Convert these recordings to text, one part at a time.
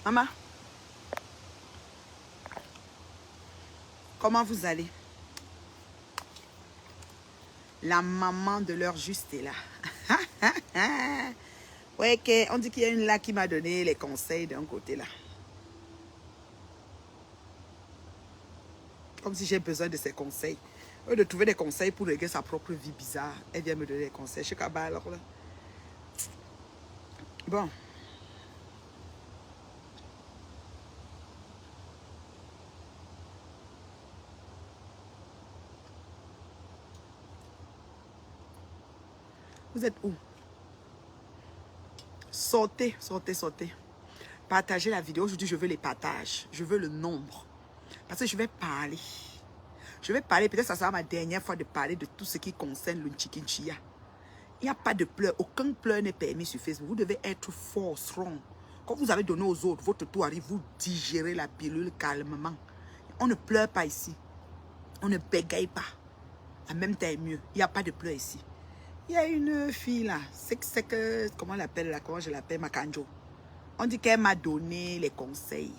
Maman, comment vous allez? La maman de l'heure juste est là. Ouais, on dit qu'il y a une là qui m'a donné les conseils d'un côté là. Comme si j'ai besoin de ses conseils. Au lieu de trouver des conseils pour régler sa propre vie bizarre, elle vient me donner des conseils. Je suis là alors là. Bon. Vous êtes où? Sortez, sortez, sortez. Partagez la vidéo. Aujourd'hui, je veux les partages. Je veux le nombre. Parce que je vais parler. Je vais parler, peut-être que ça sera ma dernière fois de parler de tout ce qui concerne le Chikinchia. Il n'y a pas de pleurs. Aucun pleur n'est permis sur Facebook. Vous devez être fort, strong. Quand vous avez donné aux autres, votre tour arrive, vous digérez la pilule calmement. On ne pleure pas ici. On ne bégaye pas. En même temps, mieux. Il n'y a pas de pleurs ici. Il y a une fille là. C'est que, comment on l'appelle là? Comment je l'appelle? Makanjo. On dit qu'elle m'a donné les conseils.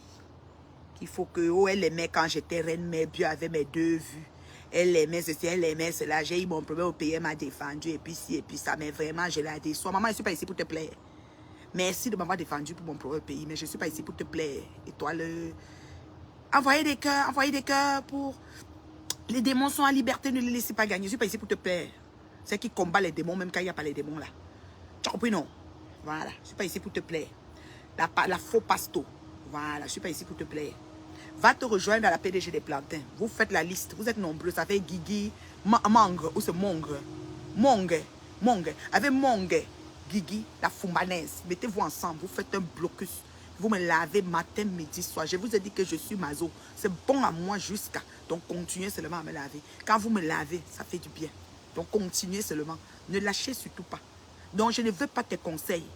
Qu'il faut que, oh, elle aimait quand j'étais reine mère, Dieu avait mes 2 vues. Elle aimait ceci, elle aimait cela. J'ai eu mon problème au pays, elle m'a défendu, et puis ci, et puis ça. Mais vraiment, je l'ai déçu. Maman, je ne suis pas ici pour te plaire. Merci de m'avoir défendu pour mon propre pays, mais je ne suis pas ici pour te plaire. Et toi, envoyez des cœurs pour... Les démons sont en liberté, ne les laissez pas gagner. Je ne suis pas ici pour te plaire. C'est qui combat les démons, même quand il n'y a pas les démons là. Tu as compris, non? Voilà, je ne suis pas ici pour te plaire. La faux pasto. Voilà, je ne suis pas ici pour te plaire. Va te rejoindre à la PDG des plantains. Vous faites la liste. Vous êtes nombreux. Ça fait Guigui, Mangre, ou c'est Mongre. Mongre. Avec Mongre, Guigui, la Fumbanaise. Mettez-vous ensemble. Vous faites un blocus. Vous me lavez matin, midi, soir. Je vous ai dit que je suis maso. C'est bon à moi jusqu'à. Donc continuez seulement à me laver. Quand vous me lavez, ça fait du bien. Donc continuez seulement. Ne lâchez surtout pas. Donc je ne veux pas tes conseils.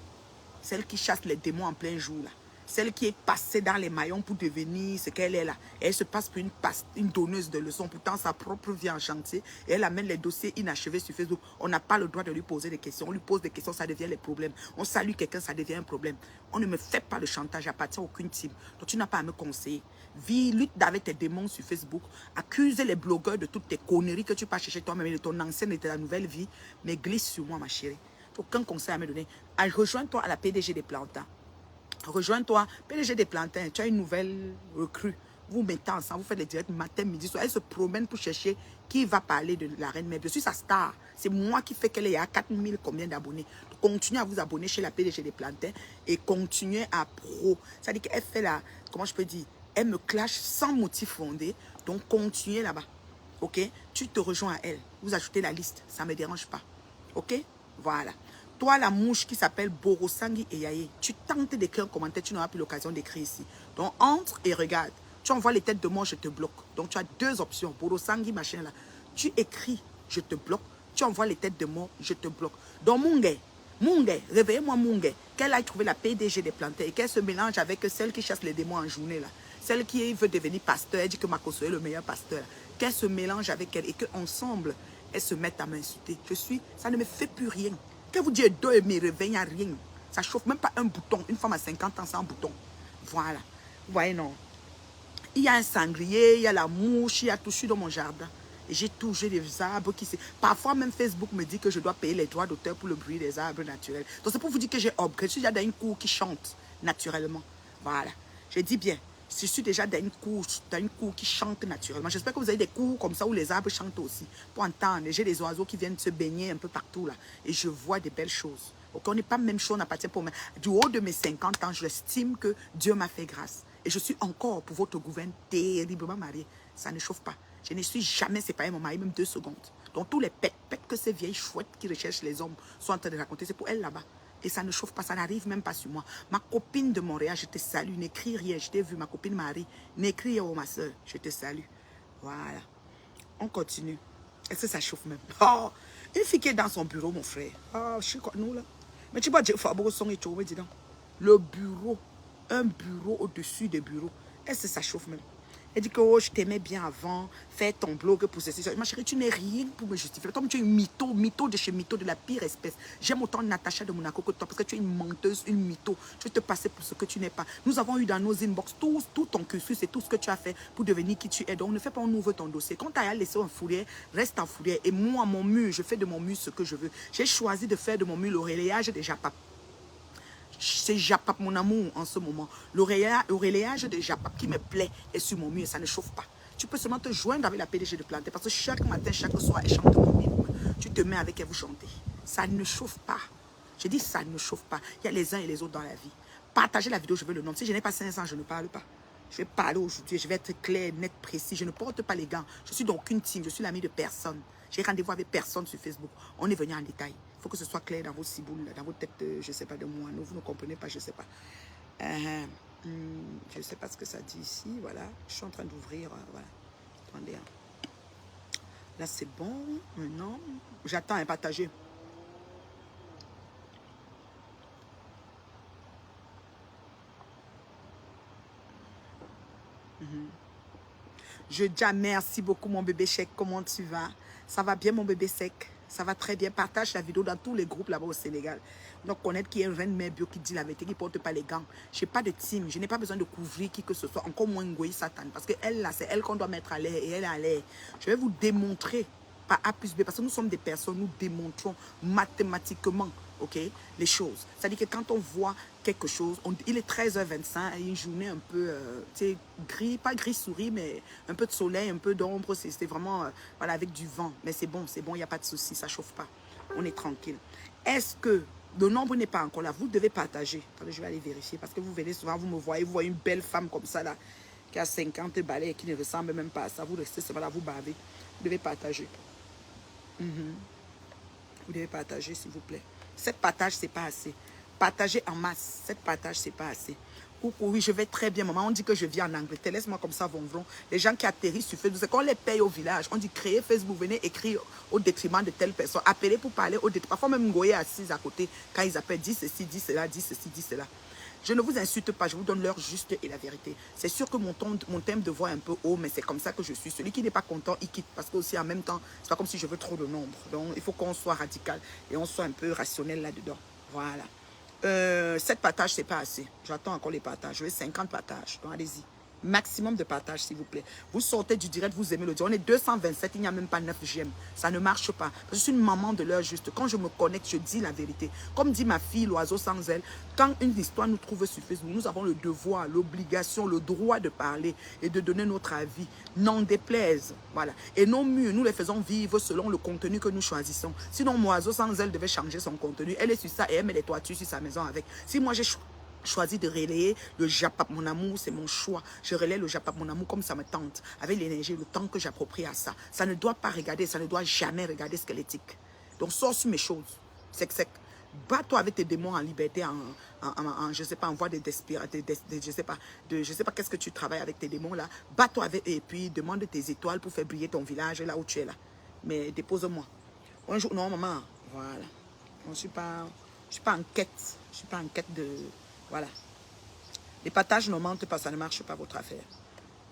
Celle qui chasse les démons en plein jour là. Celle qui est passée dans les maillons pour devenir ce qu'elle est là. Et elle se passe pour une donneuse de leçons. Pourtant, sa propre vie en chantier. Et elle amène les dossiers inachevés sur Facebook. On n'a pas le droit de lui poser des questions. On lui pose des questions, ça devient les problèmes. On salue quelqu'un, ça devient un problème. On ne me fait pas le chantage, j'appartiens à aucune team. Donc tu n'as pas à me conseiller. Vis, lutte avec tes démons sur Facebook. Accuse les blogueurs de toutes tes conneries que tu peux chercher toi-même, de ton ancienne et de ta nouvelle vie. Mais glisse sur moi, ma chérie. Aucun conseil à me donner. Rejoins-toi à la PDG des Plantains. Rejoins-toi, PDG des Plantains. Tu as une nouvelle recrue. Vous mettez ensemble, vous faites les directs matin, midi, soir. Elle se promène pour chercher qui va parler de la reine mère. Je suis sa star. C'est moi qui fais qu'elle est à 4000 combien d'abonnés. Continuez à vous abonner chez la PDG des Plantains et continuez à pro. C'est-à-dire qu'elle fait la, comment je peux dire, elle me clash sans motif fondé. Donc continuez là-bas. Ok? Tu te rejoins à elle. Vous ajoutez la liste. Ça ne me dérange pas. Ok? Voilà. Toi, la mouche qui s'appelle Borosangi Eyaye, tu tentes d'écrire un commentaire, tu n'auras plus l'occasion d'écrire ici. Donc, entre et regarde. Tu envoies les têtes de mort, je te bloque. Donc, tu as 2 options. Borosangi, machin là. Tu écris, je te bloque. Tu envoies les têtes de mort, je te bloque. Donc, Mungé, réveillez-moi Mungé. Qu'elle aille trouver la PDG des plantains et qu'elle se mélange avec celle qui chasse les démons en journée là. Celle qui veut devenir pasteur, elle dit que Makoso est le meilleur pasteur. Qu'elle se mélange avec elle et qu'ensemble, elles se mettent à m'insulter. Ça ne me fait plus rien. Que vous dites deux et me réveille à rien. Ça chauffe même pas un bouton. Une femme à 50 ans sans bouton. Voilà. Vous voyez, non. Il y a un sanglier, il y a la mouche, il y a tout ça dans mon jardin. Et j'ai toujours des arbres qui... Parfois, même Facebook me dit que je dois payer les droits d'auteur pour le bruit des arbres naturels. Donc, c'est pour vous dire que j'ai upgrade. Je suis déjà dans une cour qui chante naturellement. Voilà. Je dis bien. Je suis déjà dans une cour qui chante naturellement. J'espère que vous avez des cours comme ça où les arbres chantent aussi. Pour entendre, j'ai des oiseaux qui viennent se baigner un peu partout là. Et je vois des belles choses. Donc, on n'est pas même chose, on appartient pour moi. Du haut de mes 50 ans, j'estime que Dieu m'a fait grâce. Et je suis encore pour votre gouvernement terriblement mariée. Ça ne chauffe pas. Je ne suis jamais séparée de mon mari, même 2 secondes. Donc, tous les pètes que ces vieilles chouettes qui recherchent les hommes sont en train de raconter, c'est pour elles là-bas. Et ça ne chauffe pas, ça n'arrive même pas sur moi. Ma copine de Montréal, je te salue. N'écris rien, je t'ai vu, ma copine Marie. N'écris rien, ma soeur, je te salue. Voilà. On continue. Est-ce que ça chauffe même? Oh, une fille qui est dans son bureau, mon frère. Oh, je suis quoi, nous là. Mais tu vois, le bureau, un bureau au-dessus des bureaux. Est-ce que ça chauffe même? Elle dit que oh, je t'aimais bien avant, fais ton blog pour ceci. Ma chérie, tu n'es rien pour me justifier. Toi, tu es une mytho de chez mytho, de la pire espèce. J'aime autant Natacha de Monaco que toi parce que tu es une menteuse, une mytho. Tu veux te passer pour ce que tu n'es pas. Nous avons eu dans nos inbox tout ton cursus et tout ce que tu as fait pour devenir qui tu es. Donc, ne fais pas, on ouvre ton dossier. Quand tu as laissé un fourrière, reste en fourrière. Et moi, mon mur, je fais de mon mur ce que je veux. J'ai choisi de faire de mon mur le relayage des Japap. C'est Japap, mon amour, en ce moment. L'oreillage de Japap qui me plaît est sur mon mur et ça ne chauffe pas. Tu peux seulement te joindre avec la PDG de Planté parce que chaque matin, chaque soir, elle chante mon hymne. Tu te mets avec elle, vous chantez. Ça ne chauffe pas. Je dis ça ne chauffe pas. Il y a les uns et les autres dans la vie. Partagez la vidéo, je veux le nom. Si je n'ai pas 500, je ne parle pas. Je vais parler aujourd'hui, je vais être clair, net, précis. Je ne porte pas les gants. Je suis d'aucune team, je suis l'ami de personne. J'ai rendez-vous avec personne sur Facebook. On est venu en détail. Il faut que ce soit clair dans vos ciboules, dans vos têtes, je ne sais pas, de moi. Vous ne comprenez pas, je ne sais pas. Je ne sais pas ce que ça dit ici. Voilà. Je suis en train d'ouvrir. Voilà. Attendez. Là, c'est bon. Maintenant, j'attends un partager. Je dis merci beaucoup, mon bébé Chèque. Comment tu vas? Ça va bien, mon bébé Sec? Ça va très bien. Partage la vidéo dans tous les groupes là-bas au Sénégal. Donc, connaître qui est une reine mère bio qui dit la vérité, qui ne porte pas les gants. Je n'ai pas de team. Je n'ai pas besoin de couvrir qui que ce soit. Encore moins Ngoï Satan. Parce que elle, là, c'est elle qu'on doit mettre à l'air et elle est à l'air. Je vais vous démontrer par A plus B. Parce que nous sommes des personnes, nous démontrons mathématiquement, ok, les choses. C'est-à-dire que quand on voit quelque chose, il est 13h25, une journée un peu, tu sais, gris, pas gris souris, mais un peu de soleil, un peu d'ombre, c'est vraiment, voilà, avec du vent. Mais c'est bon, il n'y a pas de souci, ça ne chauffe pas. On est tranquille. Est-ce que le nombre n'est pas encore là? Vous devez partager. Attendez, je vais aller vérifier, parce que vous venez souvent, vous voyez une belle femme comme ça, là, qui a 50 balais et qui ne ressemble même pas à ça. Vous restez, voilà, vous bavez. Vous devez partager. Vous devez partager, s'il vous plaît. Cette partage, c'est pas assez. Partagez en masse. Cette partage, c'est pas assez. Coucou, oui, je vais très bien, maman. On dit que je vis en Angleterre. Laisse-moi comme ça, vonvron. Les gens qui atterrissent sur Facebook, c'est qu'on les paye au village. On dit créer Facebook, venez écrire au détriment de telle personne. Appelez pour parler au détriment. Parfois même Ngoye assise à côté. Quand ils appellent, dis ceci, dis cela, dis ceci, dis cela. Je ne vous insulte pas, je vous donne l'heure juste et la vérité. C'est sûr que mon thème de voix est un peu haut, mais c'est comme ça que je suis. Celui qui n'est pas content, il quitte. Parce que aussi en même temps, c'est pas comme si je veux trop de nombre. Donc il faut qu'on soit radical et on soit un peu rationnel là-dedans. Voilà. 7 partages, c'est pas assez. J'attends encore les partages. Je veux 50 partages. Donc allez-y. Maximum de partage, s'il vous plaît. Vous sortez du direct, vous aimez le direct. On est 227, il n'y a même pas 9 j'aime. Ça ne marche pas. Je suis une maman de l'heure juste. Quand je me connecte, je dis la vérité. Comme dit ma fille, l'oiseau sans aile, quand une histoire nous trouve sur Facebook, nous avons le devoir, l'obligation, le droit de parler et de donner notre avis. N'en déplaise. Voilà. Et nos murs, nous les faisons vivre selon le contenu que nous choisissons. Sinon, mon oiseau sans aile devait changer son contenu. Elle est sur ça et elle met les toitures sur sa maison avec. Si moi j'ai choisi de relayer le Japap mon amour, c'est mon choix. Je relaie le Japap mon amour comme ça me tente, avec l'énergie, le temps que j'approprie à ça. Ça ne doit pas regarder, ça ne doit jamais regarder squelettique. Donc sors sur mes choses, sec. Bats-toi avec tes démons en liberté, je sais pas, en voie de je sais pas qu'est-ce que tu travailles avec tes démons là. Bats-toi avec et puis demande tes étoiles pour faire briller ton village là où tu es là. Mais dépose-moi. Un jour, non maman, voilà. Je ne suis pas en quête. Je suis pas en quête de... Voilà. Les partages ne mentent pas, ça ne marche pas votre affaire.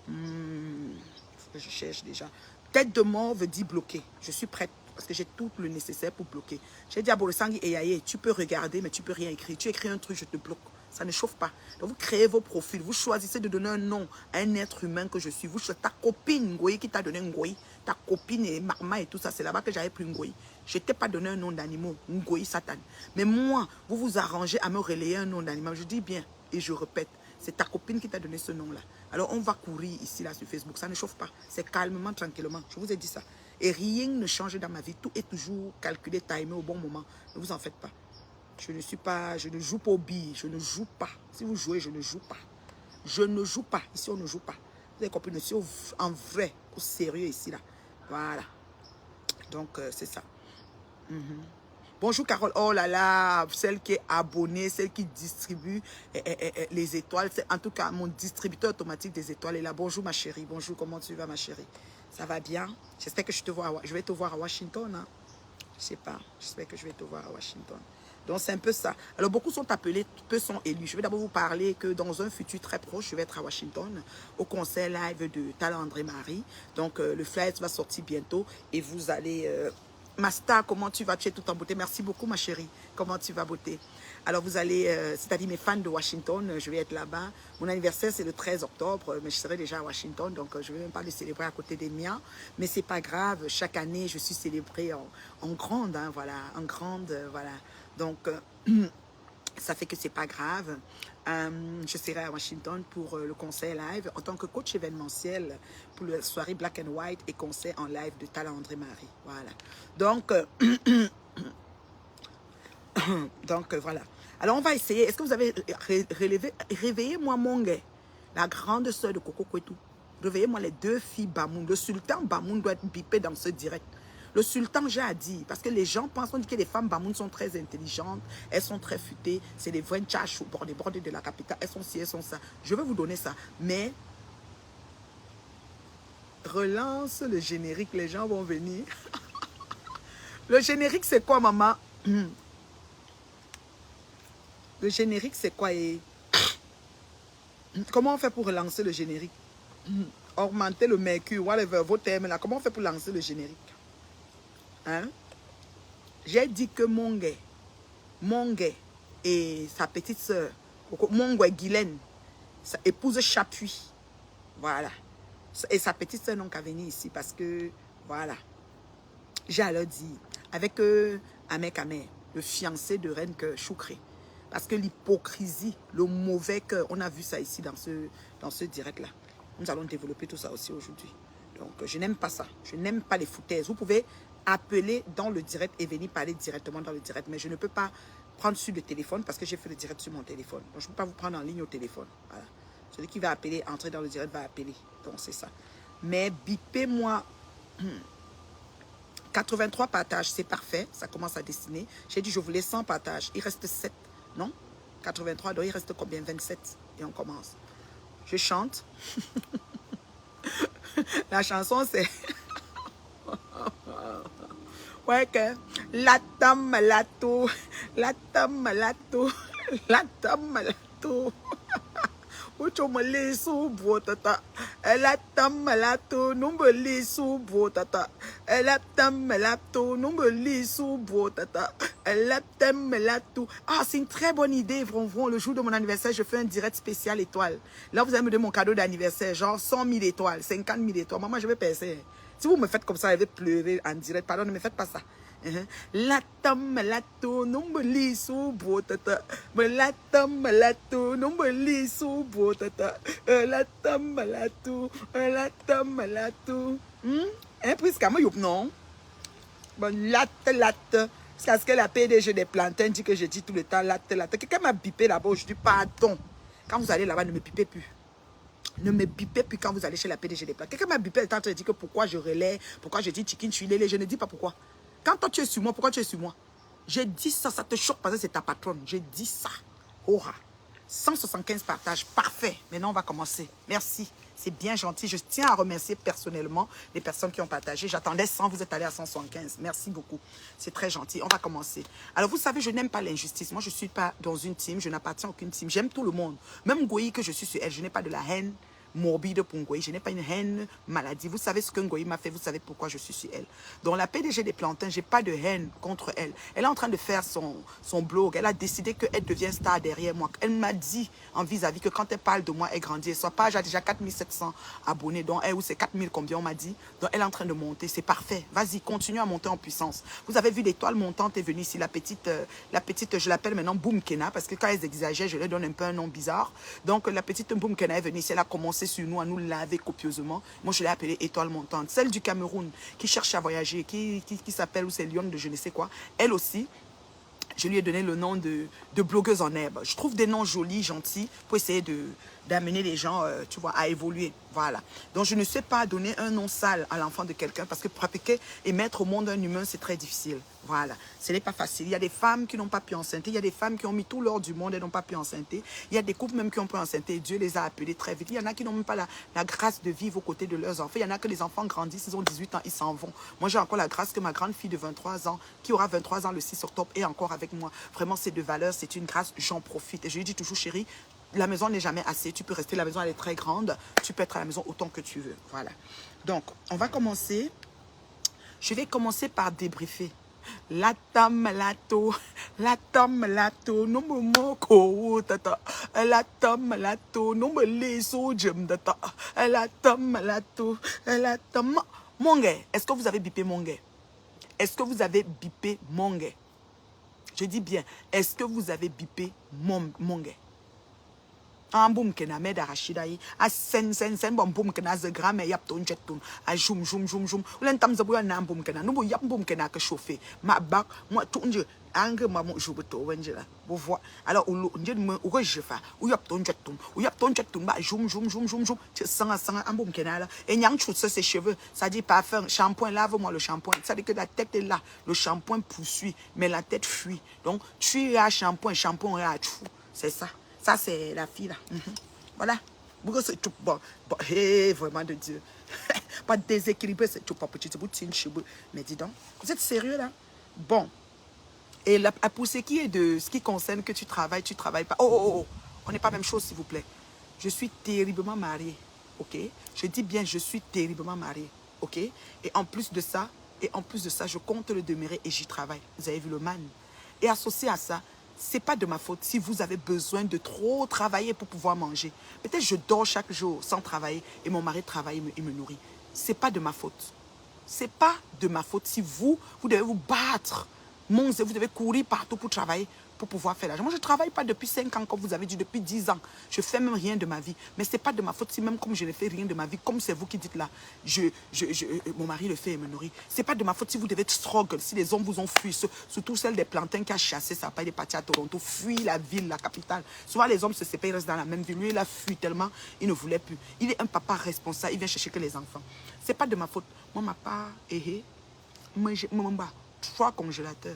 Faut que je cherche déjà. Tête de mort veut dire bloquer. Je suis prête parce que j'ai tout le nécessaire pour bloquer. J'ai dit à Borosangi et Yaye, tu peux regarder, mais tu peux rien écrire. Tu écris un truc, je te bloque. Ça ne chauffe pas. Donc vous créez vos profils. Vous choisissez de donner un nom à un être humain que je suis. Vous, ta copine Ngoyi qui t'a donné Ngoyi, ta copine et Marma et tout ça, c'est là-bas que j'avais pris Ngoyi. Je t'ai pas donné un nom d'animal, Ngoyi Satan. Mais moi, vous vous arrangez à me relayer un nom d'animal. Je dis bien et je répète, c'est ta copine qui t'a donné ce nom-là. Alors on va courir ici, là, sur Facebook. Ça ne chauffe pas. C'est calmement, tranquillement. Je vous ai dit ça. Et rien ne change dans ma vie. Tout est toujours calculé, timé au bon moment. Ne vous en faites pas. Je ne joue pas aux billes, je ne joue pas. Si vous jouez, je ne joue pas. Je ne joue pas. Ici, on ne joue pas. Vous avez compris, je suis en vrai, au sérieux ici, là. Voilà. Donc, c'est ça. Bonjour Carole, oh là là, celle qui est abonnée, celle qui distribue les étoiles. En tout cas, mon distributeur automatique des étoiles est là. Bonjour ma chérie, bonjour, comment tu vas ma chérie? Ça va bien? J'espère que je vais te voir à Washington. Hein? Je sais pas, j'espère que je vais te voir à Washington. Donc, c'est un peu ça. Alors, beaucoup sont appelés, peu sont élus. Je vais d'abord vous parler que dans un futur très proche, je vais être à Washington, au concert live de Talent André Marie. Donc, le flyer va sortir bientôt et vous allez... Masta, comment tu vas? Tu es tout en beauté. Merci beaucoup, ma chérie. Comment tu vas, beauté? Alors, vous allez, c'est-à-dire mes fans de Washington, je vais être là-bas. Mon anniversaire, c'est le 13 octobre, mais je serai déjà à Washington, donc je ne vais même pas le célébrer à côté des miens. Mais ce n'est pas grave. Chaque année, je suis célébrée en grande, hein, voilà, en grande, voilà. Donc, ça fait que c'est pas grave. Je serai à Washington pour le concert live en tant que coach événementiel pour la soirée Black and White et concert en live de Talent André Marie. Voilà. Donc, voilà. Alors, on va essayer. Est-ce que vous avez réveillez-moi Mongue, la grande sœur de Coco Kwetu. Réveillez-moi les deux filles Bamoun. Le sultan Bamoun doit être bipé dans ce direct. Le sultan, j'ai à dire, parce que les gens pensent, on dit que les femmes Bamoun sont très intelligentes, elles sont très futées, c'est des vraies tchachou, bordées de la capitale, elles sont ci, elles sont ça. Je vais vous donner ça, mais relance le générique, les gens vont venir. Le générique, c'est quoi, maman? Le générique, c'est quoi? Et comment on fait pour relancer le générique? Augmenter le mercure, whatever, vos termes là, comment on fait pour lancer le générique? Hein? J'ai dit que Mongue et sa petite soeur, Mongue Guylaine, sa épouse Chapuis, voilà. Et sa petite soeur n'ont qu'à venir ici parce que, voilà. J'ai alors dit, avec Ahmed Kamer, le fiancé de Reine Choukré, parce que l'hypocrisie, le mauvais cœur, on a vu ça ici dans ce direct-là. Nous allons développer tout ça aussi aujourd'hui. Donc, je n'aime pas ça. Je n'aime pas les foutaises. Vous pouvez appeler dans le direct et venir parler directement dans le direct. Mais je ne peux pas prendre sur le téléphone parce que j'ai fait le direct sur mon téléphone. Donc, je ne peux pas vous prendre en ligne au téléphone. Voilà. Celui qui va appeler, entrer dans le direct, va appeler. Donc, c'est ça. Mais bipez-moi. 83 partages, c'est parfait. Ça commence à dessiner. J'ai dit, je voulais 100 partages. Il reste 7. Non? 83, donc il reste combien? 27. Et on commence. Je chante. La chanson, c'est... ouais que... La tame lato. La tame lato. La tame lato. Ucho me sou botata. La tame lato. Numbe li sou botata. La tame lato. Numbe li sou botata. La tame lato. Ah, c'est une très bonne idée, Vron. Le jour de mon anniversaire, je fais un direct spécial étoile. Là, vous allez me donner mon cadeau d'anniversaire, genre 100 000 étoiles, 50 000 étoiles. Maman, je vais passer. Si vous me faites comme ça, je vais pleurer en direct. Pardon, ne me faites pas ça. La tame lato, numbe li sou botata. La tame lato, numbe li sou botata. La tame lato, la tame lato. Un prix comme youp non. Bon, latte. C'est parce que la PDG des plantains dit que je dis tout le temps latte. Quelqu'un m'a bipé là-bas, je dis pardon. Quand vous allez là-bas, ne me bipez plus. Ne me bipez plus quand vous allez chez la PDG des plantains. Quelqu'un m'a bipé, il dit que pourquoi je relaie, pourquoi je dis chicken, je suis lélé. Je ne dis pas pourquoi. Quand toi tu es sur moi, pourquoi tu es sur moi? J'ai dit ça, ça te choque parce que c'est ta patronne. J'ai dit ça. Aura. 175 partages, parfait. Maintenant, on va commencer. Merci. C'est bien gentil. Je tiens à remercier personnellement les personnes qui ont partagé. J'attendais 100, vous êtes allés à 175. Merci beaucoup. C'est très gentil. On va commencer. Alors, vous savez, je n'aime pas l'injustice. Moi, je ne suis pas dans une team. Je n'appartiens à aucune team. J'aime tout le monde. Même Ngoyi que je suis sur elle, je n'ai pas de la haine morbide pour Ngoyi. Je n'ai pas une haine maladie. Vous savez ce que Ngoyi m'a fait. Vous savez pourquoi je suis sur elle. Dans la PDG des plantains, je n'ai pas de haine contre elle. Elle est en train de faire son blog. Elle a décidé qu'elle devient star derrière moi. Elle m'a dit en vis-à-vis que quand elle parle de moi, elle grandit. Sa page a déjà 4700 abonnés. Donc elle, ou c'est 4000 combien on m'a dit. Donc elle est en train de monter. C'est parfait. Vas-y, continue à monter en puissance. Vous avez vu l'étoile montante est venue ici. La petite, je l'appelle maintenant Boom Kena parce que quand elles exagèrent, je leur donne un peu un nom bizarre. Donc la petite Boom Kena est venue ici. Elle a commencé sur nous, à nous laver copieusement. Moi, je l'ai appelée étoile montante. Celle du Cameroun qui cherche à voyager, qui s'appelle, ou c'est Lyon de je ne sais quoi. Elle aussi, je lui ai donné le nom de blogueuse en herbe. Je trouve des noms jolis, gentils, pour essayer d'amener les gens, tu vois, à évoluer. Voilà. Donc, je ne sais pas donner un nom sale à l'enfant de quelqu'un parce que pratiquer et mettre au monde un humain, c'est très difficile. Voilà, ce n'est pas facile. Il y a des femmes qui n'ont pas pu enceinter. Il y a des femmes qui ont mis tout l'or du monde et n'ont pas pu enceinter. Il y a des couples même qui ont pu enceinter. Dieu les a appelés très vite. Il y en a qui n'ont même pas la grâce de vivre aux côtés de leurs enfants. Il y en a que les enfants grandissent, ils ont 18 ans, ils s'en vont. Moi, j'ai encore la grâce que ma grande fille de 23 ans, qui aura 23 ans le 6 octobre, est encore avec moi. Vraiment, c'est de valeur, c'est une grâce, j'en profite. Et je lui dis toujours, chérie, la maison n'est jamais assez. Tu peux rester, la maison elle est très grande. Tu peux être à la maison autant que tu veux. Voilà. Donc, on va commencer. Je vais commencer par débriefer. La tam lato, no me moko tata, la tam lato, no me leso jem tata, la tam lato, la tam. Mongue, est-ce que vous avez bipé mongue? Est-ce que vous avez bipé mongue? Je dis bien, est-ce que vous avez bipé mongue? Un boum kena med arachida yi a sen bon boum kena ze gram e yap ton jet ton a joum ulen tam ze boya na boum kena no bo yap boum kena que chauffer ma bak moi tout nje ange ma mo joube to wenje la vous voyez alors nje me ou je fa ou yap ton jet ton ba joum tu sanga un boum kena là et nyang chou ses cheveux ça dit parfum shampoing lave-moi le shampoing ça dit que la tête est là le shampoing poursuit mais la tête fuit donc tu as shampoing est à chou c'est ça. Ça, c'est la fille, là. Voilà. C'est tout bon. Hey, vraiment de Dieu. Pas déséquilibré, c'est tout pas petit. Mais dis donc, vous êtes sérieux, là? Bon. Et là, pour ce qui est de ce qui concerne que tu travailles pas. Oh. On n'est pas la même chose, s'il vous plaît. Je suis terriblement mariée. OK? Je dis bien, je suis terriblement mariée. OK? Et en plus de ça, je compte le demeurer et j'y travaille. Vous avez vu le man. Et associé à ça, c'est pas de ma faute si vous avez besoin de trop travailler pour pouvoir manger. Peut-être je dors chaque jour sans travailler et mon mari travaille et me nourrit. C'est pas de ma faute. C'est pas de ma faute si vous devez vous battre. Vous devez courir partout pour travailler, pour pouvoir faire l'argent. Moi, je ne travaille pas depuis 5 ans, comme vous avez dit, depuis 10 ans. Je ne fais même rien de ma vie. Mais ce n'est pas de ma faute si même comme je ne fais rien de ma vie, comme c'est vous qui dites là, mon mari le fait et me nourrit. Ce n'est pas de ma faute si vous devez struggle, si les hommes vous ont fui, surtout celle des plantains qui a chassé sa paille, il est parti à Toronto, fuit la ville, la capitale. Souvent, les hommes se séparent, ils restent dans la même ville. Lui, il a fui tellement, il ne voulait plus. Il est un papa responsable, il vient chercher que les enfants. Ce n'est pas de ma faute. Moi, ma part, moi, 3 congélateurs.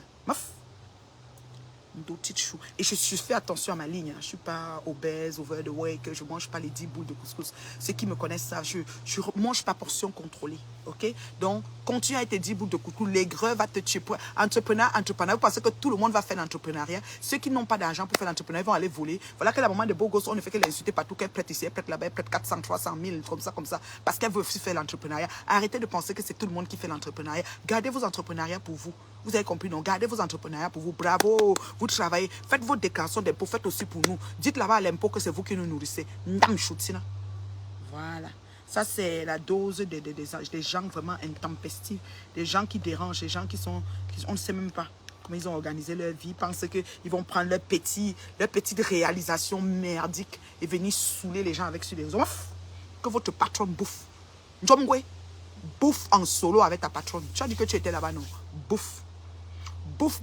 Et je fais attention à ma ligne. Je ne suis pas obèse, overweight, je ne mange pas les 10 boules de couscous. Ceux qui me connaissent ça, je ne mange pas portion contrôlée. Ok? Donc, continue à être 10 boules de couscous. L'aigreur va te tuer. Entrepreneur, vous pensez que tout le monde va faire l'entrepreneuriat. Ceux qui n'ont pas d'argent pour faire l'entrepreneuriat vont aller voler. Voilà que la maman de beau gosse, on ne fait que l'insulter partout, qu'elle prête ici, elle prête là-bas, elle prête 400, 300 000, comme ça. Parce qu'elle veut aussi faire l'entrepreneuriat. Arrêtez de penser que c'est tout le monde qui fait l'entrepreneuriat. Gardez vos entrepreneuriats pour vous. Vous avez compris, non? Gardez vos entrepreneuriats pour vous. Bravo, vous travaillez. Faites vos déclarations d'impôts, faites aussi pour nous. Dites là-bas à l'impôt que c'est vous qui nous nourrissez. Voilà. Ça, c'est la dose des gens vraiment intempestifs. Des gens qui dérangent, des gens qui sont... on ne sait même pas comment ils ont organisé leur vie. Ils pensent qu'ils vont prendre leur petite réalisation merdique et venir saouler les gens avec sur les offres. Que votre patron bouffe. Njomgwe, bouffe en solo avec ta patronne. Tu as dit que tu étais là-bas, non? Bouffe. Bouffe.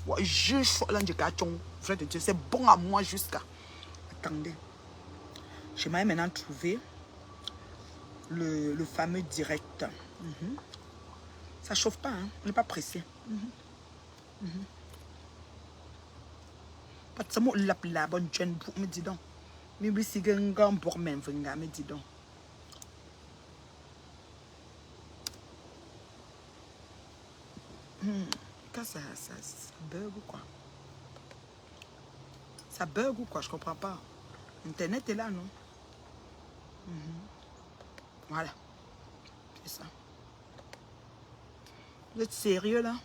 Ouais, c'est bon à moi jusqu'à... Attendez. J'aimerais maintenant trouver le fameux direct. Ça chauffe pas, hein? On n'est pas pressé. Pas de ça, la bonne jeune pour me dire donc. Mais oui, si un gars pour même, me dit donc. Ça bug ou quoi? Ça bug ou quoi? Je comprends pas. Internet est là, non? Voilà. C'est ça. Vous êtes sérieux, là?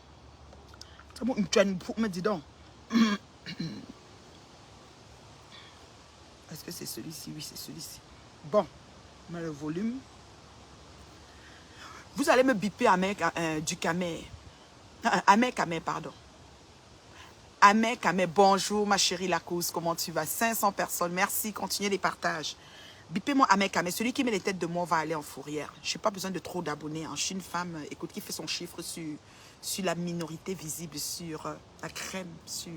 C'est bon, une chaîne pour me dire donc. Est-ce que c'est celui-ci? Oui, c'est celui-ci. Bon. On met le volume. Vous allez me biper du Camer. Camer, pardon. Camer, bonjour ma chérie Lacoste, comment tu vas? 500 personnes, merci, continuez les partages. Bipez-moi Camer, celui qui met les têtes de moi va aller en fourrière. Je n'ai pas besoin de trop d'abonnés. Je suis une femme, écoute, qui fait son chiffre sur la minorité visible, sur la crème, sur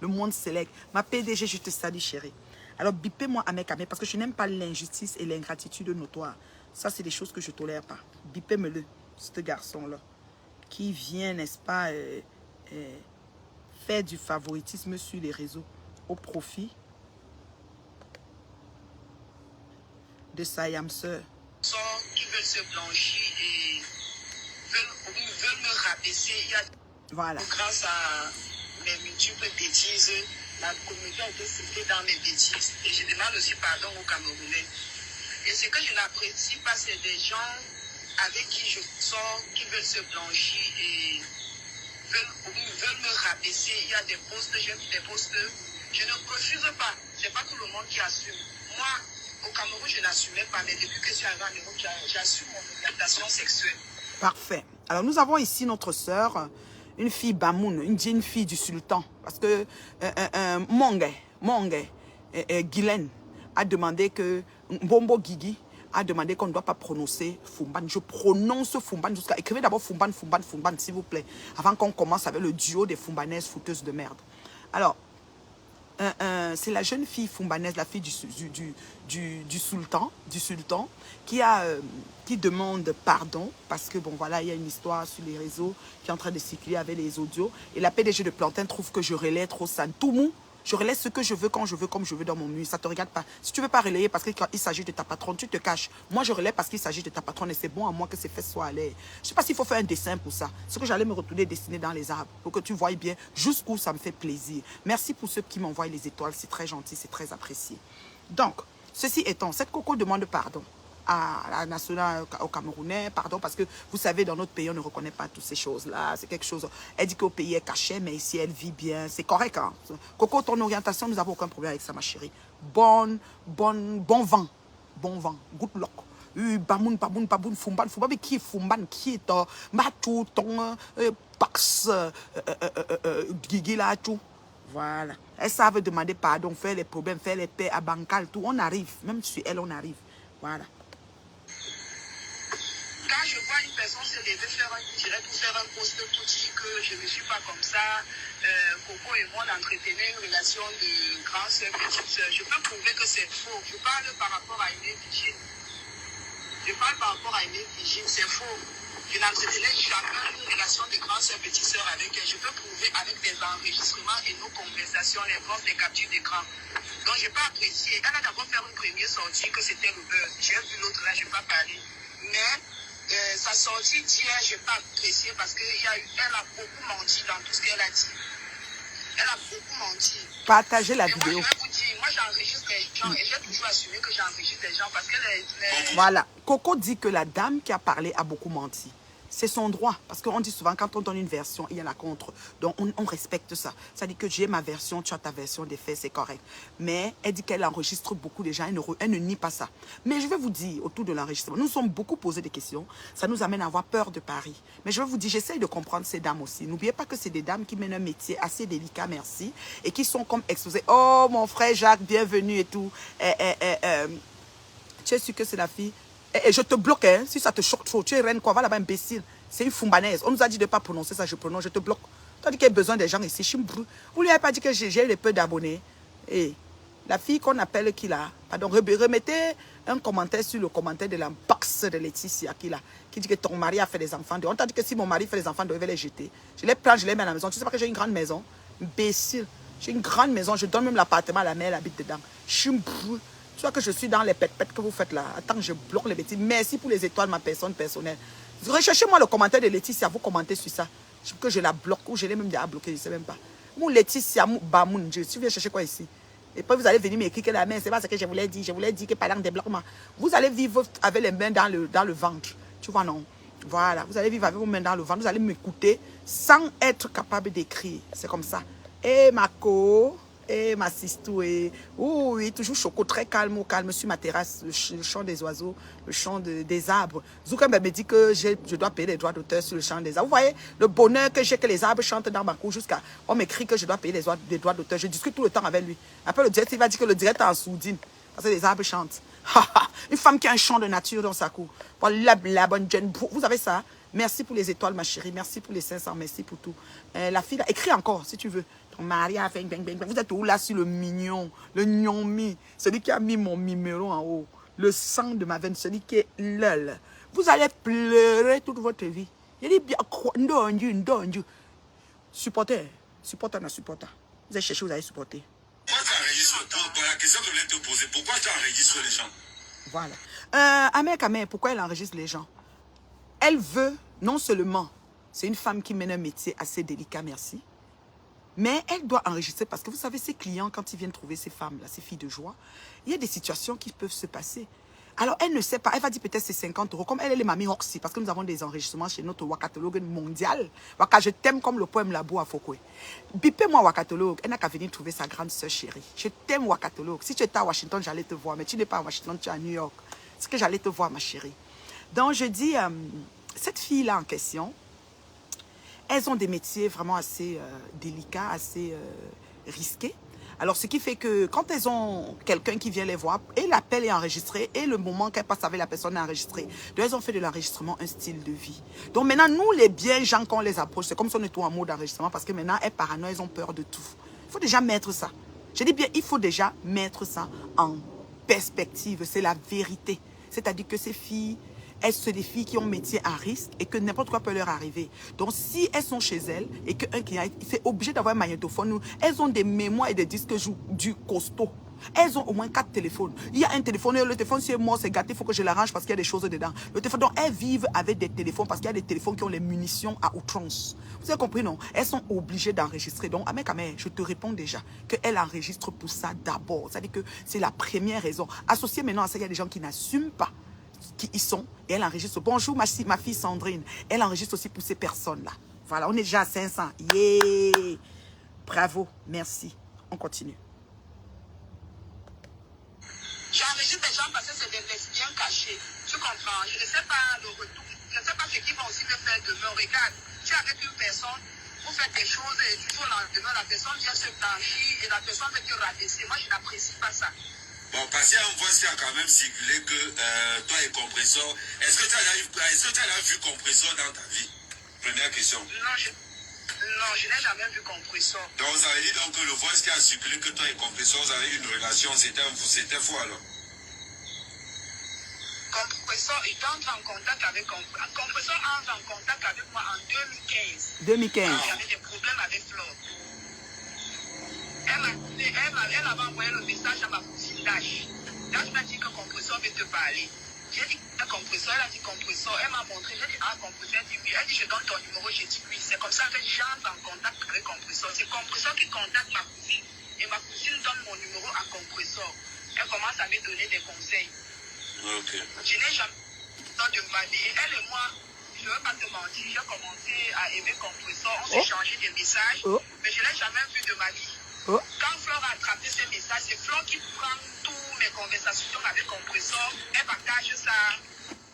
le monde select. Ma PDG, je te salue chérie. Alors bipez-moi Camer parce que je n'aime pas l'injustice et l'ingratitude notoire. Ça, c'est des choses que je ne tolère pas. Bipez-me-le, ce garçon-là. qui vient, n'est-ce pas, faire du favoritisme sur les réseaux au profit de sa âme sœur. Qui veulent se blanchir et veulent me rabaisser. Voilà. Grâce à mes multiples bêtises, la communauté a été citée dans mes bêtises. Et je demande aussi pardon aux Camerounais. Et ce que je n'apprécie pas, c'est des gens avec qui je sors, qui veulent se blanchir et veulent me rabaisser. Il y a des postes, j'aime des postes. Je ne refuse pas. C'est pas tout le monde qui assume. Moi, au Cameroun, je n'assumais pas, mais depuis que je suis arrivée en Europe, j'assume mon orientation sexuelle. Parfait. Alors, nous avons ici notre sœur, une fille Bamoun, une fille du sultan. Parce que Mongue, Guylaine a demandé que, Bombo Guigui a demandé qu'on ne doit pas prononcer Fumban. Je prononce Fumban jusqu'à... Écrivez d'abord Fumban, Fumban, Fumban, s'il vous plaît, avant qu'on commence avec le duo des Fumbanaises fouteuses de merde. Alors, c'est la jeune fille fumbanaise, la fille du sultan, qui demande pardon parce que, bon, voilà, il y a une histoire sur les réseaux qui est en train de circuler avec les audios. Et la PDG de Plantain trouve que je relaie trop ça. Tout mou. Je relais ce que je veux, quand je veux, comme je veux dans mon mur. Ça ne te regarde pas. Si tu ne veux pas relayer parce qu'il s'agit de ta patronne, tu te caches. Moi, je relais parce qu'il s'agit de ta patronne et c'est bon à moi que ces fesses soient à l'air. Je ne sais pas s'il faut faire un dessin pour ça. Ce que j'allais me retourner dessiner dans les arbres pour que tu vois bien jusqu'où ça me fait plaisir. Merci pour ceux qui m'envoient les étoiles. C'est très gentil, c'est très apprécié. Donc, ceci étant, cette Coco demande pardon à la nationale, au Camerounais, pardon, parce que vous savez, dans notre pays, on ne reconnaît pas toutes ces choses-là. C'est quelque chose. Elle dit qu'au pays est caché, mais ici, elle vit bien. C'est correct, hein? Coco, ton orientation, nous n'avons aucun problème avec ça, ma chérie. Bon vent. Bon vent. Good luck. Bamoun, Fumban, mais qui est Fumban, qui est Matou, ton Pax, Guigui, là, tout. Voilà. Elles savent demander pardon, faire les problèmes, faire les paix à Bancal, tout. On arrive. Même sur elle, on arrive. Voilà. Quand je vois une personne se lever faire un direct ou faire un post tout dire que je ne suis pas comme ça, Coco et moi on entretenait une relation de grande soeur, petite soeur, je peux prouver que c'est faux. Je parle par rapport à Aimée Vigile. C'est faux. Je n'entretenais jamais une relation de grande soeur, petite soeur avec elle. Je peux prouver avec des enregistrements et nos conversations, les voix, des captures d'écran. Donc je n'ai pas apprécié. Elle a d'abord fait une première sortie que c'était le beurre. J'ai vu l'autre là, je n'ai pas parlé. Mais sa sortie d'hier, je n'ai pas apprécié parce qu'elle a beaucoup menti dans tout ce qu'elle a dit. Elle a beaucoup menti. Partagez la et vidéo. Moi, je vais vous dire, moi j'enregistre les gens et j'ai toujours assumé que j'enregistre les gens parce que Voilà. Coco dit que la dame qui a parlé a beaucoup menti. C'est son droit. Parce qu'on dit souvent, quand on donne une version, il y en a contre. Donc, on respecte ça. Ça dit que j'ai ma version, tu as ta version des faits, c'est correct. Mais elle dit qu'elle enregistre beaucoup de gens. Elle ne nie pas ça. Mais je vais vous dire, autour de l'enregistrement, nous sommes beaucoup posé des questions. Ça nous amène à avoir peur de Paris. Mais je vais vous dire, j'essaye de comprendre ces dames aussi. N'oubliez pas que c'est des dames qui mènent un métier assez délicat, merci. Et qui sont comme exposées. Oh, mon frère Jacques, bienvenue et tout. Tu es sûr que c'est la fille? Et je te bloque, hein, si ça te choque trop. Tu es reine, quoi, va là-bas, imbécile. C'est une fumbanaise. On nous a dit de ne pas prononcer ça, je prononce, je te bloque. Tu as dit qu'il y a besoin des gens ici. Vous lui avez pas dit que j'ai les peu d'abonnés. Et la fille qu'on appelle qui là, pardon, remettez un commentaire sur le commentaire de la box de Laetitia qui dit que ton mari a fait des enfants. On t'a dit que si mon mari fait des enfants, je vais les jeter. Je les prends, je les mets à la maison. Tu sais pas que j'ai une grande maison? Imbécile. J'ai une grande maison, je donne même l'appartement à la mère, elle habite dedans. Tu vois que je suis dans les pètes que vous faites là. Attends, je bloque les bêtises. Merci pour les étoiles, ma personne personnelle. Recherchez-moi le commentaire de Laetitia, vous commentez sur ça. Que je la bloque ou je l'ai même déjà bloqué, je ne sais même pas. Mon Laetitia, Bamoun, tu viens chercher quoi ici? Et puis vous allez venir m'écrire que la main, c'est pas ce que je voulais dire. Je voulais dire que pendant des bloquements, vous allez vivre avec les mains dans le ventre. Tu vois, non? Voilà, vous allez vivre avec vos mains dans le ventre. Vous allez m'écouter sans être capable d'écrire. C'est comme ça. Eh, Mako. Eh, ma sistou, oui, toujours choco, très calme, au calme sur ma terrasse, le chant des oiseaux, le chant des arbres. Zoukembe me dit que je dois payer les droits d'auteur sur le chant des arbres. Vous voyez le bonheur que j'ai que les arbres chantent dans ma cour jusqu'à... On m'écrit que je dois payer les droits d'auteur. Je discute tout le temps avec lui. Après le direct, il va dire que le direct est en sourdine. Parce que les arbres chantent. Une femme qui a un chant de nature dans sa cour. Voilà la bonne jeune. Vous avez ça? Merci pour les étoiles, ma chérie. Merci pour les 500. Merci pour tout. La fille, là, écris encore si tu veux. Ton mari a fait bang, bang, bang. Vous êtes où là sur le mignon, le gnonmi, celui qui a mis mon numéro en haut, le sang de ma veine, celui qui est l'œil. Vous allez pleurer toute votre vie. Il dit bien, ndonju. Supporter. Supporter, na supporter. Vous allez chercher, vous allez supporter. Pourquoi tu enregistres? Pour la question que je voulais te poser, pourquoi tu enregistres les gens? Voilà. Amé, pourquoi elle enregistre les gens? Elle veut, non seulement, c'est une femme qui mène un métier assez délicat, merci, mais elle doit enregistrer parce que vous savez, ses clients, quand ils viennent trouver ces femmes-là, ces filles de joie, il y a des situations qui peuvent se passer. Alors, elle ne sait pas, elle va dire peut-être c'est 50 €, comme elle est mamie Roxy, parce que nous avons des enregistrements chez notre wakatologue mondial. Waka, je t'aime comme le poème Labo à Foucault. Bipez-moi wakatologue, elle n'a qu'à venir trouver sa grande sœur chérie. Je t'aime wakatologue. Si tu étais à Washington, j'allais te voir, mais tu n'es pas à Washington, tu es à New York. C'est que j'allais te voir, ma chérie. Donc, je dis, cette fille-là en question, elles ont des métiers vraiment assez délicats, assez risqués. Alors, ce qui fait que quand elles ont quelqu'un qui vient les voir, et l'appel est enregistré, et le moment qu'elles passent avec la personne est enregistré. Donc, elles ont fait de l'enregistrement un style de vie. Donc, maintenant, nous, les biens gens, quand on les approche, c'est comme si on était en mode d'enregistrement, parce que maintenant, elles paranoïent, elles ont peur de tout. Il faut déjà mettre ça. Je dis bien, il faut déjà mettre ça en perspective. C'est la vérité. C'est-à-dire que ces filles... Elles sont des filles qui ont métier à risque et que n'importe quoi peut leur arriver. Donc, si elles sont chez elles et qu'un client, c'est obligé d'avoir un magnétophone, elles ont des mémoires et des disques du costaud. Elles ont au moins 4 téléphones. Il y a un téléphone, le téléphone, si c'est mort, c'est gâté, il faut que je l'arrange parce qu'il y a des choses dedans. Le téléphone, donc elles vivent avec des téléphones parce qu'il y a des téléphones qui ont les munitions à outrance. Vous avez compris, non? Elles sont obligées d'enregistrer. Donc, Amé, je te réponds déjà qu'elles enregistrent pour ça d'abord. C'est-à-dire que c'est la première raison. Associé maintenant à ça, il y a des gens qui n'assument pas qui y sont, et elle enregistre. Bonjour ma fille Sandrine, elle enregistre aussi pour ces personnes-là. Voilà, on est déjà à 500. Yeah! Bravo, merci. On continue. J'enregistre des gens parce que c'est des lesbiennes cachées. Tu comprends? Je ne sais pas le retour. Je ne sais pas ce qu'ils vont aussi me faire demain. Regarde, tu es avec une personne, vous faites des choses et du jour au lendemain, la personne vient se blanchir et la personne veut te rabaisser. Moi, je n'apprécie pas ça. Bon, parce qu'il y a une voix qui a quand même circulé que toi et Compressor, est-ce que tu as vu Compressor dans ta vie? Première question. Non, je n'ai jamais vu Compressor. Donc, vous avez dit donc que le voix qui a circulé que toi et Compressor, vous avez une relation, c'était faux alors? Compressor, il entre en contact avec Compressor entre en contact avec moi en 2015. 2015. J'avais des problèmes avec Flore. Elle avait envoyé le message à ma cousine d'âge. Là, je m'ai dit que Compressor veut te parler. J'ai dit Compressor, elle a dit Compressor. Elle m'a montré, j'ai dit Compressor, elle dit oui. Elle dit je donne ton numéro, j'ai dit oui. C'est comme ça que j'entre en contact avec Compressor. C'est Compressor qui contacte ma cousine. Et ma cousine donne mon numéro à Compressor. Elle commence à me donner des conseils. Ok. Je n'ai jamais de ma vie. Et elle et moi, je ne veux pas te mentir, j'ai commencé à aimer Compressor. On s'est changé des messages, mais je ne l'ai jamais vu de ma vie. Quand Flore a attrapé ces messages, c'est Flore qui prend toutes mes conversations avec Compressor. Elle partage ça.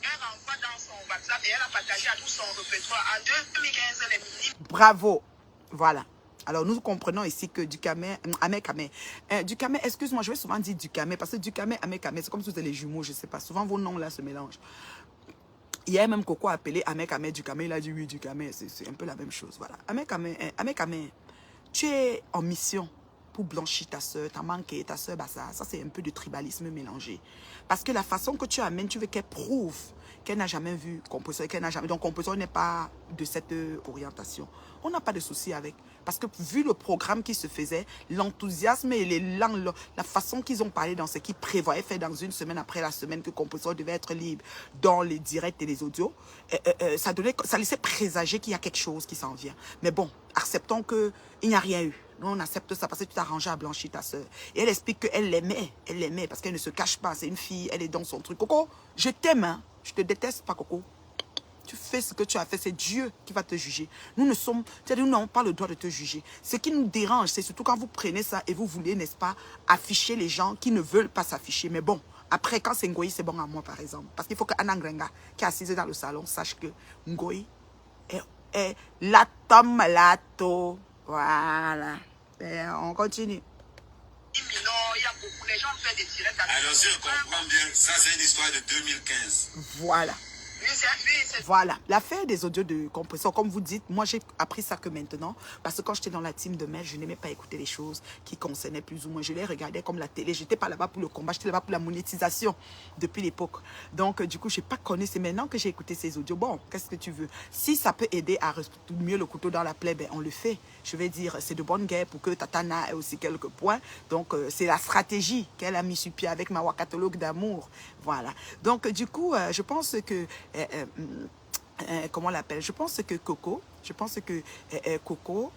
Elle renvoie dans son WhatsApp et elle a partagé à tout son répertoire. En 2015, elle est venue. Bravo. Voilà. Alors, nous comprenons ici que Ducamé, Ducamé, excuse-moi, je vais souvent dire Ducamé, parce que Ducamé, Amé, c'est comme si vous êtes les jumeaux, je ne sais pas. Souvent, vos noms-là se mélangent. Hier même, Coco a appelé Amé, Ducamé, il a dit oui, Ducamé, c'est un peu la même chose. Voilà. Amé, tu es en mission pour blanchir ta soeur, t'as manqué, ta soeur, bah ça c'est un peu de tribalisme mélangé. Parce que la façon que tu amènes, tu veux qu'elle prouve qu'elle n'a jamais vu Compressor, qu'elle n'a jamais... Donc, Compressor n'est pas de cette orientation. On n'a pas de souci avec. Parce que vu le programme qui se faisait, l'enthousiasme et l'élan, la façon qu'ils ont parlé dans ce qu'ils prévoyaient faire dans une semaine après la semaine que Compressor devait être libre dans les directs et les audios, ça laissait présager qu'il y a quelque chose qui s'en vient. Mais bon, acceptons qu'il n'y a rien eu. Nous, on accepte ça parce que tu t'es arrangé à blanchir ta soeur. Et elle explique qu'elle l'aimait parce qu'elle ne se cache pas. C'est une fille, elle est dans son truc. Coco, je t'aime, hein. Je te déteste pas, Coco. Tu fais ce que tu as fait, c'est Dieu qui va te juger. Nous n'avons pas le droit de te juger. Ce qui nous dérange, c'est surtout quand vous prenez ça et vous voulez, n'est-ce pas, afficher les gens qui ne veulent pas s'afficher. Mais bon, après, quand c'est Ngoï, c'est bon à moi, par exemple. Parce qu'il faut qu'Anna Ngrenga, qui est assise dans le salon, sache que Ngoï est la tome lato. Voilà. Et on continue. Il y a beaucoup, les gens font des directs avec. Alors, si je comprends bien, ça c'est une histoire de 2015. Voilà. Oui, c'est... Voilà, l'affaire des audios de compression, comme vous dites, moi j'ai appris ça que maintenant, parce que quand j'étais dans la team de Mel, je n'aimais pas écouter les choses qui concernaient plus ou moins. Je les regardais comme la télé, je n'étais pas là-bas pour le combat, j'étais là-bas pour la monétisation depuis l'époque. Donc du coup, je n'ai pas connu, c'est maintenant que j'ai écouté ces audios. Bon, qu'est-ce que tu veux? Si ça peut aider à mieux le couteau dans la plaie, ben, on le fait. Je vais dire, c'est de bonne guerre pour que Tatana ait aussi quelques points. Donc c'est la stratégie qu'elle a mis sur pied avec ma catalogue d'amour. Voilà. Donc du coup, je pense que... comment on l'appelle? Je pense que Coco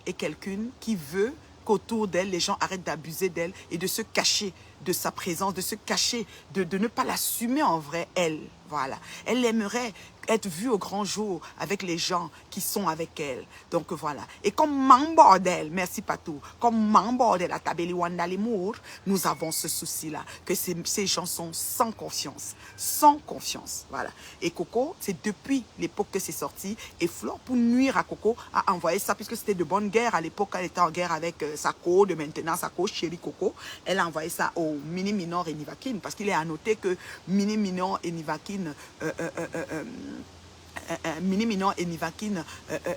est quelqu'un qui veut qu'autour d'elle, les gens arrêtent d'abuser d'elle et de se cacher de sa présence, de se cacher, de ne pas l'assumer en vrai, elle. Voilà. Elle aimerait être vue au grand jour avec les gens qui sont avec elle. Donc voilà. Et comme membre d'elle, merci Patou, comme membre de la Tabeli Wanda Limour, nous avons ce souci-là, que ces gens sont sans confiance. Sans confiance. Voilà. Et Coco, c'est depuis l'époque que c'est sorti. Et Flore, pour nuire à Coco, a envoyé ça, puisque c'était de bonne guerre. À l'époque, elle était en guerre avec sa co de maintenant, sa co chérie Coco. Elle a envoyé ça au Mini Minor et Nivakin, parce qu'il est à noter que Mini Minor et Nivakin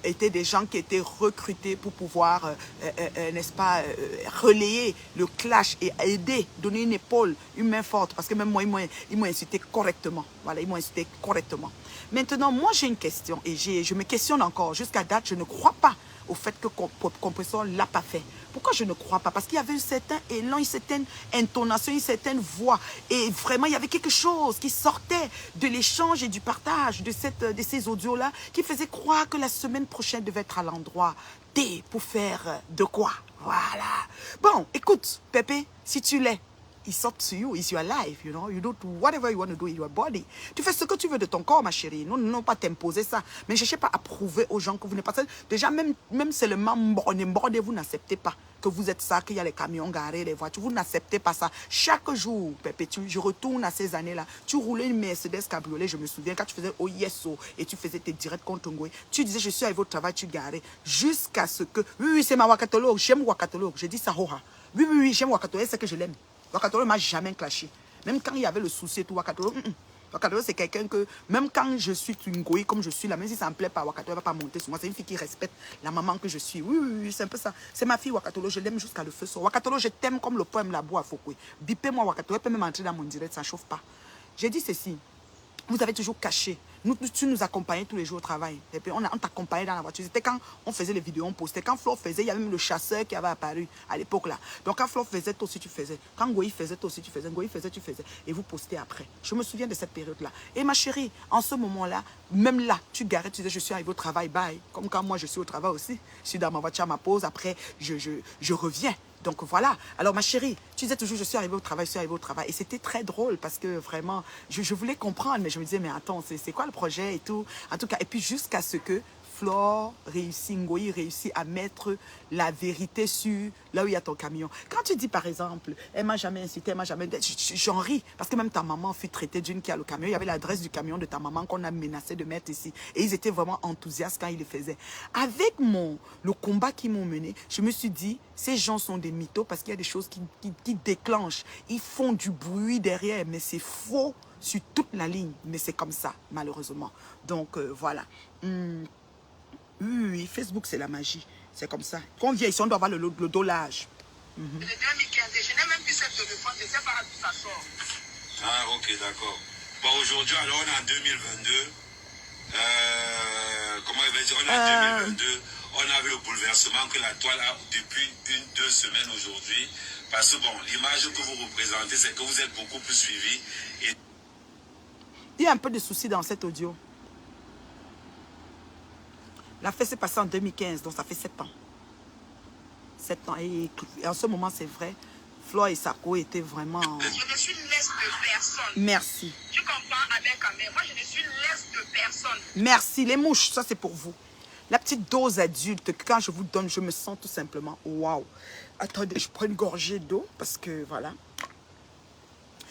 étaient des gens qui étaient recrutés pour pouvoir, n'est-ce pas, relayer le clash et aider, donner une épaule, une main forte. Parce que même moi, ils m'ont insulté correctement. Voilà, ils m'ont insulté correctement. Maintenant, moi, j'ai une question et je me questionne encore. Jusqu'à date, je ne crois pas au fait que Compressor ne l'a pas fait. Pourquoi je ne crois pas? Parce qu'il y avait un certain élan, une certaine intonation, une certaine voix. Et vraiment, il y avait quelque chose qui sortait de l'échange et du partage de ces audios-là qui faisait croire que la semaine prochaine devait être à l'endroit T pour faire de quoi? Voilà. Bon, écoute, Pépé, si tu l'es, it's up to you, it's your life, you know, you do whatever you want to do in your body. Tu fais ce que tu veux de ton corps, ma chérie. Nous n'allons pas t'imposer ça. Mais ne cherchez pas à prouver aux gens que vous n'êtes pas ça. Déjà, même seulement, vous n'acceptez pas que vous êtes ça, qu'il y a les camions garés, les voitures. Vous n'acceptez pas ça. Chaque jour, Pépé, je retourne à ces années-là. Tu roulais une Mercedes cabriolet, je me souviens, quand tu faisais oh yes, oh, et tu faisais tes directs contre Ngoé. Tu disais, je suis arrivé au travail, tu garais. Jusqu'à ce que, oui, c'est ma Wakatologue, j'aime Wakatologue. J'ai dit ça, oui, j'aime Wakatologue, c'est que je l'aime. Wakatolo ne m'a jamais clashé. Même quand il y avait le souci et tout, Wakatolo, Wakatolo c'est quelqu'un que, même quand je suis une goï comme je suis là, même si ça ne me plaît pas, Wakatolo ne va pas monter sur moi. C'est une fille qui respecte la maman que je suis. Oui, c'est un peu ça. C'est ma fille Wakatolo, je l'aime jusqu'à le feu sort. Wakatolo, je t'aime comme le poème La Boue à Foucault. Bipez-moi Wakatolo, elle peut même entrer dans mon direct, ça ne chauffe pas. J'ai dit ceci. Vous avez toujours caché. Tu nous accompagnais tous les jours au travail. Et puis on t'accompagnait dans la voiture. C'était quand on faisait les vidéos, on postait. Quand Flo faisait, il y avait même le chasseur qui avait apparu à l'époque là. Donc quand Flo faisait, toi aussi tu faisais. Quand Ngoï faisait, toi aussi tu faisais. Ngoï faisait, tu faisais. Et vous postez après. Je me souviens de cette période-là. Et ma chérie, en ce moment-là, même là, tu garais, tu disais, je suis arrivé au travail, bye. Comme quand moi je suis au travail aussi. Je suis dans ma voiture à ma pause. Après, je reviens. Donc voilà. Alors ma chérie, tu disais toujours je suis arrivée au travail, Et c'était très drôle parce que vraiment, je voulais comprendre, mais je me disais, mais attends, c'est quoi le projet et tout. En tout cas, et puis jusqu'à ce que Flore réussit, Ngoï réussit à mettre la vérité sur là où il y a ton camion. Quand tu dis par exemple, elle m'a jamais incité, elle m'a jamais... J'en ris, parce que même ta maman fut traitée d'une qui a le camion. Il y avait l'adresse du camion de ta maman qu'on a menacé de mettre ici. Et ils étaient vraiment enthousiastes quand ils le faisaient. Avec le combat qu'ils m'ont mené, je me suis dit, ces gens sont des mythos parce qu'il y a des choses qui déclenchent. Ils font du bruit derrière, mais c'est faux sur toute la ligne. Mais c'est comme ça, malheureusement. Donc, voilà. Oui, Facebook, c'est la magie. C'est comme ça. Quand on vient ici, on doit avoir le dos large. De 2015, je n'ai même plus cette téléphone, je ne sais pas d'où ça sort. Ah, ok, d'accord. Bon, aujourd'hui, alors, on est en 2022. Comment il va dire? On est en 2022. On a vu le bouleversement que la toile a depuis 1-2 semaines aujourd'hui. Parce que, bon, l'image que vous représentez, c'est que vous êtes beaucoup plus suivis. Et... Il y a un peu de soucis dans cet audio. La fête s'est passée en 2015, donc ça fait 7 ans. 7 ans. Et en ce moment, c'est vrai, Flore et Sako étaient vraiment... Je ne suis laisse de personne. Merci. Tu comprends avec Amé? Moi, je ne suis laisse de personne. Merci. Les mouches, ça c'est pour vous. La petite dose adulte, quand je vous donne, je me sens tout simplement, waouh. Attendez, je prends une gorgée d'eau, parce que voilà.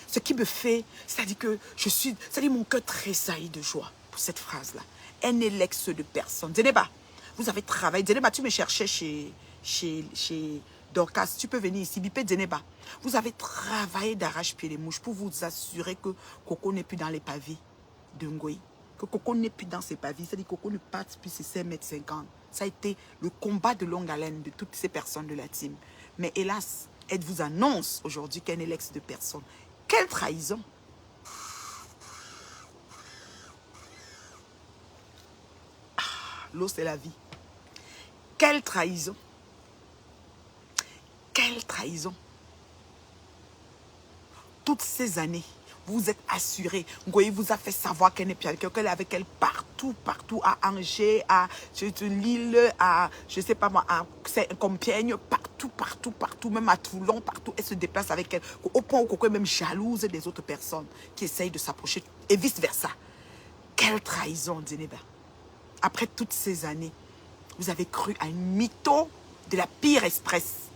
Ce qui me fait, c'est-à-dire que je suis... C'est-à-dire mon cœur tressaillit de joie pour cette phrase-là. Elle n'est l'ex de personne. Zénéba, vous avez travaillé. Zénéba, tu me cherchais chez Dorcas. Tu peux venir ici. Bipé Zénéba. Vous avez travaillé d'arrache-pied les mouches pour vous assurer que Coco n'est plus dans les pavés de Ngoï. que Coco n'est plus dans ses pavis. C'est-à-dire que Coco ne passe plus ses 5,50 m. Ça a été le combat de longue haleine de toutes ces personnes de la team. Mais hélas, elle vous annonce aujourd'hui qu'elle est l'ex de personne. Quelle trahison! Ah, l'eau, c'est la vie. Quelle trahison! Quelle trahison! Toutes ces années, vous vous êtes assuré. Ngoyi vous a fait savoir qu'elle n'est plus avec elle, qu'elle est avec elle partout, partout, à Angers, à Lille, à, je ne sais pas moi, à Compiègne, partout, partout, partout, même à Toulon, partout. Elle se déplace avec elle, au point où Coco est même jalouse des autres personnes qui essayent de s'approcher, et vice-versa. Quelle trahison, Djeneba. Après toutes ces années, vous avez cru à une mytho de la pire espèce.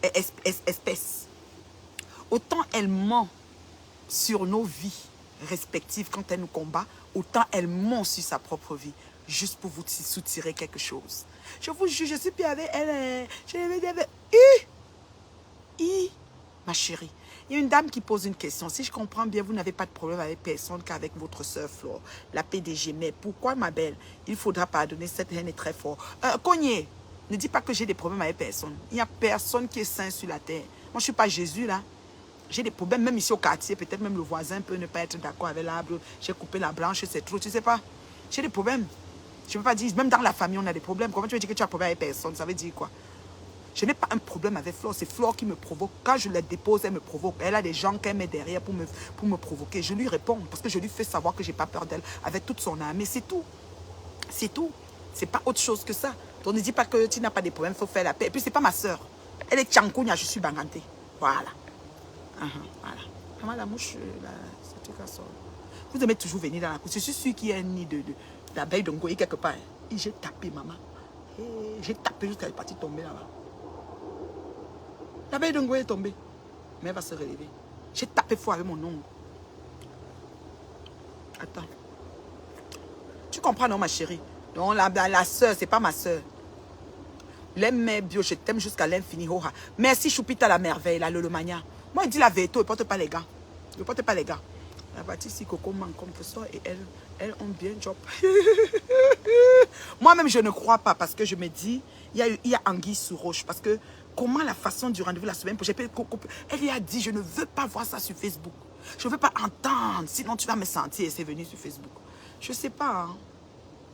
Autant elle ment sur nos vies respectives quand elle nous combat, autant elle ment sur sa propre vie, juste pour vous soutirer quelque chose. Je vous jure, je suis plus avec elle. Je l'avais dit avec... Ma chérie, il y a une dame qui pose une question. Si je comprends bien, vous n'avez pas de problème avec personne qu'avec votre soeur Flore, la PDG. Mais pourquoi, ma belle, il faudra pardonner, cette haine est très forte. Cogné, ne dis pas que j'ai des problèmes avec personne. Il n'y a personne qui est saint sur la terre. Moi, je ne suis pas Jésus, là. J'ai des problèmes, même ici au quartier, peut-être même le voisin peut ne pas être d'accord avec l'arbre. J'ai coupé la branche, c'est trop, tu sais pas. J'ai des problèmes. Je ne peux pas dire, même dans la famille, on a des problèmes. Comment tu veux dire que tu as un problème avec personne? Ça veut dire quoi? Je n'ai pas un problème avec Flore, c'est Flore qui me provoque. Quand je la dépose, elle me provoque. Elle a des gens qu'elle met derrière pour me provoquer. Je lui réponds parce que je lui fais savoir que je n'ai pas peur d'elle avec toute son âme. Mais c'est tout. C'est tout. C'est pas autre chose que ça. Donc ne dis pas que tu n'as pas de problème, il faut faire la paix. Et puis, ce n'est pas ma soeur. Elle est Tchankounia, je suis Bangante. Voilà. Voilà. Comment la mouche, ce truc là sort. Vous aimez toujours venir dans la cour. Je suis sûr qu'il y a un nid d'abeilles de Ngoyi quelque part. Et j'ai tapé, maman. J'ai tapé jusqu'à elle est partie tomber là-bas. L'abeille de Ngoyi est tombée. Mais elle va se relever. J'ai tapé fort avec mon ongle. Attends. Tu comprends, non, ma chérie? Donc, la soeur, c'est pas ma soeur. L'aime bio, je t'aime jusqu'à l'infini. Merci, Choupita, la merveille, la Lolomania. Moi, il dit la vérité, il ne porte pas les gars. Il ne porte pas les gars. La bâtisse, si Coco manque comme ça, et elles ont bien job. Moi-même, je ne crois pas parce que je me dis, il y a anguille sous roche. Parce que comment la façon du rendez-vous la semaine prochaine, elle lui a dit, je ne veux pas voir ça sur Facebook. Je ne veux pas entendre, sinon tu vas me sentir. Et c'est venu sur Facebook. Je ne sais pas. Hein.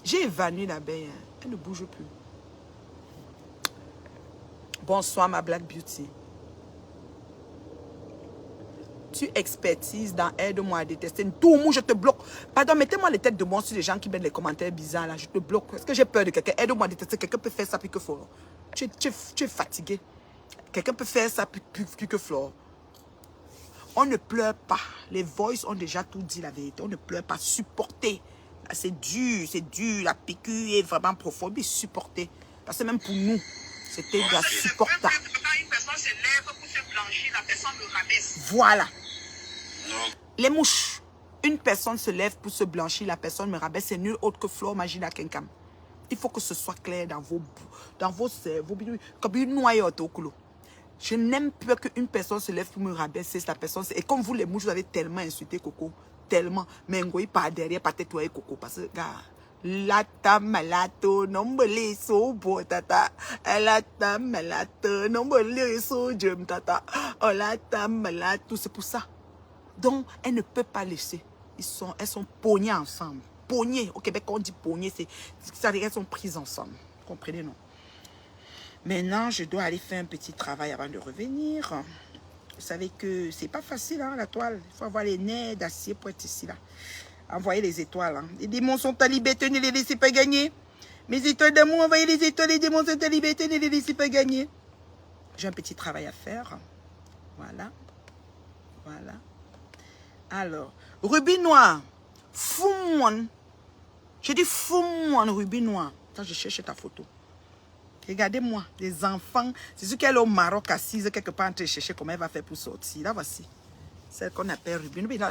J'ai évanoui l'abeille. Hein. Elle ne bouge plus. Bonsoir, ma Black Beauty. Tu expertises dans aide-moi à détester. Tout le monde, je te bloque. Pardon, mettez-moi les têtes de moi sur les gens qui mettent les commentaires bizarres là. Je te bloque. Est-ce que j'ai peur de quelqu'un? Aide-moi à détester. Quelqu'un peut faire ça plus que Flore. Tu es fatigué. Quelqu'un peut faire ça plus que Flore. On ne pleure pas. Les voices ont déjà tout dit la vérité. On ne pleure pas. Supporter. C'est dur, c'est dur. La piqûre est vraiment profonde. Mais supporter. Parce que même pour nous, c'était de la supportable. Quand une personne se lève pour se blanchir, la personne le rabaisse. Voilà. Les mouches. Une personne se lève pour se blanchir, la personne me rabaisse. C'est nul autre que Flore Magina Kenkam. Il faut que ce soit clair dans vos cerveaux. Comme une noyau au coulo. Je n'aime pas qu'une personne se lève pour me rabaisser. La personne, et comme vous les mouches, vous avez tellement insulté Coco. Tellement. Mais Ngoyi par derrière, pas tête Coco. Parce que, gars, la tamalato, non me so bo tata. La tamalato, non me so jem tata. Oh la tamalato, c'est pour ça. Donc, elle ne peut pas laisser. Elles sont pognées ensemble. Pognées. Au Québec, quand on dit pognées, elles sont prises ensemble. Vous comprenez, non? Maintenant, je dois aller faire un petit travail avant de revenir. Vous savez que c'est pas facile, hein, la toile. Il faut avoir les nerfs d'acier pour être ici, là. Envoyez les étoiles. Hein. Les démons sont à liberté, ne les laissez pas gagner. Mes étoiles d'amour, envoyez les étoiles, les démons sont à liberté, ne les laissez pas gagner. J'ai un petit travail à faire. Voilà. Voilà. Alors, rubis noir. Fou-moine. Je dis fou-moine, rubis noir. Quand je cherche ta photo. Regardez-moi, les enfants. C'est sûr qu'elle est au Maroc assise quelque part en train de chercher comment elle va faire pour sortir. Là, voici. Celle qu'on appelle rubis. Là,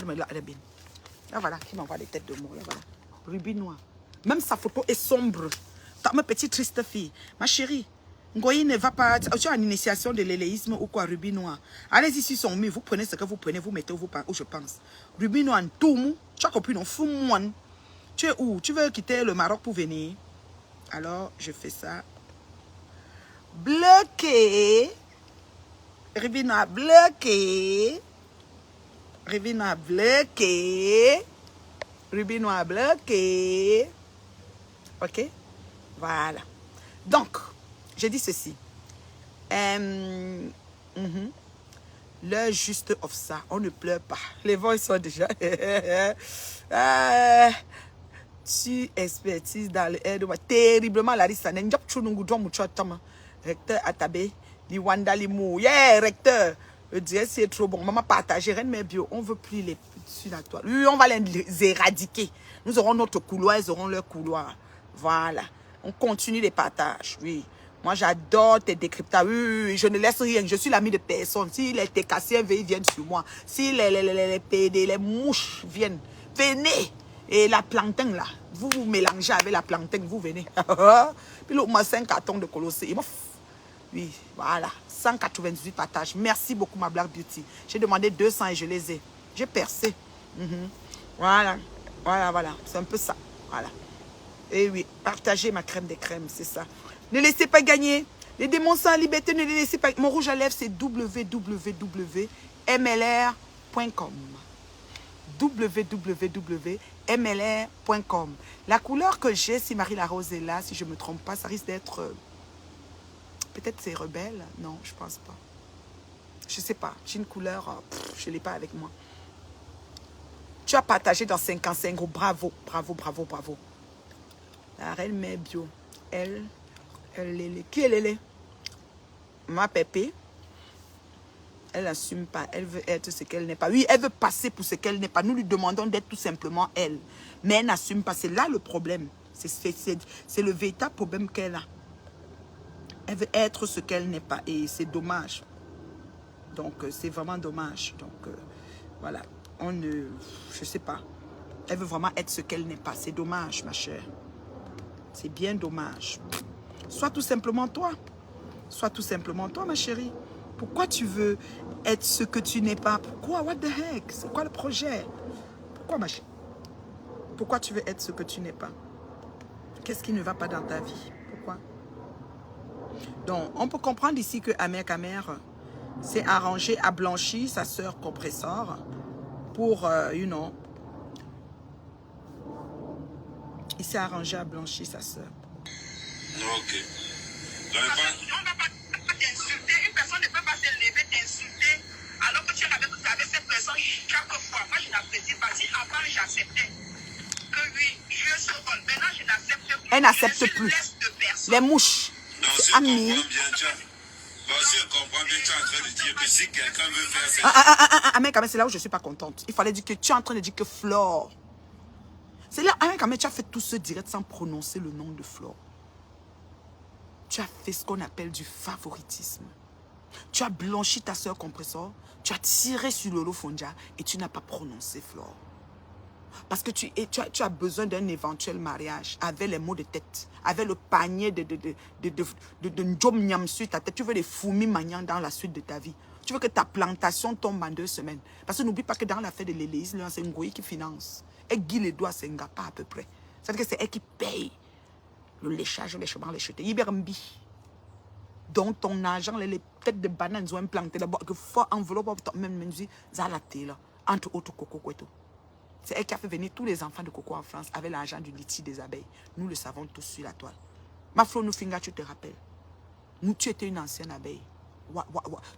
voilà, qui m'envoie les têtes de mots. Là, voilà. Rubis noir. Même sa photo est sombre. Ma petite triste fille. Ma chérie, Ngoyi ne va pas... Tu as une initiation de l'éléisme ou quoi, rubis noir. Allez-y sur son mur, vous prenez ce que vous prenez, vous mettez où je pense. Rubis noir, tout mou. Tu as compris, non? Fou-moine. Tu es où? Tu veux quitter le Maroc pour venir? Alors, je fais ça. Bloqué. Rivina bloqué. Rivina bloqué. Rubinois bloqué. Ok? Voilà. Donc, j'ai dit ceci. L'heure juste of ça. On ne pleure pas. Les voix sont déjà... tu expertise dans le air de moi. Terriblement, Larissa. Recteur Atabé. Li Wanda Limou. Yeah, recteur. Le direct, c'est trop bon. Maman, partagez. Rien de mes bio. On ne veut plus les sur la toile. Oui, on va les éradiquer. Nous aurons notre couloir, ils auront leur couloir. Voilà. On continue les partages. Oui. Moi, j'adore tes décryptages. Oui, je ne laisse rien. Je suis l'ami de personne. Si les TKC viennent sur moi, si les PD, les mouches viennent, venez. Et la plantain, là, vous vous mélangez avec la plantain, vous venez. Puis là, moi, 5 cartons de colossé. Oui, voilà. 198 partages. Merci beaucoup, ma Black Beauty. J'ai demandé 200 et je les ai. J'ai percé. Voilà. Voilà. C'est un peu ça. Voilà. Et oui, partagez ma crème des crèmes, c'est ça. Ne laissez pas gagner. Les démons sont en liberté, ne les laissez pas. Mon rouge à lèvres, c'est www.mlr.com. www.mlr.com. La couleur que j'ai, si Marie Larose est là, si je ne me trompe pas, ça risque d'être... peut-être c'est rebelle. Non, je ne pense pas. Je ne sais pas. J'ai une couleur, je ne l'ai pas avec moi. Tu as partagé dans 55 gros. Bravo. La reine mère bio. Elle est. Qui elle est? Ma pépé. Elle n'assume pas. Elle veut être ce qu'elle n'est pas. Oui, elle veut passer pour ce qu'elle n'est pas. Nous lui demandons d'être tout simplement elle. Mais elle n'assume pas. C'est là le problème. C'est le véritable problème qu'elle a. Elle veut être ce qu'elle n'est pas. Et c'est dommage. Donc, c'est vraiment dommage. Donc, voilà. On ne... Je sais pas. Elle veut vraiment être ce qu'elle n'est pas. C'est dommage, ma chère. C'est bien dommage. Sois tout simplement toi. Sois tout simplement toi, ma chérie. Pourquoi tu veux être ce que tu n'es pas? Pourquoi? What the heck? C'est quoi le projet? Pourquoi, ma chérie? Pourquoi tu veux être ce que tu n'es pas? Qu'est-ce qui ne va pas dans ta vie? Pourquoi? Donc, on peut comprendre ici que Amer Kamer s'est arrangé à blanchir sa sœur compresseur pour, you know, il s'est arrangé à blanchir sa sœur. Ok. On ne va pas t'insulter. Une personne ne peut pas se lever, t'insulter, alors que tu es avec cette personne chaque fois. Moi, je n'apprécie pas. Si avant, j'acceptais que oui, je suis rôle. Maintenant, je n'accepte plus. Elle n'accepte plus. Les mouches. Non, si je comprends bien, si je comprends bien, tu es en train de dire que si quelqu'un veut faire cette... Mais c'est là où je ne suis pas contente. Il fallait dire que tu es en train de dire que Flore. C'est là, quand même, tu as fait tout ce direct sans prononcer le nom de Flore. Tu as fait ce qu'on appelle du favoritisme. Tu as blanchi ta soeur compresseur, tu as tiré sur le Fondia et tu n'as pas prononcé Flore. Parce que tu as besoin d'un éventuel mariage avec les mots de tête, avec le panier de Ndjom Nyam sur ta tête. Tu veux des fourmis magnans dans la suite de ta vie. Tu veux que ta plantation tombe en 2 semaines. Parce que n'oublie pas que dans l'affaire de l'Élysée, c'est Ngoï qui finance. Elle guide les doigts, c'est Ngapa à peu près. C'est-à-dire que c'est elle qui paye le léchage, les chemins, les jetés. Ibermbi. Donc ton argent, les têtes de bananes ont implanté là-bas. Que faut enveloppe, même dit, Zalaté là, entre autres coco et c'est elle qui a fait venir tous les enfants de coco en France avec l'argent du litige des abeilles. Nous le savons tous sur la toile. Ma Flo Nufinga, tu te rappelles? Nous, tu étais une ancienne abeille.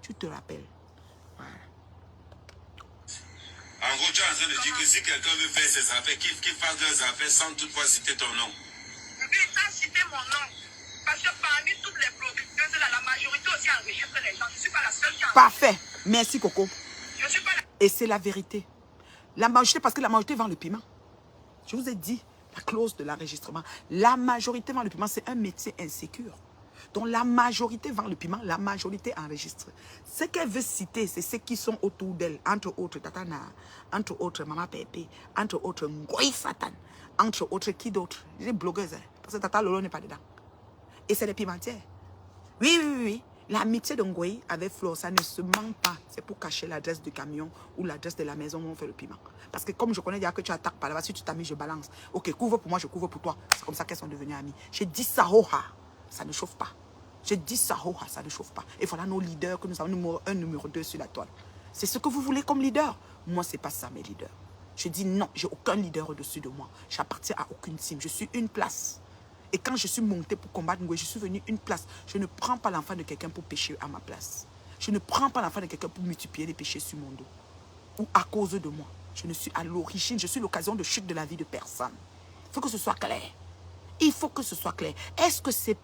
Tu te rappelles? Voilà. En gros, tu es en train de dire que si quelqu'un veut faire ses affaires, qu'il fasse leurs affaires sans toutefois citer ton nom. Oui, sans citer mon nom. Parce que parmi toutes les producteuses, la majorité aussi enregistre les gens. Je ne suis pas la seule qui enregistre. Parfait. Merci, Coco. Je suis pas la... Et c'est la vérité. La majorité, parce que la majorité vend le piment. Je vous ai dit, la clause de l'enregistrement. La majorité vend le piment, c'est un métier insécure. Donc la majorité vend le piment, la majorité enregistre. Ce qu'elle veut citer, c'est ceux qui sont autour d'elle. Entre autres, Tatana, entre autres, Maman Pépé, entre autres, Ngoï Satan, entre autres, qui d'autre? Les blogueuses, parce que Tata Lolo n'est pas dedans. Et c'est les pimentières. Oui. L'amitié de Ngoï avec Flo, ça ne se ment pas. C'est pour cacher l'adresse du camion ou l'adresse de la maison où on fait le piment. Parce que comme je connais déjà que tu attaques par là-bas, si tu t'amuses, je balance. Ok, couvre pour moi, je couvre pour toi. C'est comme ça qu'elles sont devenues amies. J'ai dit ça, ça ne chauffe pas. J'ai dit ça, ça ne chauffe pas. Et voilà nos leaders que nous avons, numéro 1, numéro 2 sur la toile. C'est ce que vous voulez comme leader. Moi, c'est pas ça mes leaders. Je dis non, j'ai aucun leader au-dessus de moi. J'appartiens à aucune team. Je suis une place. Et quand je suis montée pour combattre Ngoï, je suis venue une place. Je ne prends pas l'enfant de quelqu'un pour pécher à ma place. Je ne prends pas l'enfant de quelqu'un pour multiplier les péchés sur mon dos. Ou à cause de moi. Je ne suis à l'origine, je suis l'occasion de chute de la vie de personne. Il faut que ce soit clair. Il faut que ce soit clair. Est-ce que ces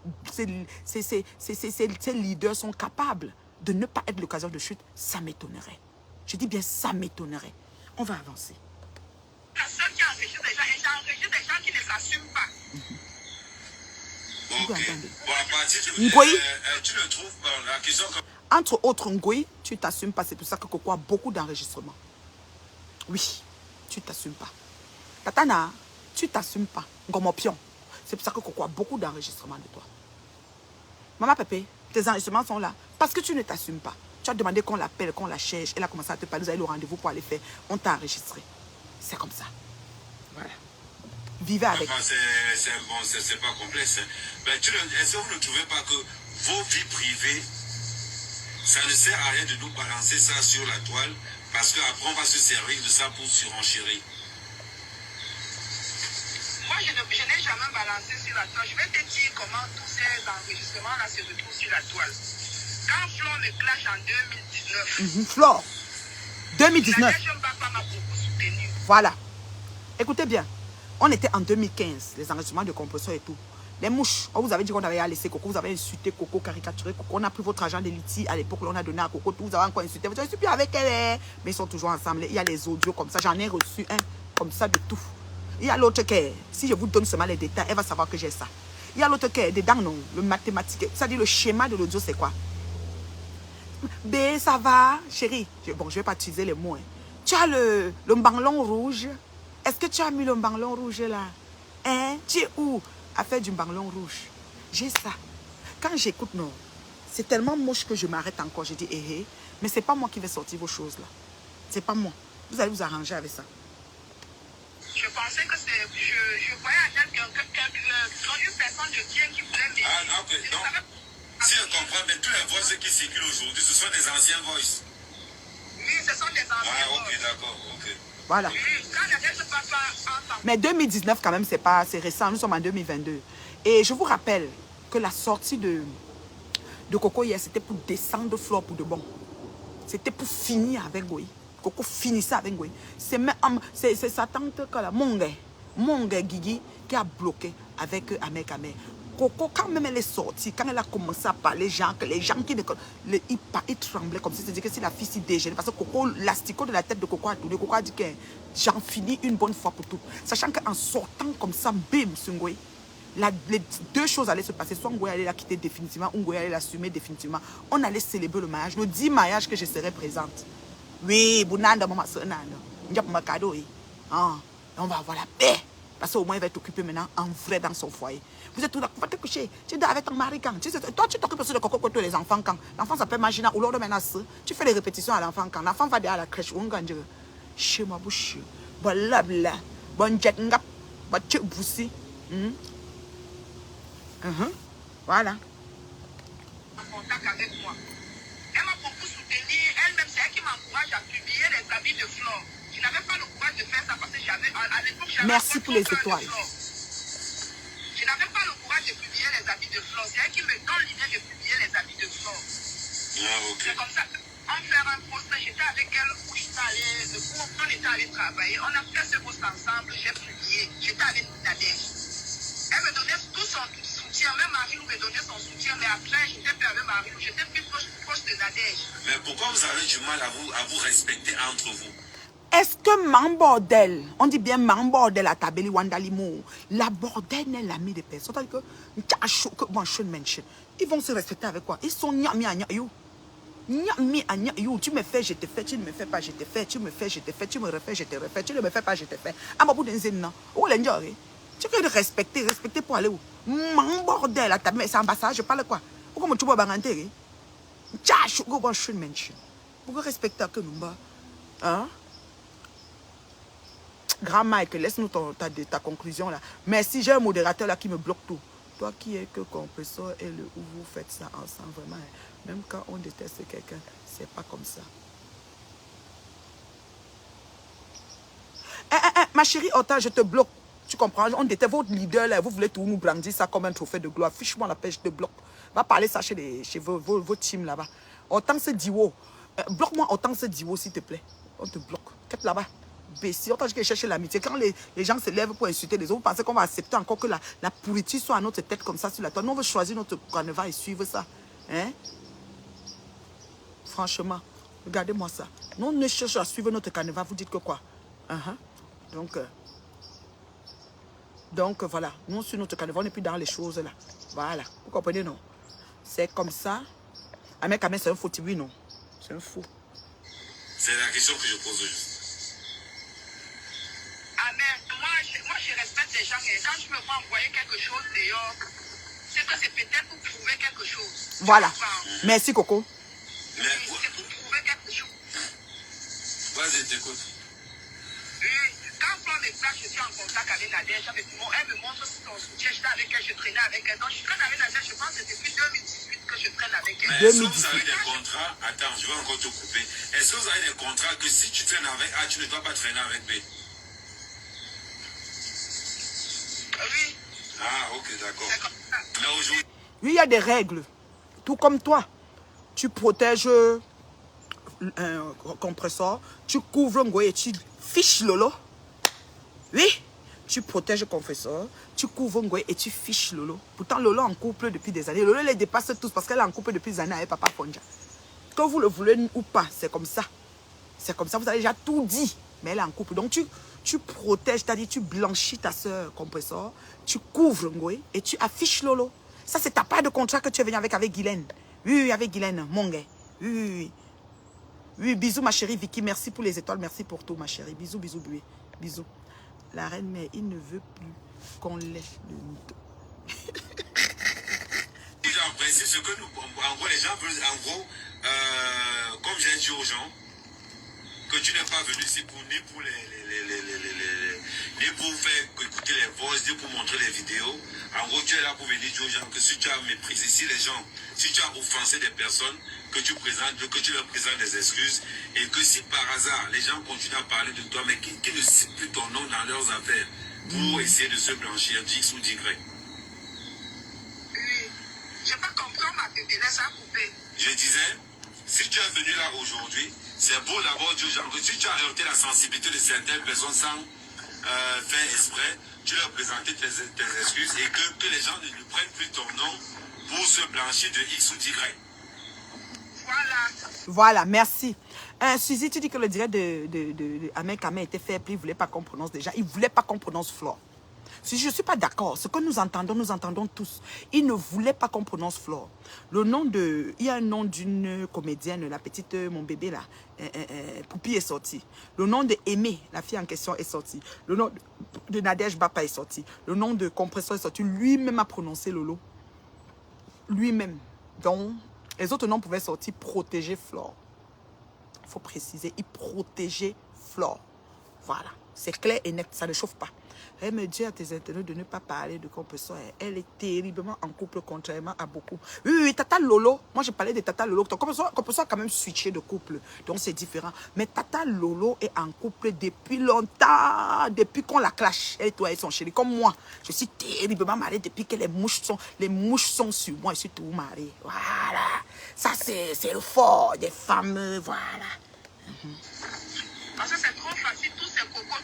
leaders sont capables de ne pas être l'occasion de chute? Ça m'étonnerait. Je dis bien ça m'étonnerait. On va avancer. La seule qui enregistre des gens, et j'enregistre des gens qui ne s'assument pas. Ok. Bon, à partir de... Ngoï. Tu le trouves, la question... Entre autres, Ngoï, tu ne t'assumes pas. C'est pour ça que Coco a beaucoup d'enregistrements. Oui, tu ne t'assumes pas. Tatana, tu ne t'assumes pas. Ngomopion. C'est pour ça que Coco a beaucoup d'enregistrements de toi. Maman Pépé, tes enregistrements sont là. Parce que tu ne t'assumes pas. Tu as demandé qu'on l'appelle, qu'on la cherche. Elle a commencé à te parler. Vous avez le rendez-vous pour aller faire. On t'a enregistré. C'est comme ça. Voilà. Vivez avec. Enfin, c'est pas complexe. Mais est-ce que vous ne trouvez pas que vos vies privées, ça ne sert à rien de nous balancer ça sur la toile, parce qu'après on va se servir de ça pour surenchérir? Moi, je n'ai jamais balancé sur la toile. Je vais te dire comment tous ces enregistrements-là se retrouvent sur la toile. Quand Flo me clash en 2019, Flo, 2019. la jeune papa m'a beaucoup soutenu. Voilà. Écoutez bien. On était en 2015, les enregistrements de compresseurs et tout. Les mouches, on vous avait dit qu'on avait laissé Coco, vous avez insulté Coco, caricaturé Coco. On a pris votre argent de Liti à l'époque, on a donné à Coco, tout, vous avez encore insulté. Je suis plus avec elle, mais ils sont toujours ensemble. Il y a les audios comme ça, j'en ai reçu un comme ça de tout. Il y a l'autre qui est, si je vous donne seulement les détails, elle va savoir que j'ai ça. Il y a l'autre qui est dedans, non, le mathématique, c'est-à-dire le schéma de l'audio, c'est quoi? B, ça va, chérie. Bon, je ne vais pas utiliser les mots. Hein. Tu as le banglon rouge. Est-ce que tu as mis le banglon rouge là? Hein? Tu es où? À faire du banglon rouge. J'ai ça. Quand j'écoute, non, c'est tellement moche que je m'arrête encore. Je dis, mais c'est pas moi qui vais sortir vos choses là. C'est pas moi. Vous allez vous arranger avec ça. Je pensais que c'est... Je voyais à quelqu'un, une personne de bien qui voulait m'aider. Ah, ok. Donc, si je comprends, mais tous les voices qui circulent aujourd'hui, ce sont des anciens voices. Oui, ce sont des anciens Ah, ok, voices. d'accord, ok. Voilà. Oui, quand la jeune papa entend... Mais 2019 quand même, c'est récent. Nous sommes en 2022. Et je vous rappelle que la sortie de Coco hier, c'était pour descendre Flo pour de bon. C'était pour finir avec Ngoï. Coco finissait avec Ngoï. C'est sa tante, mon gars Guigui, qui a bloqué avec Amek Amer. Coco, quand même elle est sortie, quand elle a commencé à parler, les gens qui ils tremblaient comme si c'était que si la fille s'y déjeunait. Parce que Coco, l'asticot de la tête de Coco a tourné. Coco a dit que j'en finis une bonne fois pour toutes. Sachant qu'en sortant comme ça, bim, sur Ngoï, les deux choses allaient se passer. Soit Ngoï allait la quitter définitivement, ou Ngoï allait l'assumer définitivement. On allait célébrer le mariage, le 10 mariage que je serai présente. Oui, Bounanda, maman, on va avoir la paix. Parce qu'au moins, il va être occupé maintenant en vrai dans son foyer. Vous êtes tout là, vous te coucher. Tu dors avec ton mari quand? Toi, tu t'occupes aussi de Coco Koto, les enfants quand? L'enfant s'appelle Magina ou l'autre menace. Tu fais les répétitions à l'enfant quand? L'enfant va à la crèche. On gagne. Chez ma bouche. Blabla. Bon jet ngap. Bon tchè boussi. Voilà. En contact avec moi. Elle m'a beaucoup soutenue. Elle-même, c'est elle qui m'encourage à publier les habits de Flore. Je n'avais pas le courage de faire ça parce que à l'époque, j'avais... Merci pour les étoiles. Je n'avais pas le courage de publier les habits de Flore. C'est elle qui me donne l'idée de publier les habits de Flore. Ah, ok. C'est comme ça. On fait un post, j'étais avec elle où on était allé travailler. On a fait ce post ensemble, j'ai publié. J'étais avec Nadège. Elle me donnait tout son soutien. Même Marie-Lou me donnait son soutien. Mais après, j'étais plus avec Marie-Lou. J'étais plus proche de Nadège. Mais pourquoi vous avez du mal à vous respecter entre vous? Est-ce que man bordel, on dit bien man bordel à Tabeli Wandalimo, la bordel n'est l'ami des personnes. C'est-à-dire que, bon, ils vont se respecter avec quoi? Ils sont nyami à nyayou. Nyami à nyayou. Tu me fais, je te fais. Tu ne me fais pas, je te fais. Tu me fais, je te fais. Tu me refais, je te refais. Tu ne me fais pas, je te fais. À ma bout d'un zéna. Où l'enjoi? Tu veux respecter pour aller où? Man bordel à Tabeli, c'est ambassade, je parle quoi? Pourquoi tu vas baranter? Tchachou, go bon chou mention. Pourquoi respecter que nous bas? Hein? Grand Mike, laisse-nous ta conclusion là. Merci, j'ai un modérateur là qui me bloque tout. Toi qui es que compresseur et le où vous faites ça ensemble, vraiment. Même quand on déteste quelqu'un, c'est pas comme ça. Ma chérie Ota, je te bloque. Tu comprends? On était votre leader là, vous voulez tout nous brandir ça comme un trophée de gloire. Fiche-moi la paix, je te bloque. Va parler ça chez vos teams là-bas. Autant ce diwo. Bloque-moi autant ce diwo s'il te plaît. On te bloque. Qu'est-ce là-bas? Bessie, autant que je cherche l'amitié. Quand les gens se lèvent pour insulter les autres, vous pensez qu'on va accepter encore que la pourriture soit à notre tête comme ça sur la toile. Nous, on veut choisir notre carnaval et suivre ça. Hein? Franchement, regardez-moi ça. Nous, on ne cherche à suivre notre carnaval. Vous dites que quoi? Donc, voilà. Nous, sur notre carnaval, on n'est plus dans les choses là. Voilà. Vous comprenez, non? C'est comme ça. Amen, c'est un faux, oui, non? C'est un faux. C'est la question que je pose aujourd'hui. Moi, je respecte les gens, mais quand je me vois envoyer quelque chose dehors, c'est que c'est peut-être pour prouver quelque chose. Voilà. Merci, Coco. C'est pour prouver quelque chose. Vas-y, t'écoute. Quand on prend des places, je suis en contact avec Nadège, elle me montre son soutien, j'étais avec elle, je traînais avec elle. Donc, je traîne avec Nadège, je pense que c'est depuis 2018 que je traîne avec elle. Mais est-ce que vous avez des contrats? Attends, je vais encore te couper. Est-ce que vous avez des contrats que si tu traînes avec A, tu ne dois pas traîner avec B? Oui. Ah, ok, d'accord. Mais aujourd'hui... Oui, il y a des règles. Tout comme toi. Tu protèges un compresseur, tu couvres un goy et tu fiches Lolo. Oui, tu protèges le compresseur, tu couvres un goy et tu fiches Lolo. Pourtant, Lolo est en couple depuis des années. Lolo les dépasse tous parce qu'elle est en couple depuis des années avec Papa Fonja. Que vous le voulez ou pas, c'est comme ça. C'est comme ça, vous avez déjà tout dit. Mais elle est en couple. Donc, tu protèges, c'est-à-dire tu blanchis ta soeur compresseur, tu couvres Ngoé et tu affiches Lolo. Ça, c'est ta part de contrat que tu es venu avec Guylaine. Oui, avec Guylaine, mon gars. Oui. Oui, bisous, ma chérie Vicky. Merci pour les étoiles. Merci pour tout, ma chérie. Bisous, bisous, bisous. Bisous. La reine, mais il ne veut plus qu'on laisse le mytho. En principe, ce que nous... En gros, les gens veulent... En gros, comme j'ai dit aux gens, que tu n'es pas venu ici pour ni pour ni pour faire écouter les voix, ni pour montrer les vidéos. En gros, tu es là pour venir dire aux gens que si tu as méprisé, si les gens, si tu as offensé des personnes, que tu leur présentes des excuses, et que si par hasard les gens continuent à parler de toi, mais qui ne citent plus ton nom dans leurs affaires pour essayer de se blanchir d'X ou d'Y. Oui. Je n'ai pas compris, on m'a bébé, laisse à couper. Je disais, si tu es venu là aujourd'hui, c'est beau d'abord dire aux gens que si tu as heurté la sensibilité de certaines personnes sans faire exprès, tu leur présentais tes excuses et que les gens ne prennent plus ton nom pour se blanchir de X ou d'Y. Voilà, merci. Suzy, tu dis que le direct de Amen Kamé était fait, puis il ne voulait pas qu'on prononce déjà. Il ne voulait pas qu'on prononce Flore. Si je ne suis pas d'accord, ce que nous entendons tous. Il ne voulait pas qu'on prononce Flore. Le nom de... Il y a un nom d'une comédienne, la petite, mon bébé là, Poupi est sorti. Le nom de Aimé, la fille en question, est sorti. Le nom de Nadège Bapa est sorti. Le nom de Compresseur est sorti. Lui-même a prononcé Lolo. Lui-même. Donc, les autres noms pouvaient sortir protéger Flore. Il faut préciser, il protégeait Flore. Voilà. C'est clair et net, ça ne chauffe pas. Elle me dit à tes internautes de ne pas parler de compresseur. Elle est terriblement en couple, contrairement à beaucoup. Oui, Tata Lolo. Moi, je parlais de Tata Lolo. Ton compresseur a quand même switché de couple. Donc, c'est différent. Mais Tata Lolo est en couple depuis longtemps. Depuis qu'on la clash. Elle et toi, elles sont chéries. Comme moi, je suis terriblement mariée depuis que les mouches sont sur moi. Je suis tout mariée. Voilà. Ça, c'est le fort des femmes. Voilà. Parce que c'est trop facile, tous ces cocos.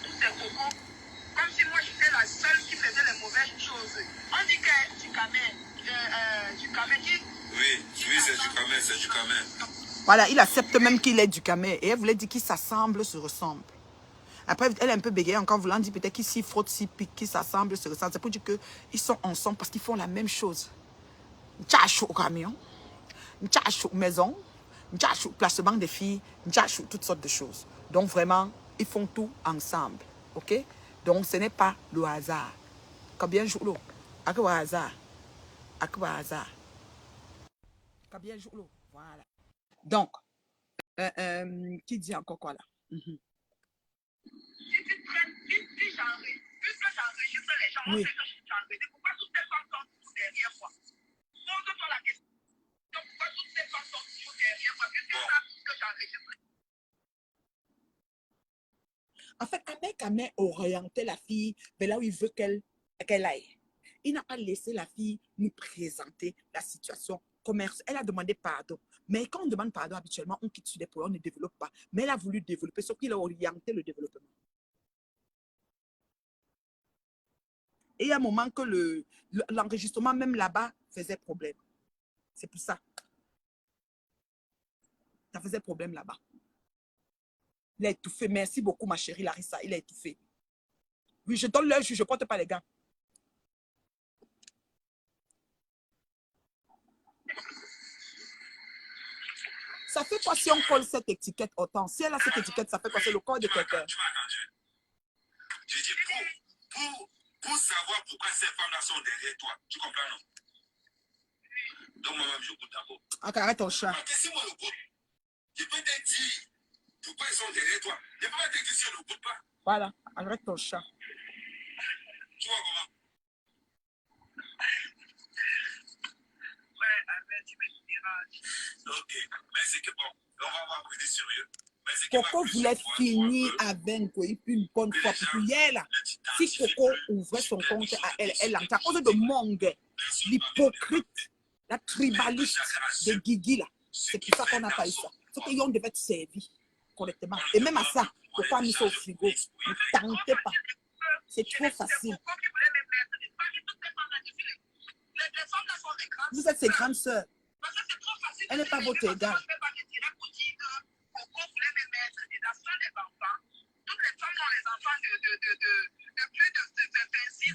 Comme si moi j'étais la seule qui faisait les mauvaises choses. On dit que Ducamé qui... Oui, c'est Ducamé. Voilà, il accepte même qu'il est Ducamé. Et elle voulait dire qu'ils s'assemblent, se ressemblent. Après, elle est un peu bégayée encore, voulant dire peut-être qu'ils s'y frottent, s'y piquent, qu'ils s'assemblent, se ressemblent. C'est pour dire qu'ils sont ensemble parce qu'ils font la même chose. N'tchachou camion, n'tchachou maison, n'tchachou placement des filles, n'tchachou toutes sortes de choses. Donc vraiment, ils font tout ensemble. Ok? Donc ce n'est pas le hasard. Combien joue l'eau? À quoi hasard? À quoi hasard? Combien joue l'eau? Voilà. Donc, qui dit encore quoi là? Si tu traites, si j'enregistre, puisque j'enregistre les gens, on Oui. sait que j'enregistre. Pourquoi toutes ces femmes sont toujours derrière moi? Pose-toi la question. Pourquoi toutes ces femmes sont toujours derrière moi? Puisqu'elles savent que j'enregistre. En fait, Ahmed Kamel orientait la fille vers là où il veut qu'elle aille. Il n'a pas laissé la fille nous présenter la situation commerce. Elle a demandé pardon. Mais quand on demande pardon, habituellement, on quitte sur des projets, on ne développe pas. Mais elle a voulu développer, sauf qu'il a orienté le développement. Et il y a un moment que l'enregistrement, même là-bas, faisait problème. C'est pour ça. Ça faisait problème là-bas. Il a étouffé. Merci beaucoup, ma chérie Larissa. Il a étouffé. Oui, je donne l'heure, je ne porte pas les gants. Ça fait quoi si on colle cette étiquette autant? Si elle a cette étiquette, ça fait quoi? C'est le corps de quelqu'un. Tu m'as entendu? J'ai dit pour savoir pourquoi ces femmes-là sont derrière toi. Tu comprends, non? Donc, moi-même, je goûte d'abord. Ok, arrête ton chat. Parce que si moi, je goûte, je peux te dire pourquoi ils sont derrière toi. Je ne peux pas te dire si je ne goûte pas. Voilà, arrête ton chat. Tu vois comment? Ouais, Ahmed, tu me diras. Ok, mais c'est que bon, on va voir plus sérieux. Coco voulait finir avec Ngoï une bonne fois pour tout. Hier, là, si Coco ouvrait son compte à elle, elle entend à cause de Mongue, l'hypocrite, la tribaliste de Guigui, là. C'est pour ça qu'on n'a pas eu ça. C'est qu'on devait être servi correctement. Et même à ça, Coco a mis ça au frigo. Ne tentez pas. C'est trop facile. Vous êtes ses grandes sœurs. Elle n'est pas votre égale.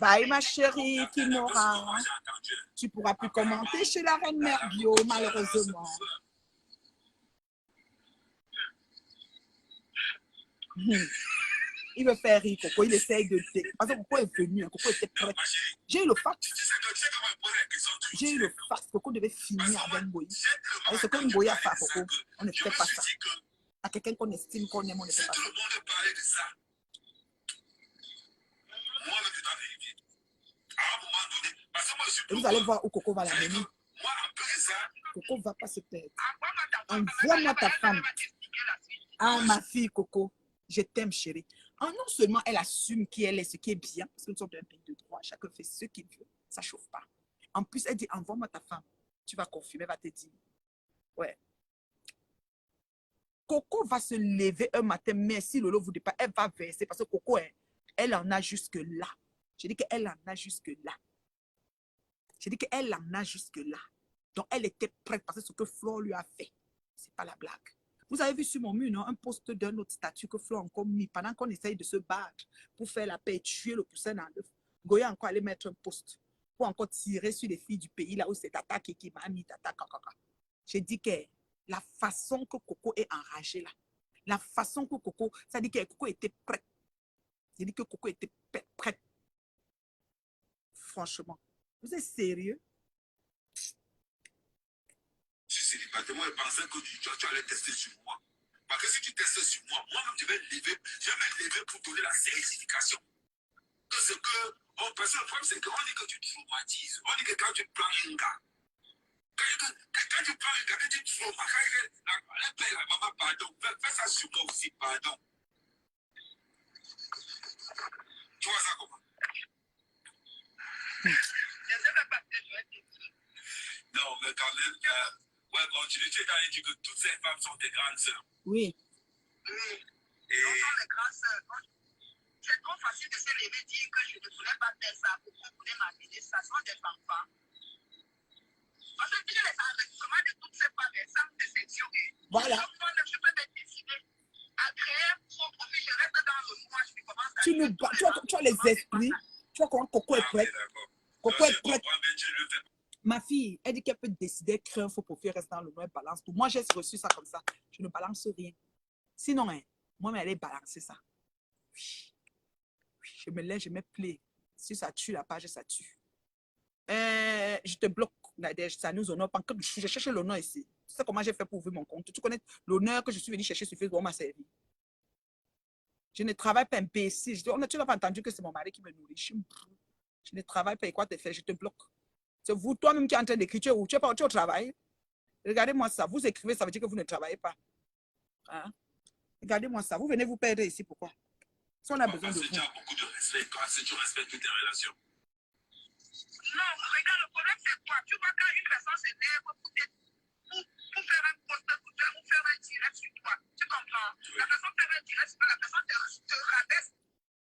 Bye ma chérie Kimora. Tu ne pourras plus commenter chez la reine Mère Bio, malheureusement. Il veut faire rire Coco, il essaye de... Parce que Coco est venu, Coco était prêt. J'ai eu le fax. J'ai eu le fax. Coco devait finir avec Mboyi. Ce que Mboyi a fait à Coco, on ne fait pas ça. À quelqu'un qu'on estime, qu'on aime, on ne fait pas ça. Et vous allez voir où Coco va la mener. Coco ne va pas se perdre. Envoie-moi ta femme. Ah, ma fille Coco, je t'aime chérie. Ah, non seulement elle assume qui elle est, ce qui est bien, parce que nous sommes dans un pays de droit, chacun fait ce qu'il veut, ça ne chauffe pas. En plus, elle dit, envoie-moi ta femme. Tu vas confirmer, elle va te dire. Ouais. Coco va se lever un matin, merci Lolo, vous dites pas, elle va verser, parce que Coco, elle en a jusque-là. Je dis qu'elle en a jusque-là. Je dis qu'elle en a jusque-là. Donc, elle était prête parce que ce que Flore lui a fait, ce n'est pas la blague. Vous avez vu sur mon mur, non, un post d'un autre statut que Flore a encore mis pendant qu'on essaye de se battre pour faire la paix et tuer le poussin dans l'œuf. Goya a encore allé mettre un post pour encore tirer sur les filles du pays là où c'est Tata qui m'a mis Tata Kakaka. J'ai dit que la façon que Coco est enragée là, la façon que Coco, ça dit que Coco était prête. J'ai dit que Coco était prête. Franchement, vous êtes sérieux? Je suis célibataire, moi je pensais que tu allais tester sur moi. Parce que si tu testes sur moi, moi-même je vais me lever pour donner la certification. Que ce que, parce que le problème c'est qu'on dit que tu traumatises. On dit que quand tu prends un gars, quand tu prends un gars, que tu traumatises, elle paye la maman, pardon, fais ça sur moi aussi, pardon. Tu vois ça comment? Non, mais quand même, ouais, continue, tu es dans les dit que toutes ces femmes sont des grandes sœurs. Oui. Oui. Et les grandes sœurs, c'est trop facile de se lever dire que je ne voulais pas faire ça, pourquoi vous voulez m'amener ça, sont des enfants. Parce que les enregistrements de toutes ces femmes, elles savent de section. Voilà. Je peux me décider à créer son profil, je reste dans le noir, je commence à... Tu as les esprits, tu vois comment Coco est prête. Coco est prête. Ma fille, elle dit qu'elle peut décider de créer un faux profil, reste dans le noir, balance tout. Moi, j'ai reçu ça comme ça. Je ne balance rien. Sinon, hein, moi, elle allait balancer ça. Oui. Je me lève, je me plais. Si ça tue la page, ça tue. Je te bloque. Nadège, ça nous honore pas. Je cherche l'honneur ici. Tu sais comment j'ai fait pour ouvrir mon compte? Tu connais l'honneur que je suis venu chercher sur Facebook, on m'a servi. Je ne travaille pas imbécile. Tu n'as pas entendu que c'est mon mari qui me nourrit. Je ne travaille pas. Et quoi te faire? Je te bloque. C'est vous, toi-même qui es en train d'écrire. Tu es où? Tu es au travail? Regardez-moi ça. Vous écrivez, ça veut dire que vous ne travaillez pas. Hein? Regardez-moi ça. Vous venez vous perdre ici. Pourquoi? Si on a besoin de vous. Tu as beaucoup de respect. Si tu respectes toutes tes relations. Non, regarde, le problème c'est quoi? Tu vois quand une personne s'énerve pour faire un post pour toi ou faire un direct sur toi. Tu comprends? Oui. La personne fait un direct sur toi, la personne te rabaisse.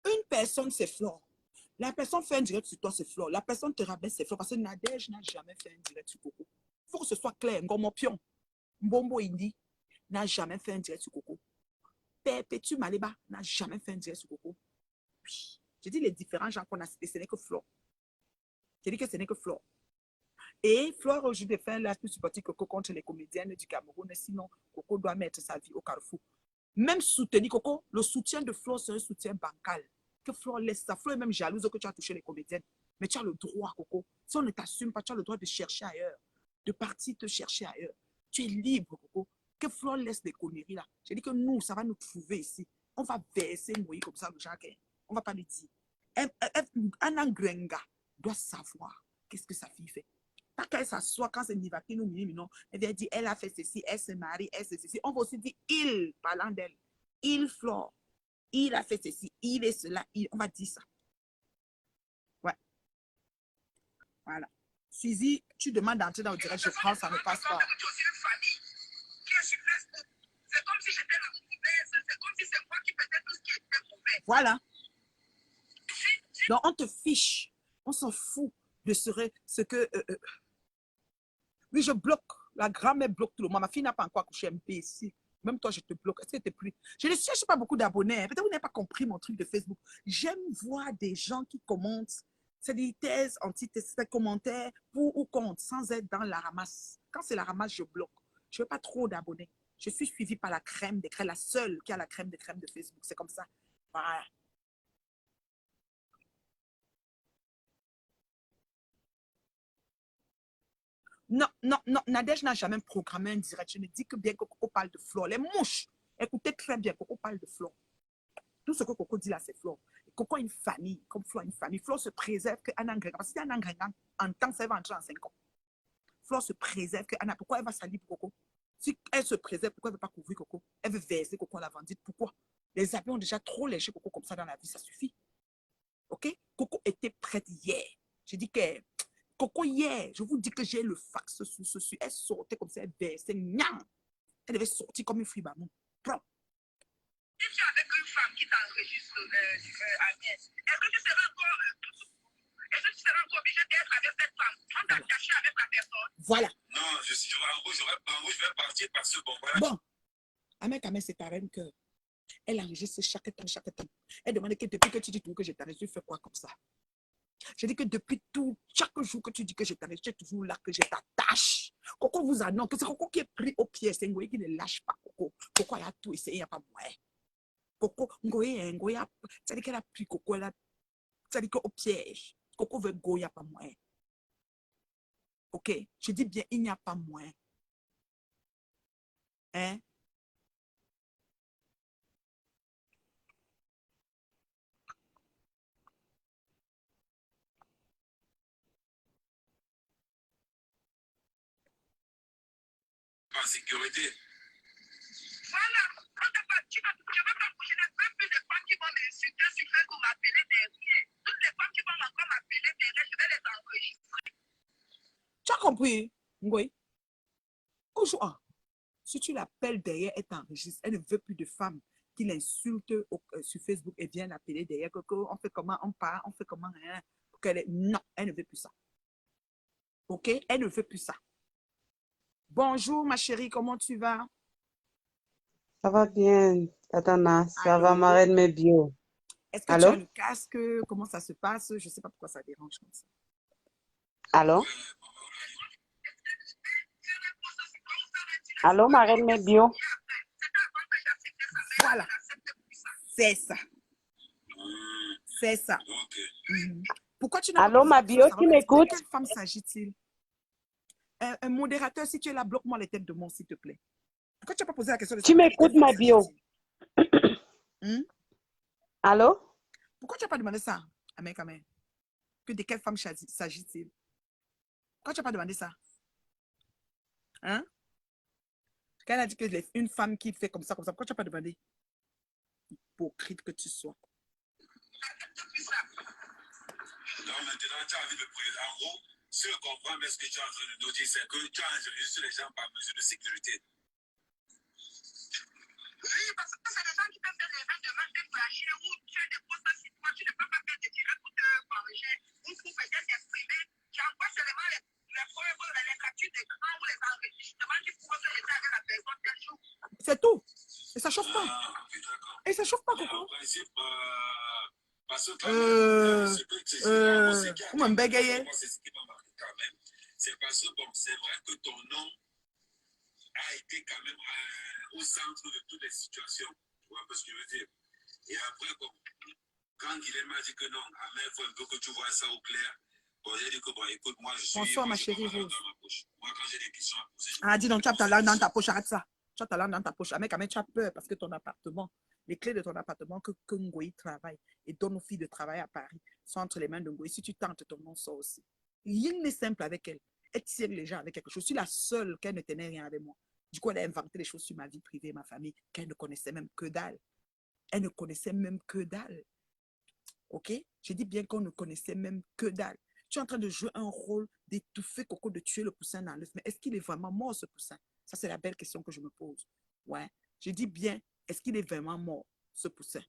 Une personne, c'est Flore. La personne fait un direct sur toi, c'est Flore. La personne te rabaisse, c'est Flore. Parce que Nadège n'a jamais fait un direct sur Coco. Il faut que ce soit clair. Ngomo Pion, Mbombo Indi n'a jamais fait un direct sur Coco. Perpétue Maleba n'a jamais fait un direct sur Coco. Oui. J'ai dit les différents gens qu'on a cités, ce n'est que Flore. J'ai dit que ce n'est que Flore. Et Flore, aujourd'hui, fait un live plus supportif que Coco contre les comédiennes du Cameroun. Sinon, Coco doit mettre sa vie au carrefour. Même soutenir Coco, le soutien de Flore, c'est un soutien bancal. Que Flore laisse ça. Flore est même jalouse que tu as touché les comédiennes. Mais tu as le droit, Coco. Si on ne t'assume pas, tu as le droit de chercher ailleurs. De partir te chercher ailleurs. Tu es libre, Coco. Que Flore laisse les conneries là. J'ai dit que nous, ça va nous trouver ici. On va verser Moïse comme ça, le Jacques. On ne va pas lui dire. Un Angrenga doit savoir qu'est-ce que sa fille fait. Pas qu'elle s'assoit quand c'est Nivaki nous non. Elle vient dire, elle a fait ceci, elle se marie, elle fait ceci. On va aussi dire, il, parlant d'elle. Il, Flore. Il a fait ceci, il est cela. On va dire ça. Ouais. Voilà. Suzy, tu demandes d'entrer dans le direct, je prends, ça ne passe pas. C'est comme si j'étais la mauvaise, c'est comme si c'est moi qui faisais tout ce qui était mauvais. Voilà. Donc, on te fiche. On s'en fout de ce que... Oui, je bloque. La grand-mère bloque tout le monde. Ma fille n'a pas encore accouché, imbécile. Même toi, je te bloque. Est-ce que tu es plus... Je ne cherche pas beaucoup d'abonnés. Peut-être que vous n'avez pas compris mon truc de Facebook. J'aime voir des gens qui commentent. C'est des thèses, antithèses, des commentaires pour ou contre, sans être dans la ramasse. Quand c'est la ramasse, je bloque. Je ne veux pas trop d'abonnés. Je suis suivie par la crème des crèmes, la seule qui a la crème des crèmes de Facebook. C'est comme ça. Voilà. Non, non, non. Nadège n'a jamais programmé un direct. Je ne dis que bien que Coco parle de Flore. Les mouches, écoutez très bien, Coco parle de Flore. Tout ce que Coco dit là, c'est Flore. Coco a une famille, comme Flore a une famille. Flore se préserve qu'un Angrengan. Parce que si un Angrengan entend ça, elle va entrer en 5 ans. Flore se préserve que Anna. Pourquoi elle va salir pour Coco? Si elle se préserve, pourquoi elle ne veut pas couvrir Coco? Elle veut verser Coco à la vendite. Pourquoi? Les habits ont déjà trop léché Coco comme ça dans la vie, ça suffit. Ok? Coco était prête hier. J'ai dit que Coco hier, je vous dis que j'ai le fax sur ceci. Elle sortait comme ça, elle versait. Elle devait sortir comme une fribamon. Propre. Si tu es avec une femme qui t'enregistre, Agnès, est-ce que tu seras encore obligé d'être avec cette femme? On t'a caché avec la personne. Voilà. Non, je vais partir par ce bon. Bon, Ahmed, c'est ta reine cœur. Elle enregistre chaque temps, chaque temps. Elle demande que depuis que tu dis tout que je t'enregistre, tu fais quoi comme ça? Je dis que depuis tout, chaque jour que tu dis que je t'enregistre, tu es toujours là, que je t'attache. Coco vous annonce que c'est Coco qui est pris au pied. C'est Ngoye qui ne lâche pas Coco. Coco a tout essayé, il n'y a pas moyen. Coco, Ngoye, c'est-à-dire qu'elle a pris Coco, c'est-à-dire qu'au piège. Coco veut go, il n'y a pas moyen. Ok? Je dis bien, il n'y a pas moyen. Hein? En sécurité. Voilà. Je n'ai même plus de femmes qui vont m'insulter sur Facebook, m'appeler derrière. Toutes les femmes qui vont encore m'appeler derrière, je vais les enregistrer. Tu as compris, Ngoye? Aujourd'hui, si tu l'appelles derrière, elle t'enregistre. Elle ne veut plus de femmes qui l'insultent sur Facebook et viennent l'appeler derrière. On fait comment, on part, on fait comment. Hein? Non, elle ne veut plus ça. Ok? Elle ne veut plus ça. Bonjour, ma chérie, comment tu vas? Ça va bien, Tatana. Ça Allô? va, ma reine, mes bio. Est-ce que tu as Allô? le casque? Comment ça se passe? Je ne sais pas pourquoi ça dérange comme ça. Allô? Allô, ma reine, mes bio. Voilà. C'est ça. C'est ça. Ok. Pourquoi tu n'as pas Allô, posé ma la bio, question tu avant que- m'écoutes? De quelle femme s'agit-il? un modérateur, si tu es là, bloque-moi les têtes de monde, s'il te plaît. Pourquoi tu n'as pas posé la question de Tu m'écoutes, ma bio? Hmm? Allô? Pourquoi tu n'as pas demandé ça à mec, que de quelle femme s'agit-il? Pourquoi tu n'as pas demandé ça? Hein? Quand elle a dit que une femme qui fait comme ça, pourquoi tu n'as pas demandé? Hypocrite que tu sois. Donc maintenant, tu as envie de prier. En gros, si je comprends bien ce que tu es en train de nous dire, c'est que tu as ingéré sur les gens par mesure de sécurité. Oui, parce que c'est des gens qui peuvent faire des demandes de flasher ou tu as des postes sur toi, tu ne peux pas faire des directs pour te corriger ou pour peut-être t'exprimer. Tu envoies seulement les preuves, les captures d'écran ou les enregistrements qui pourront se laisser avec la personne tel jour. C'est tout. Et ça chauffe pas. Ah, ok, d'accord. Et ça chauffe pas, Mais Coco. en principe, parce que quand même, Comment bégayer? c'est ce qui m'a marqué quand même. C'est parce que, bon, c'est vrai que ton nom a été quand même au centre de toutes les situations. Tu vois un peu ce que je veux dire? Et après, bon, quand Guilhem m'a dit que non, Amel, il faut un peu que tu vois ça au clair. Bon, j'ai dit que, bon, écoute, moi, je suis... Bonsoir, ma je chérie prends ma langue Rose. dans ma poche. Moi, quand j'ai des questions à poser... Ah, dis donc, tu as ta langue dans ta poche, arrête ça. Tu as ta langue dans ta poche. Mec, tu as peur parce que ton appartement, les clés de ton appartement que Ngoï travaille et donne aux filles de travail à Paris sont entre les mains de Ngoï. Si tu tentes, ton nom sort aussi. Rien n'est simple avec elle. Elle tire les gens avec quelque chose. Je suis la seule qu'elle ne tenait rien avec moi. Du coup, elle a inventé des choses sur ma vie privée, ma famille, qu'elle ne connaissait même que dalle. Elle ne connaissait même que dalle. OK? J'ai dit bien qu'on ne connaissait même que dalle. Tu es en train de jouer un rôle d'étouffer Coco, de tuer le poussin dans l'œuf. Mais est-ce qu'il est vraiment mort, ce poussin? Ça, c'est la belle question que je me pose. Ouais. J'ai dit bien, est-ce qu'il est vraiment mort, ce poussin?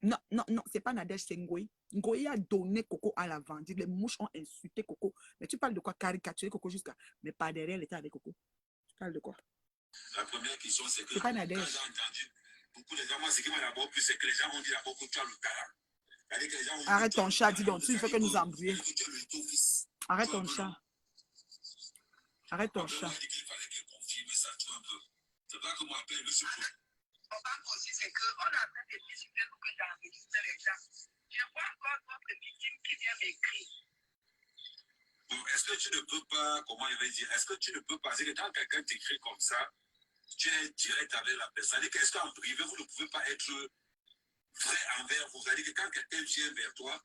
Non, non, non, c'est pas Nadège, c'est Ngoï. Ngoï a donné Coco à la vente. Les mouches ont insulté Coco. Mais tu parles de quoi? Caricaturer Coco jusqu'à... Mais pas derrière l'état avec Coco. Tu parles de quoi? La première question, c'est que C'est pas quand Nadège. j'ai entendu beaucoup de gens, moi, ce qui m'a d'abord plu, c'est que les gens ont dit d'abord que tu as le talent. Que les gens ont Arrête ton chat, dis donc. Tu ne fais que nous embrouiller. Arrête ton chat. Arrête ton chat. C'est pas que moi, appelle monsieur Fou. Mon banque aussi, c'est qu'on a fait des disciplines pour que j'enregistre les gens. Je vois encore votre victime qui vient m'écrire. Bon, est-ce que tu ne peux pas, comment il va dire, est-ce que tu ne peux pas, c'est que quand quelqu'un t'écrit comme ça, tu es direct avec la personne. C'est-à-dire qu'est-ce qu'en privé, vous ne pouvez pas être vrai envers vous. C'est-à-dire que quand quelqu'un vient vers toi,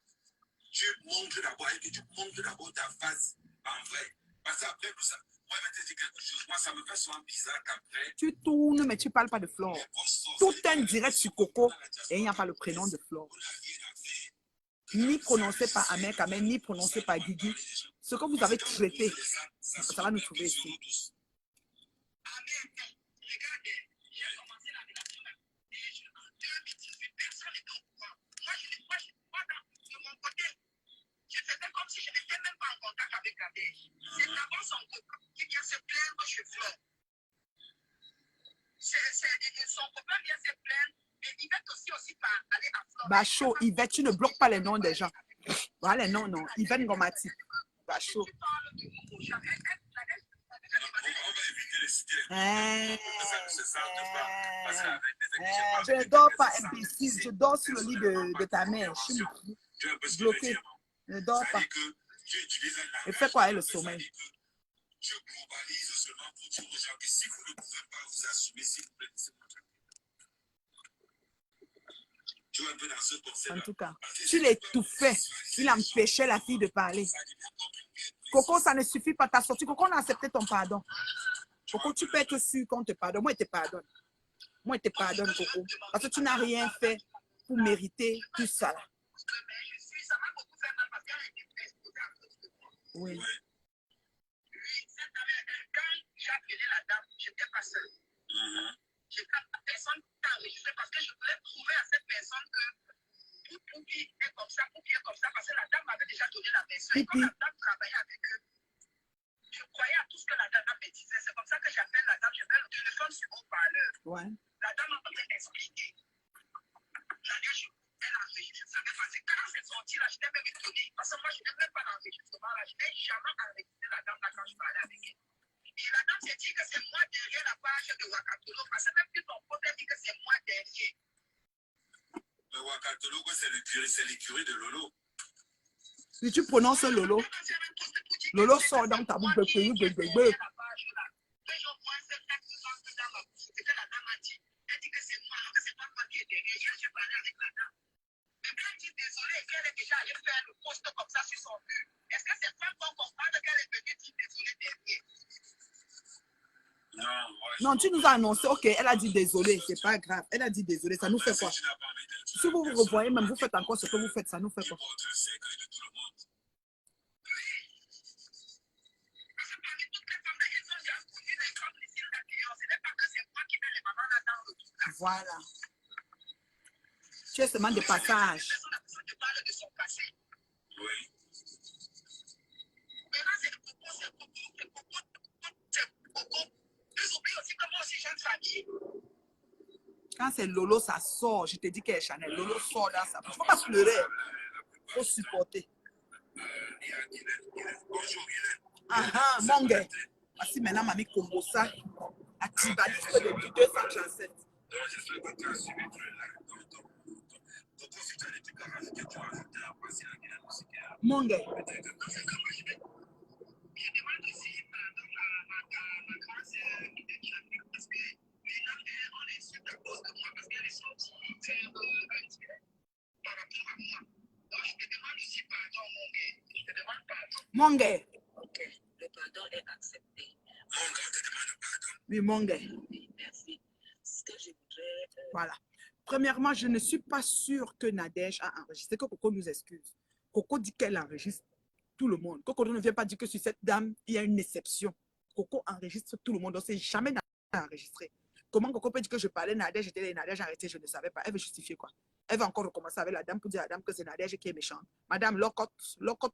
tu montres d'abord, et que tu montres d'abord ta face en vrai. Parce qu'après tout ça, moi, je vais te dire quelque chose. Moi, ça me fait souvent bizarre qu'après. Tu tournes, mais tu ne parles pas de Flore. Tout un direct sur Coco et il n'y a pas le prénom de Flore. Ni prononcé par Amek, ni prononcé par Guigui. Ce que vous avez traité, ça va nous trouver ici. Regardez, j'ai commencé la relation en 2018, personne n'était au courant. Moi, de mon côté, je faisais comme si je n'étais même pas en contact avec la DG. C'est d'abord son copain qui vient se plaindre chez Fleur. Son copain vient se plaindre, mais Yvette aussi par aller à Fleur. Bah chaud, Yvette, tu ne bloques pas les noms des gens. Voilà les noms, non. Yvette Ngomati. Bah chaud. Je ne dors pas, imbécile. Je dors sur le lit de ta mère. Je suis bloqué. Je ne dors pas. Et fais quoi avec le sommeil? Tu globalises seulement pour dire aux gens que si vous ne pouvez pas vous assumer, s'il vous plaît, c'est votre. Tu vois un peu dans ce concept. En tout cas, tu l'étouffais. Il empêchait la fille de parler. Coco, ça ne suffit pas. T'as sorti. Coco, on a accepté ton pardon. Coco, tu peux être sûr qu'on te pardonne. Moi, je te pardonne. Moi, je te pardonne, Coco. Parce que tu n'as rien fait pour mériter tout ça. Là. Oui. Quand j'ai appelé la dame, je n'étais pas seule. La personne t'a enregistré parce que je voulais prouver à cette personne que Poupi est comme ça, parce que la dame m'avait déjà donné la version. Et quand la dame travaillait avec eux, je croyais à tout ce que la dame me disait. C'est comme ça que j'appelle la dame, je mets le téléphone sur haut-parleur. Ouais. La dame m'a expliqué. Elle a enregistré, ça m'est passé. Quand c'est sorti là, je n'étais même étonné. Parce que moi, je n'ai même pas d'enregistrement là. Je n'ai jamais enregistré la dame là quand je parlais avec elle. Et la dame s'est dit que c'est moi derrière la page de Wakatolo. Parce que même si ton pote dit que c'est moi derrière. Mais Wakatolo, c'est l'écurie de Lolo. Si tu prononces Lolo. Lolo sort dans ta bouche. Mais je vois cette acte dans ma bouche. C'est que la dame a dit. Elle dit que c'est moi, alors que c'est pas moi qui est derrière. Hier, j'ai parlé avec la dame. Et puis elle dit désolé qu'elle est déjà allée faire le poste comme ça sur son mur. Est-ce que c'est pas pour comprendre qu'elle est venue dire désolé derrière? Non, tu nous as annoncé, ok, elle a dit désolé, c'est pas grave. Elle a dit désolé, ça nous fait quoi? Si vous vous revoyez, même vous faites encore ce que vous faites, ça nous fait quoi? Voilà. Tu es seulement de passage. Quand c'est Lolo, ça sort. Je te dis qu'elle est Chanel. Lolo sort dans sa bouche. Il ne faut pas pleurer. Il faut supporter. Ah, mon gars. Voici maintenant, Mamie Combo ça. À Tibaliste depuis 237. Mon gars. Mon gars. Ok, le pardon est accepté. Oui, mon gars. Oui, merci. Ce que je voudrais... Voilà. Premièrement, je ne suis pas sûre que Nadège a enregistré, que Coco nous excuse. Coco dit qu'elle enregistre tout le monde. Coco ne vient pas dire que sur cette dame, il y a une exception. Coco enregistre tout le monde. Donc, c'est jamais Nadège a enregistré. Comment Coco peut dire que je parlais Nadège, j'étais les Nadège arrêté, je ne savais pas. Elle veut justifier quoi? Elle va encore recommencer avec la dame pour dire à la dame que c'est Nadège qui est méchante. Madame, locote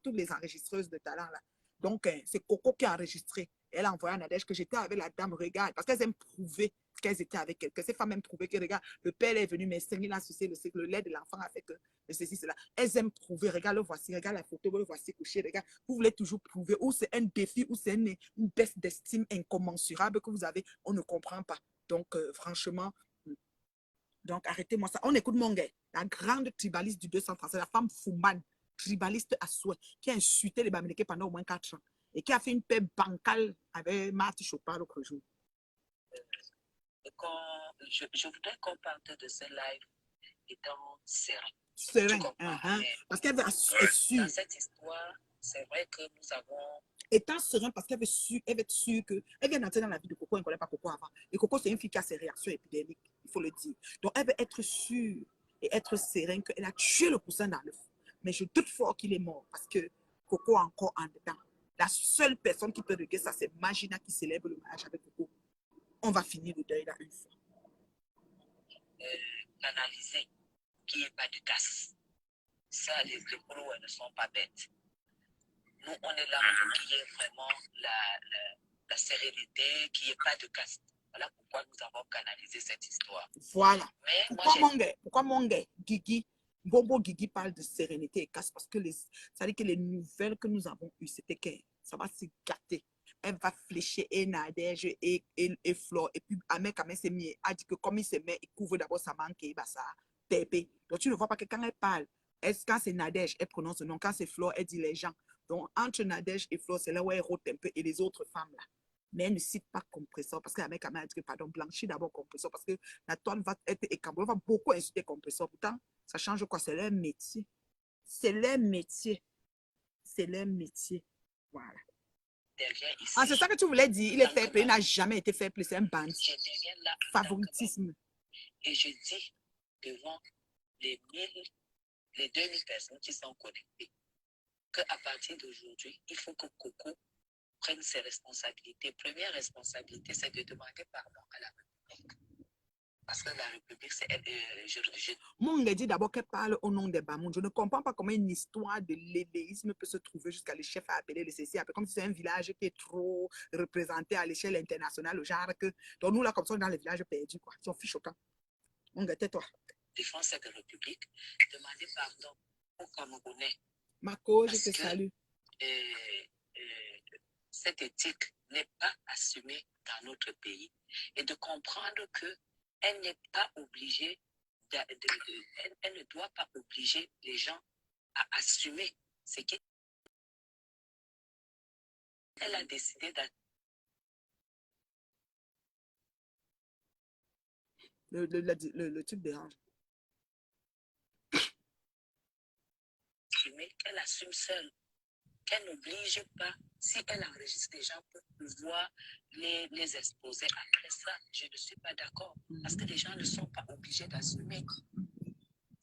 toutes les enregistreuses de talent là. Donc, c'est Coco qui a enregistré. Elle a envoyé à Nadège que j'étais avec la dame, regarde, parce qu'elles aiment prouver qu'elles étaient avec elle, que ces femmes aiment prouver que, regarde, le père est venu, mais il a sucé le lait de l'enfant a fait que ceci, cela. Elles aiment prouver, regarde, le voici, regarde la photo, le voici couché, regarde. Vous voulez toujours prouver, ou c'est un défi, ou c'est une baisse d'estime incommensurable que vous avez, on ne comprend pas. Donc, franchement, donc arrêtez-moi ça. On écoute mon gars, la grande tribaliste du 237, la femme Fouman, tribaliste à souhait, qui a insulté les Bamileke pendant au moins 4 ans et qui a fait une paix bancale avec Marthe Chopin l'autre jour. Je voudrais qu'on parle de ce live étant serein. Serein, parce qu'elle veut être sûre. Dans cette histoire, c'est vrai que nous avons... Étant serein parce qu'elle veut être sûre que... Elle vient d'entrer dans la vie de Coco, elle ne connaît pas Coco avant. Et Coco, c'est une fille qui a ses réactions épidermiques, il faut le dire. Donc, elle veut être sûre et être sereine qu'elle a tué le poussin dans l'œuf. Mais je doute fort qu'il est mort parce que Coco est encore en dedans. La seule personne qui peut régler ça, c'est Magina qui célèbre le mariage avec Coco. On va finir le deuil là une fois. Analyser qu'il n'y ait pas de casse. Ça, les pros ne sont pas bêtes. Nous, on est là pour qu'il y ait vraiment la sérénité, qu'il n'y ait pas de casse. Voilà pourquoi nous avons canalisé cette histoire. Voilà. Mais pourquoi mon gars, Guigui, Bobo Guigui parle de sérénité et casse? Parce que ça dit que les nouvelles que nous avons eues, c'était que ça va se gâter. Elle va flécher et Nadège et Flo. Et puis, Ahmed Kamé s'est mis, a dit que comme il se met, il couvre d'abord sa manque et ça TP. Donc, tu ne vois pas que quand elle parle, quand c'est Nadège, elle prononce le nom. Quand c'est Flo, elle dit les gens. Donc, entre Nadège et Flo, c'est là où elle rote un peu. Et les autres femmes, là. Mais elle ne cite pas compresseur. Parce qu'Ahmed Kamé a dit que, pardon, blanchir d'abord compresseur. Parce que la toile va être écambrée. On va beaucoup insulter compresseur. Pourtant, ça change quoi? C'est leur métier. C'est leur métier. C'est leur métier. Voilà. Ah, c'est ça que tu voulais dire. Il est fair play. Il n'a jamais été fair play. C'est un bandit. Favoritisme. Et je dis devant les 2000 personnes qui sont connectées qu'à partir d'aujourd'hui, il faut que Coco prenne ses responsabilités. Première responsabilité, c'est de demander pardon à la République. Parce que la République, c'est elle. Mon gars dit d'abord qu'elle parle au nom des Bamoun. Je ne comprends pas comment une histoire de l'ébéisme peut se trouver jusqu'à les chefs à appeler les CC, comme si c'est un village qui est trop représenté à l'échelle internationale, le genre que. Donc nous, là, comme ça, on est dans les villages perdus, quoi. Ils sont fichus choquants. Mon gars, tais-toi. Défense cette République, demander pardon aux Camerounais. Marco, je te salue. Cette éthique n'est pas assumée dans notre pays et de comprendre que elle n'est pas obligée, elle ne doit pas obliger les gens à assumer ce qui Elle a décidé d'assumer Le truc dérange. qu'elle assume seule, qu'elle n'oblige pas, si elle enregistre des gens pour pouvoir les exposer. Après ça, je ne suis pas d'accord, parce que les gens ne sont pas obligés d'assumer.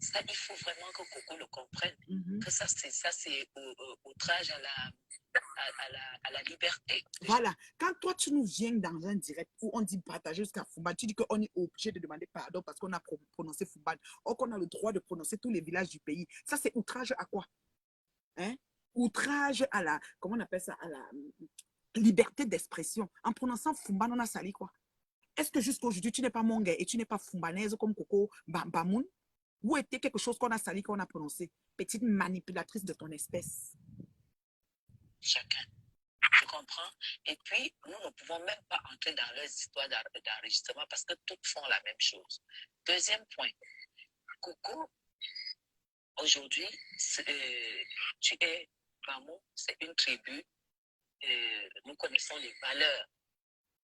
Ça, il faut vraiment que Coco le comprenne, que ça, c'est outrage à la liberté. Voilà. Quand toi, tu nous viens dans un direct où on dit partager jusqu'à Fumban, tu dis qu'on est obligé de demander pardon parce qu'on a prononcé Fumban, ou qu'on a le droit de prononcer tous les villages du pays. Ça, c'est outrage à quoi? Hein? Outrage à la, comment on appelle ça, à la liberté d'expression. En prononçant Fumban, on a sali quoi? Est-ce que jusqu'à aujourd'hui, tu n'es pas mongué et tu n'es pas fumbanaise comme Coco Bamoun? Où était quelque chose qu'on a sali, qu'on a prononcé? Petite manipulatrice de ton espèce. Chacun. Tu comprends? Et puis, nous ne pouvons même pas entrer dans leurs histoires d'enregistrement parce que toutes font la même chose. Deuxième point. Coco, aujourd'hui, tu es Bamou, c'est une tribu. Nous connaissons les valeurs.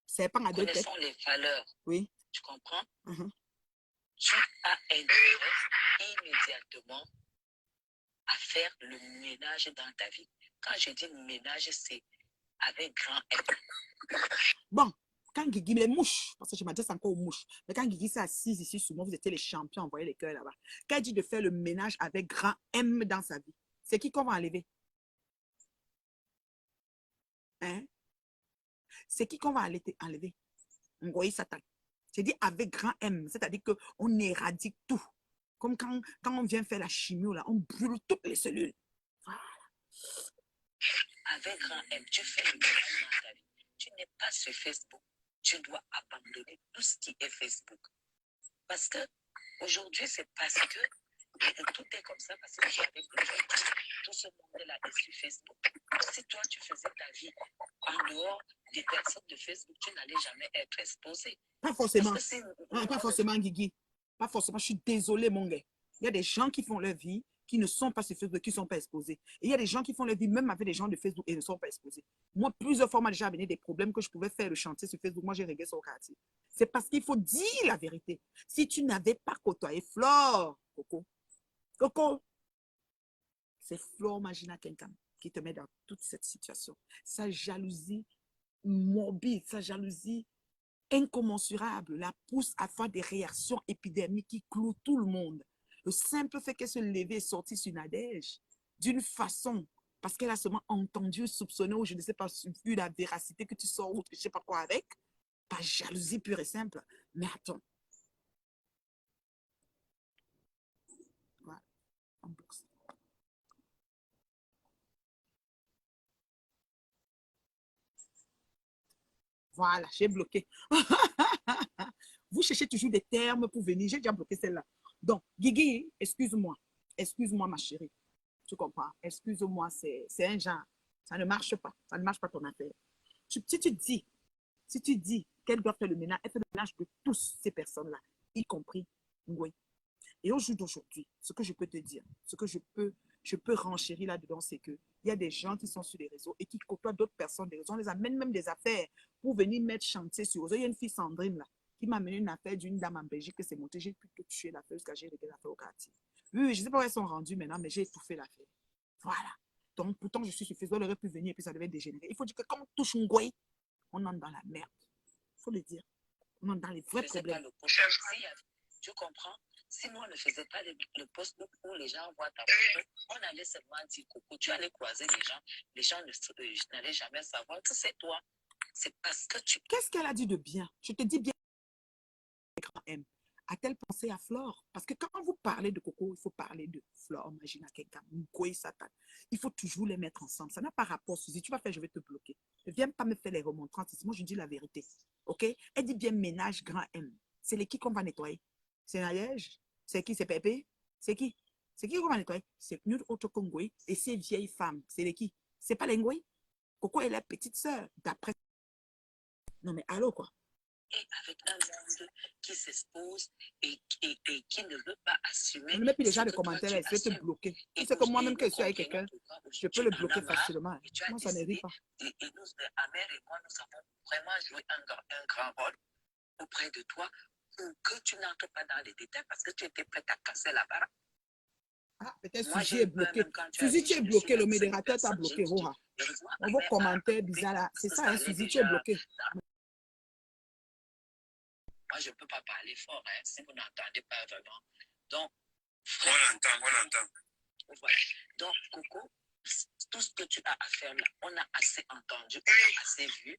C'est pas à deux têtes. Nous connaissons les valeurs. Oui. Tu comprends? Tu as intérêt immédiatement à faire le ménage dans ta vie. Quand je dis ménage, c'est avec grand M. Bon, quand Guigui, les mouches, parce que je m'adresse encore aux mouches, mais quand Guigui s'est assise ici, souvent vous étiez les champions, envoyez les cœurs là-bas. Quand il dit de faire le ménage avec grand M dans sa vie, c'est qui qu'on va enlever? Hein? C'est qui qu'on va enlever? Ngoï Satan. C'est dit avec grand M, c'est-à-dire qu'on éradique tout. Comme quand on vient faire la chimio, là, on brûle toutes les cellules. Voilà. Avec grand M, tu fais le ménage dans ta vie. Tu n'es pas sur Facebook. Tu dois abandonner tout ce qui est Facebook. Parce que aujourd'hui, c'est parce que tout est comme ça, parce que j'avais tout ce monde-là est sur Facebook. Si toi, tu faisais ta vie en dehors des personnes de Facebook, tu n'allais jamais être exposé. Pas forcément. Pas forcément, Guigui. Pas forcément. Je suis désolée, mon gars. Il y a des gens qui font leur vie, qui ne sont pas sur Facebook, qui ne sont pas exposés. Et il y a des gens qui font leur vie, même avec des gens de Facebook, et ne sont pas exposés. Moi, plusieurs fois, moi, déjà venu des problèmes que je pouvais faire le chantier sur Facebook. Moi, j'ai réglé ça au quartier. C'est parce qu'il faut dire la vérité. Si tu n'avais pas côtoyé Flore, Coco, c'est Flore Magina Kenkam qui te met dans toute cette situation. Sa jalousie morbide, sa jalousie incommensurable la pousse à faire des réactions épidermiques qui clouent tout le monde. Le simple fait qu'elle se levait et sortit sur Nadège d'une façon, parce qu'elle a seulement entendu, soupçonné, ou je ne sais pas, vu la véracité que tu sors, ou je ne sais pas quoi avec, pas jalousie pure et simple. Mais attends. Voilà, en bourse. Voilà, j'ai bloqué. Vous cherchez toujours des termes pour venir. J'ai déjà bloqué celle-là. Donc, Guigui, excuse-moi. Excuse-moi, ma chérie. Tu comprends? Excuse-moi, c'est un genre. Ça ne marche pas. Ça ne marche pas ton affaire. Si tu dis qu'elle doit faire le ménage, elle fait le ménage de tous ces personnes-là, y compris Ngwe. Et au jour d'aujourd'hui, ce que je peux te dire, ce que je peux renchérir là-dedans, c'est qu'il y a des gens qui sont sur les réseaux et qui côtoient d'autres personnes des réseaux. On les amène même des affaires pour venir mettre chantier sur eux. Il y a une fille, Sandrine, là, qui m'a amené une affaire d'une dame en Belgique que c'est monté. J'ai plutôt tué l'affaire jusqu'à j'ai réglé l'affaire au quartier. Oui, je ne sais pas où elles sont rendues maintenant, mais j'ai étouffé l'affaire. Voilà. Donc, pourtant, je suis sur Facebook, elle aurait pu venir et puis ça devait dégénérer. Il faut dire que quand on touche un goy, on entre dans la merde. Il faut le dire. On entre dans les vrais problèmes. Tu comprends? Si nous, on ne faisait pas le post où les gens voient ta photo, on allait seulement dire coucou. Tu allais croiser les gens n'allaient jamais savoir que c'est toi. C'est parce que tu... Qu'est-ce qu'elle a dit de bien? Je te dis bien. M. A-t-elle pensé à Flore? Parce que quand vous parlez de Coco, il faut parler de Flore, Magina Kenka, Ngoï Satan. Il faut toujours les mettre ensemble. Ça n'a pas rapport, Suzy. Tu vas faire, je vais te bloquer. Ne viens pas me faire les remontrances. Moi, je dis la vérité. OK? Elle dit bien ménage grand M. C'est les qui qu'on va nettoyer? C'est Nadège? C'est qui? C'est Pépé? C'est qui? C'est qui qu'on va nettoyer? C'est nous autres Congolais et ces vieilles femmes. C'est les qui? C'est pas les Ngoï? Coco est la petite sœur, d'après. Non, mais allô, quoi? Et avec un monde bêtise, qui s'expose et qui ne veut pas assumer. Ne mets plus les ce gens de que toi, commentaires, tu là, je vais te assumes. bloquer. Tu Et sais que moi-même, que nous je suis avec comprenons quelqu'un, pourquoi je peux aujourd'hui le tu en bloquer as marre facilement. et tu as Moi, ça ne rit décidé, pas. et nous, ma mère et moi, nous avons vraiment joué un grand rôle auprès de toi pour que tu n'entres pas dans les détails parce que tu étais prête à casser la baraque. Ah, peut-être Moi, Suzy j'ai est eu peur bloqué. même quand tu as Suzy, dit tu es je ne suis bloqué. Le même cette modérateur t'a personne. bloqué, Roha. Heureusement, On ma vos mère a commentaires coupé bizarres là. C'est parce ça, que hein, ça allait Suzy, tu es déjà bloqué. Moi, je ne peux pas parler fort hein, si vous n'entendez pas vraiment. Donc, On l'entend. voilà. Donc, Coco, tout ce que tu as à faire là, on a assez entendu, on a assez vu.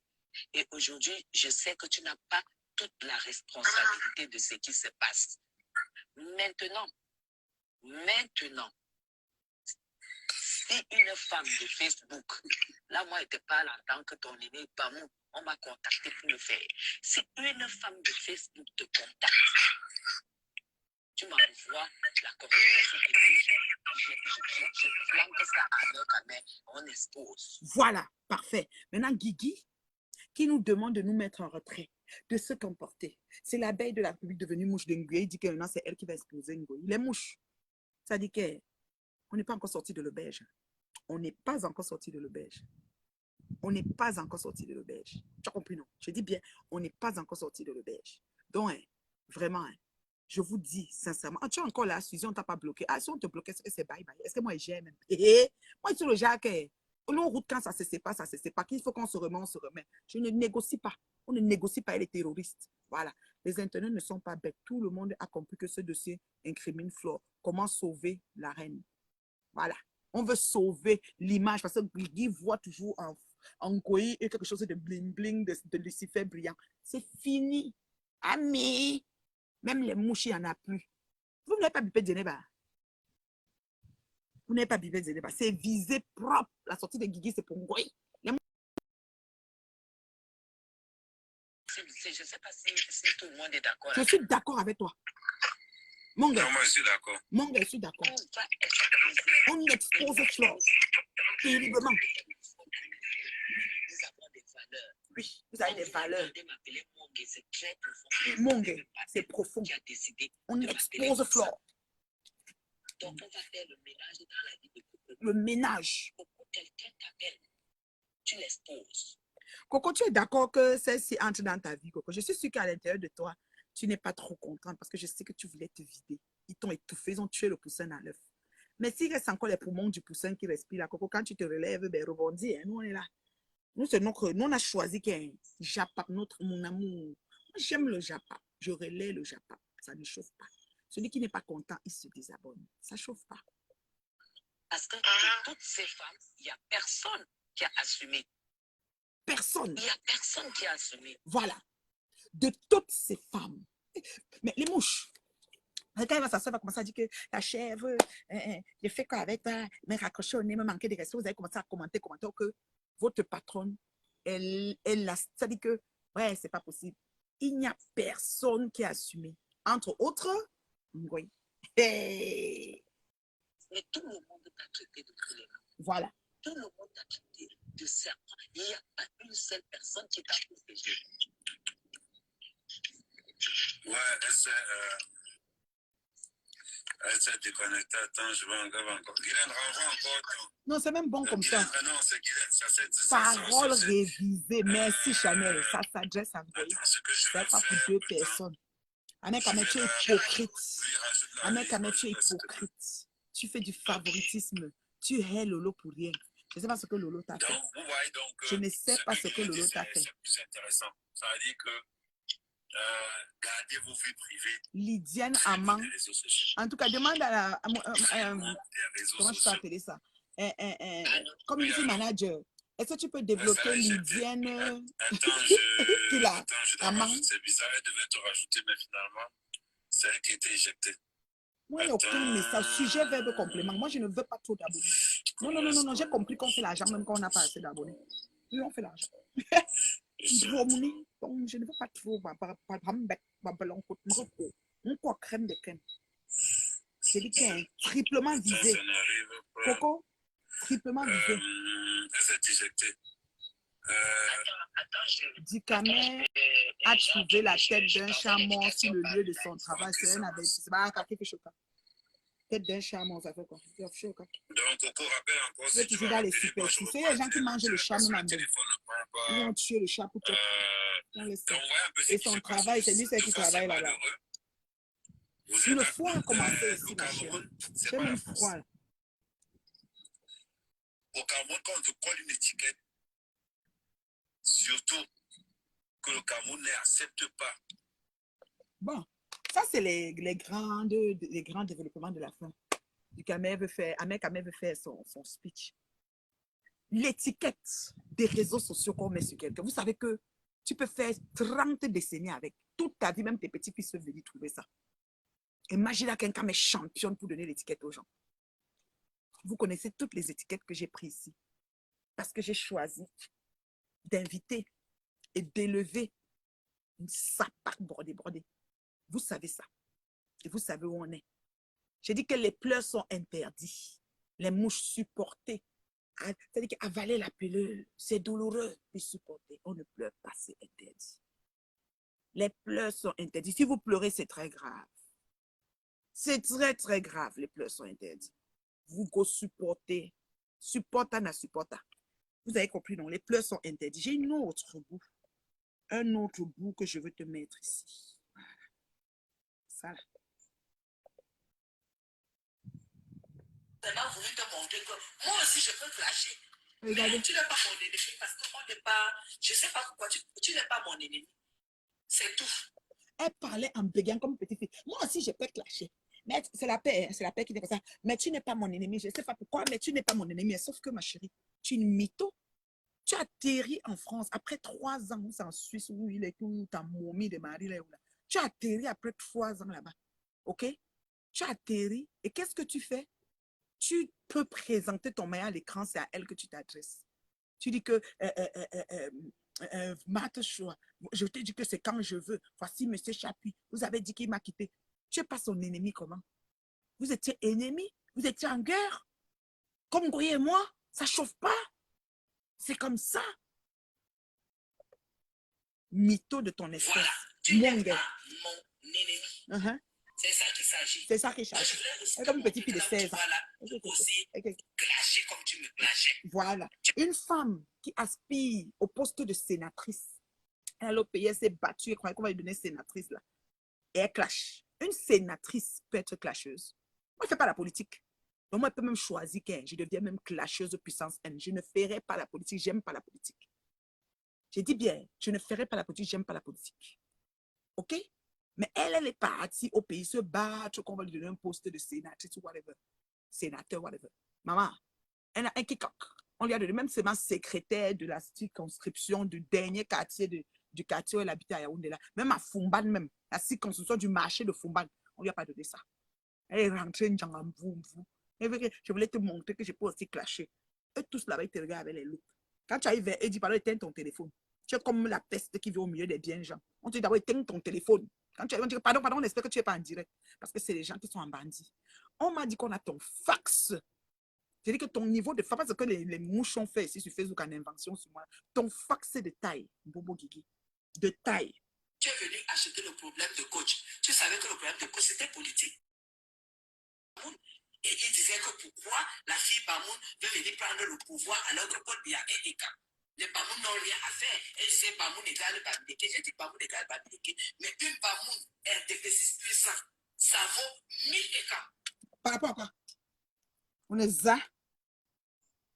Et aujourd'hui, je sais que tu n'as pas toute la responsabilité de ce qui se passe. Maintenant, si une femme de Facebook, là, moi, je te parle en tant que ton aîné, Bamou, on m'a contacté pour le faire. Si une femme de Facebook te contacte, tu m'envoies la conversation et puis je flanque ça à l'heure quand même, on expose. Voilà, parfait. Maintenant, Guigui, qui nous demande de nous mettre en retrait, de se comporter. C'est l'abeille de la République devenue mouche de Nguyen. Il dit que maintenant, c'est elle qui va exploser Ngoyi. Il est mouche. Ça dit qu'on n'est pas encore sorti de l'auberge. On n'est pas encore sorti de l'auberge. On n'est pas encore sorti de l'auberge. Tu as compris, non? Je dis bien, on n'est pas encore sorti de l'auberge. Donc, hein, vraiment, hein, je vous dis sincèrement, tu es encore là, Suzy, on ne t'a pas bloqué. Ah, si on te bloquait, est-ce que c'est bye-bye? Est-ce que moi, j'aime? Moi, je suis le Jacques. L'on route quand ça se sépare, ça se sépare. Qu'il faut qu'on se remet, on se remet. Je ne négocie pas. On ne négocie pas avec les terroristes. Voilà. Les internautes ne sont pas bêtes. Tout le monde a compris que ce dossier incrimine Flore. Comment sauver la reine? Voilà. On veut sauver l'image parce que Guigui voit toujours en Ngoyi et quelque chose de bling-bling, de Lucifer brillant. C'est fini. Ami. Même les mouches, il n'y en a plus. Vous n'avez pas bipé de Geneva. Vous n'avez pas bipé de Geneva. C'est visé propre. La sortie de Guigui, c'est pour Ngoyi. Je ne sais pas si tout le monde est d'accord. Je suis d'accord avec toi. Mon gars. Non, moi, je suis d'accord. Mon gars, je suis d'accord. On expose Flore. Terriblement. Nous avons des valeurs. Oui, vous avez des valeurs. M'appeler Mongue, c'est très profond. Mongue, c'est profond. Qui a décidé On de expose m'appeler Flore. Donc, on va faire le ménage dans la vie de Coco. Le ménage. Coco, quelqu'un t'appelle. Tu l'exposes. Coco, tu es d'accord que celle-ci entre dans ta vie, Coco? Je suis sûre qu'à l'intérieur de toi, tu n'es pas trop contente parce que je sais que tu voulais te vider. Ils t'ont étouffé, ils ont tué le poussin dans l'œuf. Mais s'il reste encore les poumons du poussin qui respire là, Coco, quand tu te relèves, ben rebondis, hein, nous on est là. Nous, on a choisi qu'un Japap, mon amour. Moi, j'aime le Japap. Je relais le Japap. Ça ne chauffe pas. Celui qui n'est pas content, il se désabonne. Ça ne chauffe pas. Parce que de toutes ces femmes, il n'y a personne qui a assumé. Personne. Il n'y a personne qui a assumé. Voilà. De toutes ces femmes. Mais les mouches. Quand elle va s'asseoir, va commencer à dire que la chèvre, j'ai fait quoi avec toi, mais raccroché au nez, me manquer de respect. Vous allez commencer à commenter que votre patronne, ça dit que, ouais, c'est pas possible. Il n'y a personne qui a assumé. Entre autres, oui. Hey. Mais tout le monde t'a traité de tous les noms. Voilà. Tout le monde t'a traité de serpent. Il n'y a pas une seule personne qui t'a protégé. Ouais, elle s'est déconnectée. Attends, je vais encore. Guylaine, renvoie encore. Non, c'est même bon comme ça. Non, c'est Guylaine. Parole révisée. Merci, Chanel. Ça s'adresse à vous. C'est pas pour deux personnes. Amek, tu es hypocrite. Amek, tu es hypocrite. Tu fais du favoritisme. Tu hais Lolo pour rien. Je ne sais pas ce que Lolo t'a fait. Je ne sais pas ce que Lolo t'a fait. C'est plus intéressant. Ça veut dire que gardez vos vies privées. Lydiane Amand. En tout cas, demande à la... comment je peux appeler ça? Community manager. Est-ce que tu peux développer Lydiane Amand? C'est bizarre, elle devait te rajouter, mais finalement, c'est elle qui était éjectée. Moi, il n'y a aucun message. Sujet, verbe, complément. Moi, je ne veux pas trop d'abonnés. Non. J'ai compris qu'on fait l'argent même quand on n'a pas assez d'abonnés. Oui, on fait l'argent. Donc, je ne veux pas trop. On quoi crème de crème. C'est dit qu'il est triplement visé. Coco, triplement visé. Elle s'est éjectée. Dikame a trouvé la tête d'un chat mort sur le lieu de son travail. C'est un avertissement. Ah, qui fait choquant. Tête d'un chat mort, ça fait quoi? Donc, Coco rappelle encore C'est toujours dans les superstitions. Il y a des gens qui mangent le chat même en bas. Ils vont tuer le chat pour tout. Et son travail, c'est lui qui travaille là-bas. Le froid a commencé ici, ma chérie. J'ai même froid. Au Cameroun, quand on te colle une étiquette, surtout que le Cameroun n'accepte pas. Bon, ça, c'est les grands développements de la fin. Ahmed veut faire son speech. L'étiquette des réseaux sociaux qu'on met sur quelqu'un. Vous savez que tu peux faire 30 décennies avec. Toute ta vie, même tes petits-fils peuvent venir trouver ça. Imagine quelqu'un mais championne pour donner l'étiquette aux gens. Vous connaissez toutes les étiquettes que j'ai prises ici. Parce que j'ai choisi d'inviter et d'élever une sapac brodée. Vous savez ça. Et vous savez où on est. J'ai dit que les pleurs sont interdits. Les mouches supportées. C'est-à-dire qu'avaler la pilule, c'est douloureux. Puis supporter, on ne pleure pas, c'est interdit. Les pleurs sont interdits. Si vous pleurez, c'est très grave. C'est très, très grave. Les pleurs sont interdits. Vous go supportez. Supporta na supporta. Vous avez compris, non? Les pleurs sont interdits. J'ai une autre bout. Un autre bout que je veux te mettre ici. Voilà. Ça là. Voulu te montrer que moi aussi je peux clasher. Regardez. Mais tu n'es pas mon ennemi parce que moi n'est pas. Je ne sais pas pourquoi tu n'es pas mon ennemi. C'est tout. Elle parlait en bégayant comme une petite fille. Moi aussi, je peux clasher. Mais c'est la paix, hein, c'est la paix qui dit comme ça. Mais tu n'es pas mon ennemi. Je ne sais pas pourquoi, mais tu n'es pas mon ennemi. Sauf que, ma chérie, tu es une mytho. Tu atterris en France après 3 ans, c'est en Suisse où il est tout ta momie de Marie là. Tu atterris après 3 ans là-bas. OK? Tu atterris et qu'est-ce que tu fais? Tu peux présenter ton mail à l'écran, c'est à elle que tu t'adresses. Tu dis que Marthe Choua, je te dis que c'est quand je veux. Voici M. Chapuis. Vous avez dit qu'il m'a quitté. Tu n'es pas son ennemi, comment? Vous étiez ennemis? Vous étiez en guerre? Comme Goye et moi? Ça ne chauffe pas? C'est comme ça. Mytho de ton espèce. Voilà. Tu n'es pas mon ennemi. C'est ça qu'il s'agit. C'est ça qu'il s'agit. C'est comme une petite fille de 16 ans. Voilà. Aussi, clasher comme tu me clashais. Voilà. Une femme qui aspire au poste de sénatrice. Elle au pays, elle s'est battue. Elle croyait qu'on va lui donner sénatrice là. Et elle clash. Une sénatrice peut être clasheuse. Moi, je ne fais pas la politique. Donc, moi, je peux même choisir qu'elle. Je deviens même clasheuse de puissance N. Je ne ferai pas la politique. J'aime pas la politique. J'ai dit bien, je ne ferai pas la politique. J'aime pas la politique. OK? Mais elle est partie au pays se battre qu'on va lui donner un poste de sénatrice ou whatever. Sénateur, whatever. Maman, elle a un kick-off. On lui a donné même seulement secrétaire de la circonscription du dernier quartier du quartier où elle habitait à Yaoundé là. Même à Fumban, même, la circonscription du marché de Fumban, on lui a pas donné ça. Elle est rentrée en boum. Je voulais te montrer que je peux aussi clasher. Eux tous là-bas, ils te regardent avec les loups. Quand tu arrives, ils disent, pardon, éteins ton téléphone. Tu es comme la peste qui vit au milieu des biens gens. On te dit d'abord, éteins ton téléphone. Quand tu arrives, on dit, pardon, on espère que tu n'es pas en direct. Parce que c'est les gens qui sont en bandit. On m'a dit qu'on a ton fax. C'est-à-dire que ton niveau de fax, parce que les mouches ont fait ici sur Facebook en invention sur moi. Ton fax, c'est de taille, Bobo Guigui. De taille. Tu es venu acheter le problème de coach. Tu savais que le problème de coach, c'était politique. Et il disait que pourquoi la fille Bamoun veut venir prendre le pouvoir alors que Paul Biya est écart. Les Bamoun n'ont rien à faire. Elle disait Bamoun égale Bamileke. J'ai dit Bamoun égale Bamileke. Mais une Bamoun RDP6 puissant, ça vaut 1000 écarts. Par rapport à quoi? On est a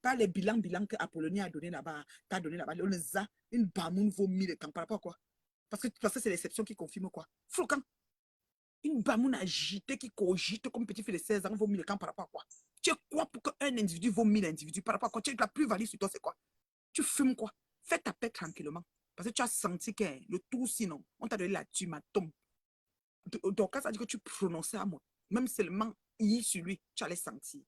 pas les bilans que Apollonie a donné là-bas, t'as donné là-bas. On est a une Bamoun vaut 1000 écarts. Par rapport à quoi? Parce que c'est l'exception qui confirme quoi? Flocant. Une Bamoun agitée qui cogite comme petit fille de 16 ans vaut 1000 écarts par rapport à quoi? Tu es quoi pour qu'un individu vaut 1000 individus? Par rapport à quoi? Tu es la plus-value sur toi, c'est quoi? Tu fumes quoi? Fais ta paix tranquillement. Parce que tu as senti que le tout, sinon, on t'a donné la tumatome. Donc, ça dit que tu prononçais à moi. Même seulement I sur lui, tu allais sentir.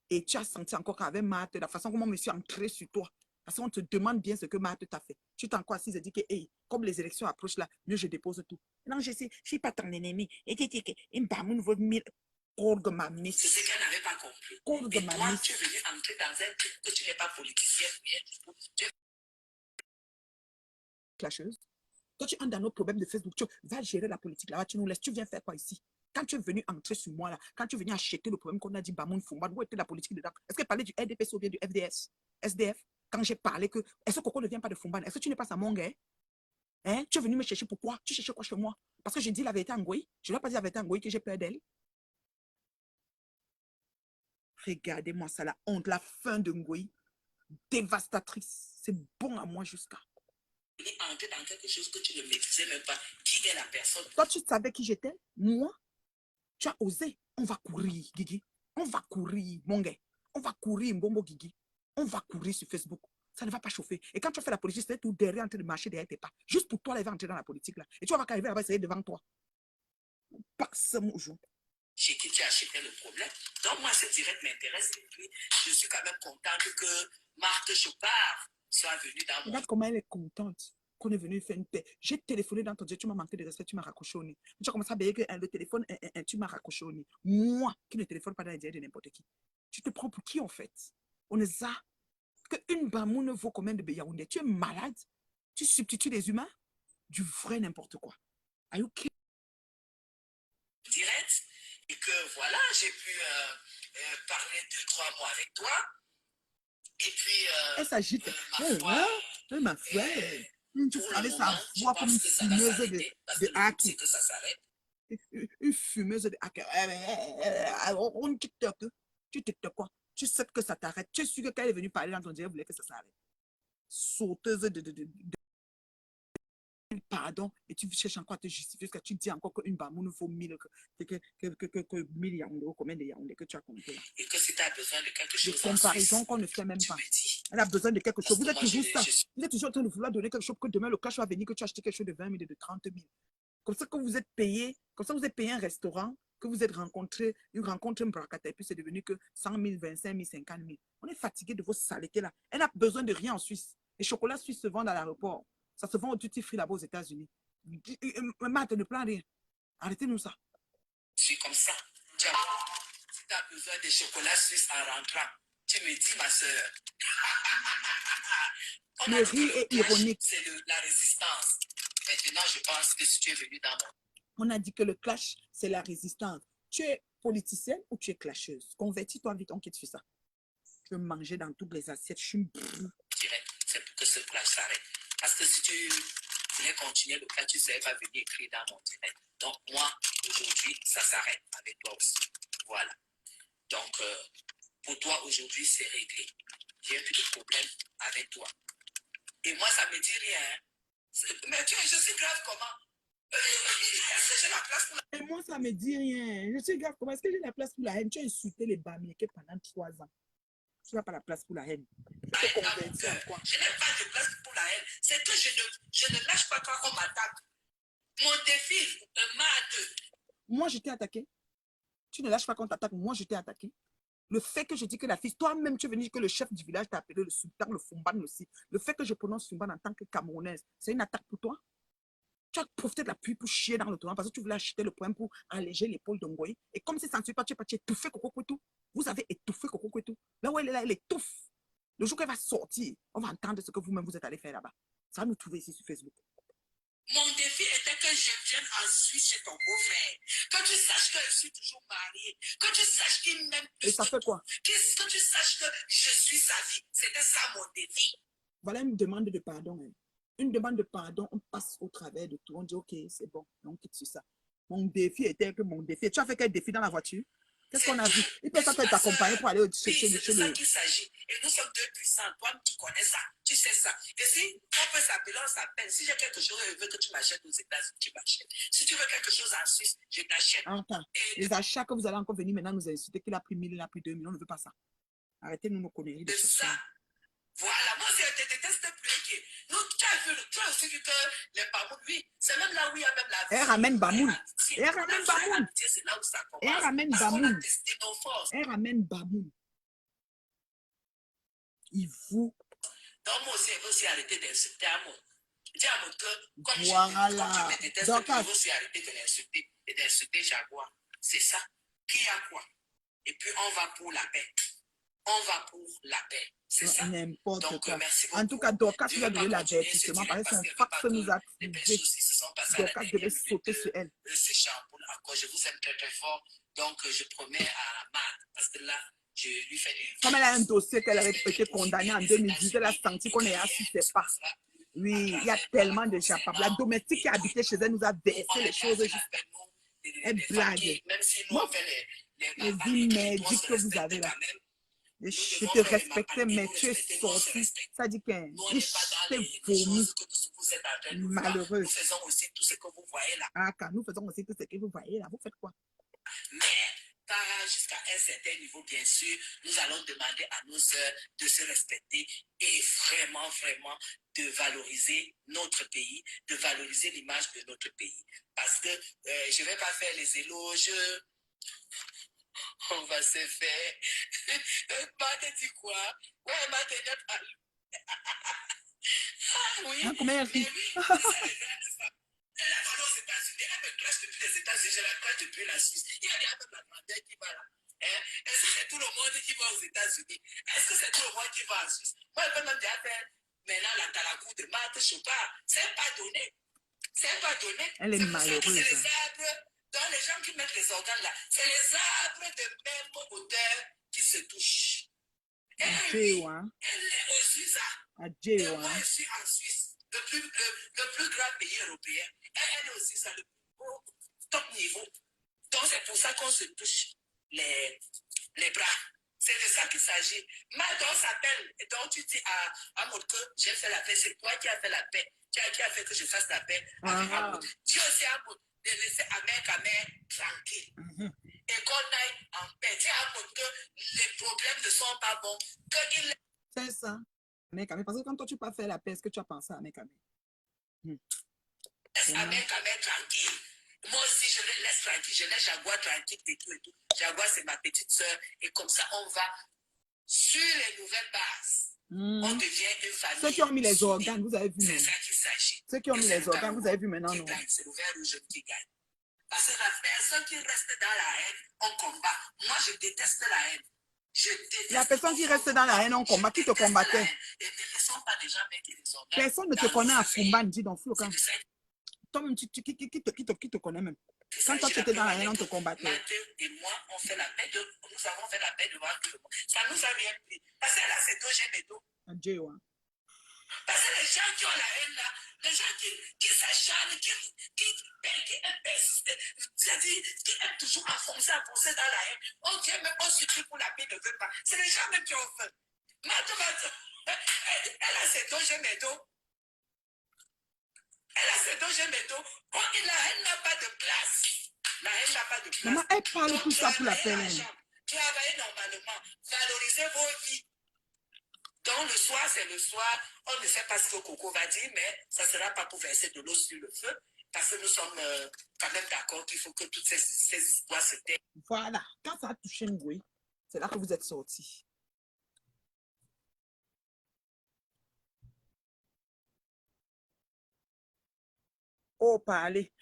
Et tu as senti encore qu'avec Marthe, la façon comment je suis entré sur toi, parce qu'on te demande bien ce que Marthe t'a fait. Tu t'es encore assise et dit que, hey, comme les élections approchent là, mieux je dépose tout. Non, je sais, je ne suis pas ton ennemi. Et tu dis que, une bamoune vaut 1000. Corgue ma miss. C'est ce qu'elle n'avait pas compris. Corgue Et ma toi, miss. tu es venu entrer dans un truc que tu n'es pas politicien. Tu es clasheuse. Toi, tu entres dans nos problèmes de Facebook. Tu vas gérer la politique là-bas. Tu nous laisses. Tu viens faire quoi ici? Quand tu es venu entrer sur moi là, quand tu es venu acheter le problème qu'on a dit Bamoun Fumban, où était la politique dedans? Est-ce qu'elle parlait du RDPC ou bien du FDS? SDF? Quand j'ai parlé que. Est-ce que Coco ne vient pas de Fumban? Est-ce que tu n'es pas sa mongue? Hein? Tu es venu me chercher pourquoi? Tu cherches quoi chez moi? Parce que j'ai dit la vérité à Ngoï. Je ne dois pas dire la vérité à Ngoï que j'ai peur d'elle. Regardez-moi ça, la honte, la fin de Ngoï. Dévastatrice. C'est bon à moi jusqu'à. Il est entré dans quelque chose que tu ne maîtrisais même pas. Qui est la personne? Toi, tu savais qui j'étais? Moi? Tu as osé. On va courir, Guigui. On va courir, mon gars. On va courir, Mbombo Guigui. On va courir sur Facebook. Ça ne va pas chauffer. Et quand tu as fait la politique, c'était tout derrière en train de marcher derrière tes pas. Juste pour toi, là, il va entrer dans la politique là. Et tu vas arriver là-bas, c'est devant toi. Passe mon jour. Chez qui tu as acheté le problème. Donc, moi, ce direct m'intéresse. Et puis, je suis quand même contente que Marthe Chopard soit venue dans mon... Regarde comment elle est contente qu'on est venu faire une paix. J'ai téléphoné dans ton Dieu, tu m'as manqué de respect, tu m'as raccroché au nez. Tu as commencé à bailler que le téléphone, tu m'as raccroché au nez. Moi, qui ne téléphone pas dans les directs de n'importe qui. Tu te prends pour qui, en fait? On est ça. Qu'une bamoune vaut combien de Yaoundé? Tu es malade? Tu substitues les humains? Du vrai n'importe quoi. Are you kidding? Direct. Et que, voilà, j'ai pu parler 2-3 mois avec toi. Et puis... Elle s'agite. Ma frère. Tu savais moment, sa voix comme une fumeuse de haki. que ça s'arrête. Une fumeuse de haki. On TikTok. Tu TikTok quoi? Tu sais que ça t'arrête. Tu es sûr que quand elle est venue parler dans ton direct, elle voulait que ça s'arrête. Sauteuse de pardon, et tu cherches encore à te justifier, parce que tu dis encore qu'une bamoune vaut 1000 Yaoundé, combien de Yaoundé que tu as compté là. Et que si tu as besoin de quelque chose, de comparaison qu'on ne fait même pas. Elle a besoin de quelque chose. Vous êtes toujours ça. Vous êtes toujours en train de vouloir donner quelque chose que demain le cash va venir, que tu as acheté quelque chose de 20 000 et de 30 000. Comme ça que vous êtes payé, comme ça vous êtes payé un restaurant, que vous êtes rencontré, une rencontre, un bracata, et puis c'est devenu que 100 000, 25 000, 50 000. On est fatigué de vos saletés là. Elle n'a besoin de rien en Suisse. Les chocolats suisses se vendent à l'aéroport. Ça se vend au duty free là-bas aux États-Unis. Marthe, ne prends rien. Arrêtez-nous ça. Je suis comme ça. Tiens, si tu as besoin de chocolats suisses en rentrant, tu me dis, ma soeur. Le riz est ironique. C'est la résistance. Maintenant, je pense que si tu es venu dans mon... On a dit que le clash, c'est la résistance. Tu es politicienne ou tu es clasheuse? Convertis-toi vite, on quitte sur ça. Je veux manger dans toutes les assiettes. Je suis... C'est pour que ce clash s'arrête. Parce que si tu voulais continuer le clash, tu ne savais pas venir écrire dans mon direct. Donc, moi, aujourd'hui, ça s'arrête avec toi aussi. Voilà. Donc, pour toi, aujourd'hui, c'est réglé. J'ai plus de problème avec toi. Et moi, ça ne me dit rien. Mais tu je suis grave comment? Est-ce que j'ai la place pour la... Et moi, ça ne me dit rien. Je suis grave comment? Est-ce que j'ai la place pour la haine? Tu as insulté les Bamileke pendant 3 ans. Tu n'as pas la place pour la haine. Je te convertis en quoi? Je n'ai pas de place pour la haine. C'est que je ne lâche pas quand on m'attaque. Mon défi, moi, je t'ai attaqué. Tu ne lâches pas quand on t'attaque. Moi, je t'ai attaqué. Le fait que je dis que la fille, toi-même, tu es venu dire que le chef du village t'a appelé le sultan, le Fumban aussi. Le fait que je prononce Fumban en tant que Camerounaise, c'est une attaque pour toi? Tu as profité de la pluie pour chier dans le tournant parce que tu voulais acheter le poème pour alléger l'épaule d'Ongoy. Et comme si ça ne suit pas, tu es étouffé Coco Kouetou. Vous avez étouffé Coco Kouetou. Là où elle est là, elle étouffe. Le jour qu'elle va sortir, on va entendre ce que vous-même vous êtes allé faire là-bas. Ça va nous trouver ici sur Facebook. Mon défi était que je vienne en Suisse chez ton beau-frère. Que tu saches que je suis toujours mariée. Que tu saches qu'il m'aime plus. Et ça fait quoi? Que tu saches que je suis sa vie. C'était ça mon défi. Voilà une demande de pardon. Hein. Une demande de pardon, on passe au travers de tout. On dit, ok, c'est bon, on quitte sur ça. Mon défi était que mon défi. Tu as fait quel défi dans la voiture? Qu'est-ce qu'on a vu? Il peut t'accompagner pour aller chercher c'est de ça qu'il s'agit. Et nous sommes deux puissants. Toi, tu connais ça. Tu sais ça. Et si on peut s'appeler, on s'appelle. Si j'ai quelque chose, je veux que tu m'achètes aux États-Unis, tu m'achètes. Si tu veux quelque chose en Suisse, je t'achète. Enfin, les achats que vous allez encore venir maintenant nous insulter qu'il a pris 1000, il a pris 2000. On ne veut pas ça. Arrêtez-nous nos conneries. De ça. Voilà, moi, je te déteste plus. Nous, tu as aussi vu que les Bamoun, oui, c'est même là où il y a même la vie. Elle ramène Bamoun. Elle ramène Bamoun. C'est là où ça commence. Elle ramène Bamoun. Elle ramène Bamoun. Il faut. Donc, moi aussi, il faut aussi arrêter d'insulter à moi. Dis à mon cœur, comme voilà. comme tu me détestes, il faut aussi arrêter de l'insulter et d'insulter Jaguar. C'est ça. Qui a quoi? Et puis, on va pour la paix. on va pour la paix. C'est ça. N'importe Donc, quoi. merci beaucoup. En tout cas, Dorcas Je lui a vais donné pas continuer ce l'avertissement direct parce que parce son qu'il y avait fax pas nous a de belles trouvé. choses qui se sont passées à la Dorcas dernière devait minute sauter sur elle. de ces chamboule encore. Je vous aime très très fort. Donc, je promets à Marc, parce que là, je lui fais des... Comme elle a un dossier qu'elle avait été condamnée en 2010, elle a senti qu'on est assis ses pas. Oui, il y a tellement de japables. La domestique qui habitait chez elle nous a versé les choses jusqu'à... Elle blague. Même si nous, Moi, on fait les vies merdiques que vous avez là. Je te respectais, mais tu es sorti. Ça dit qu'un t'es vomi. Malheureuse. Nous faisons aussi tout ce que vous voyez là. Ah, quand nous faisons aussi tout ce que vous voyez là, vous faites quoi? Mais pas jusqu'à un certain niveau, bien sûr, nous allons demander à nos sœurs de se respecter et vraiment, vraiment de valoriser notre pays, de valoriser l'image de notre pays. Parce que je ne vais pas faire les éloges. On va se faire. Mate dit quoi? Ouais, Mate dit ah oui. Hein, comment elle Mais fait? oui, c'est ça les gars, n'est-ce pas? Elle a volé aux États-Unis, elle me clash depuis les États-Unis, je la clash depuis la Suisse. Il y a même la demandeur qui va là. Hein? Est-ce que c'est tout le monde qui va aux États-Unis? Est-ce que c'est tout le monde qui va en Suisse? Moi, je peux même dire faire maintenant la talakou de Mate Chopard. C'est pas donné. C'est pas donné. Elle est malheureuse. C'est les arbres, dans les gens qui mettent les organes là, c'est les arbres de même hauteur qui se touchent. Elle est au Suisse. Et moi, je suis en Suisse, le plus grand pays européen. Elle est aussi ça, le plus haut, top niveau. Donc, c'est pour ça qu'on se touche les bras. C'est de ça qu'il s'agit. Madon s'appelle, et donc tu dis à Maud que j'ai fait la paix. C'est toi qui as fait la paix. Qui a fait que je fasse la paix avec Maud. Dis aussi à Maud de laisser Amer tranquille. Et qu'on aille en paix. Dis à Maud que les problèmes ne sont pas bons. C'est ça. Amer, parce que quand toi tu peux faire la paix, est-ce que tu as pensé à Amer? Amer tranquille. Moi aussi, je les laisse tranquille. Je laisse Jaguar tranquille et tout et tout. Jaguar, c'est ma petite soeur. Et comme ça, on va sur les nouvelles bases. On devient une famille. Ceux qui ont mis les organes, vous avez vu. C'est ça qu'il s'agit. Ceux qui ont mis les organes, vous avez vu maintenant, non? C'est le vert rouge qui gagne. Parce que la personne qui reste dans la haine, on combat. Moi, je déteste la haine. La personne qui reste dans la haine, on combat. Qui te combattait? Personne ne te connaît à Fumban, dit dans Flocan. Toi-même, qui te connaît même. Quand toi tu étais dans la haine, on te combattait. Mathieu et moi, on fait la paix nous avons fait la paix devant tout le monde. Ça nous a rien pris. Parce que là, c'est deux j'aime et tout. Adieu, hein. Parce que les gens qui ont la haine là, les gens qui s'acharnent, c'est-à-dire qui aiment toujours enfoncer dans la haine, on dit même on supplie pour la paix ne veut pas. C'est les gens même qui ont fait. Mathieu, elle a ses deux j'aime et tout. Elle a ses deux j'aime et tout. La haine n'a pas de place. La haine n'a pas de place. Maman, elle parle tout ça pour la peine. Travaillez normalement. Valorisez vos vies. Donc, le soir, c'est le soir. On ne sait pas ce que Coco va dire, mais ça ne sera pas pour verser de l'eau sur le feu. Parce que nous sommes quand même d'accord qu'il faut que toutes ces histoires se taisent. Voilà. Quand ça a touché Ngoui, c'est là que vous êtes sortis. Oh, parler.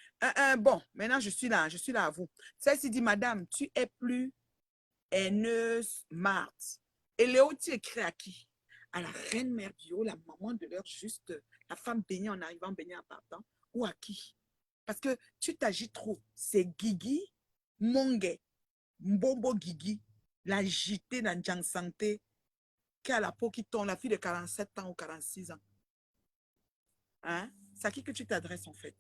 Bon, maintenant, je suis là à vous. Celle-ci dit, madame, tu es plus haineuse, Marthe. Et Léo, tu écris à qui? À la reine mère bio, la maman de leur juste, la femme baignée en arrivant, baignée en partant, ou à qui? Parce que tu t'agis trop. C'est Guigui, Mongue, Mbombo Guigui, la JT dans Djang Santé, qui a la peau qui tombe, la fille de 47 ans ou 46 ans. Hein? C'est à qui que tu t'adresses en fait?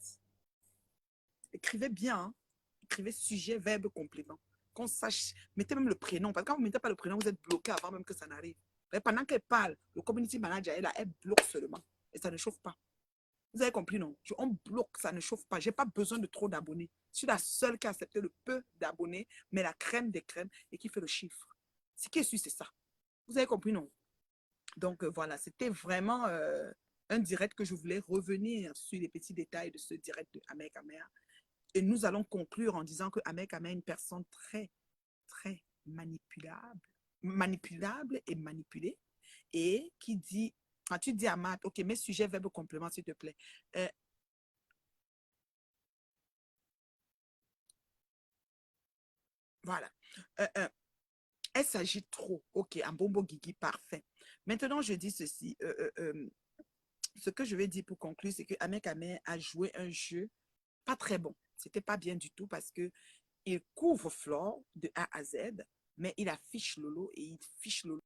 Écrivez bien, hein? Écrivez sujet, verbe, complément. Qu'on sache, mettez même le prénom. Parce que quand vous ne mettez pas le prénom, vous êtes bloqué avant même que ça n'arrive. Pendant qu'elle parle, le community manager est là, elle bloque seulement. Et ça ne chauffe pas. Vous avez compris, non? On bloque, ça ne chauffe pas. Je n'ai pas besoin de trop d'abonnés. Je suis la seule qui a accepté le peu d'abonnés, mais la crème des crèmes et qui fait le chiffre. Ce qui est sûr, c'est ça. Vous avez compris, non? Donc, voilà, c'était vraiment un direct que je voulais revenir sur les petits détails de ce direct de Amer Kamer. Et nous allons conclure en disant que Amer Kamer est une personne très, très manipulable et manipulée. Et qui dit, quand tu dis à Matt, ok, mes sujets, verbes, compléments, s'il te plaît. Voilà. Elle s'agit trop. Ok, un bonbon guigui, parfait. Maintenant, je dis ceci. Ce que je vais dire pour conclure, c'est que Ahmed Kamel a joué un jeu pas très bon. C'était pas bien du tout parce que il couvre Flore de A à Z, mais il affiche Lolo et il fiche Lolo.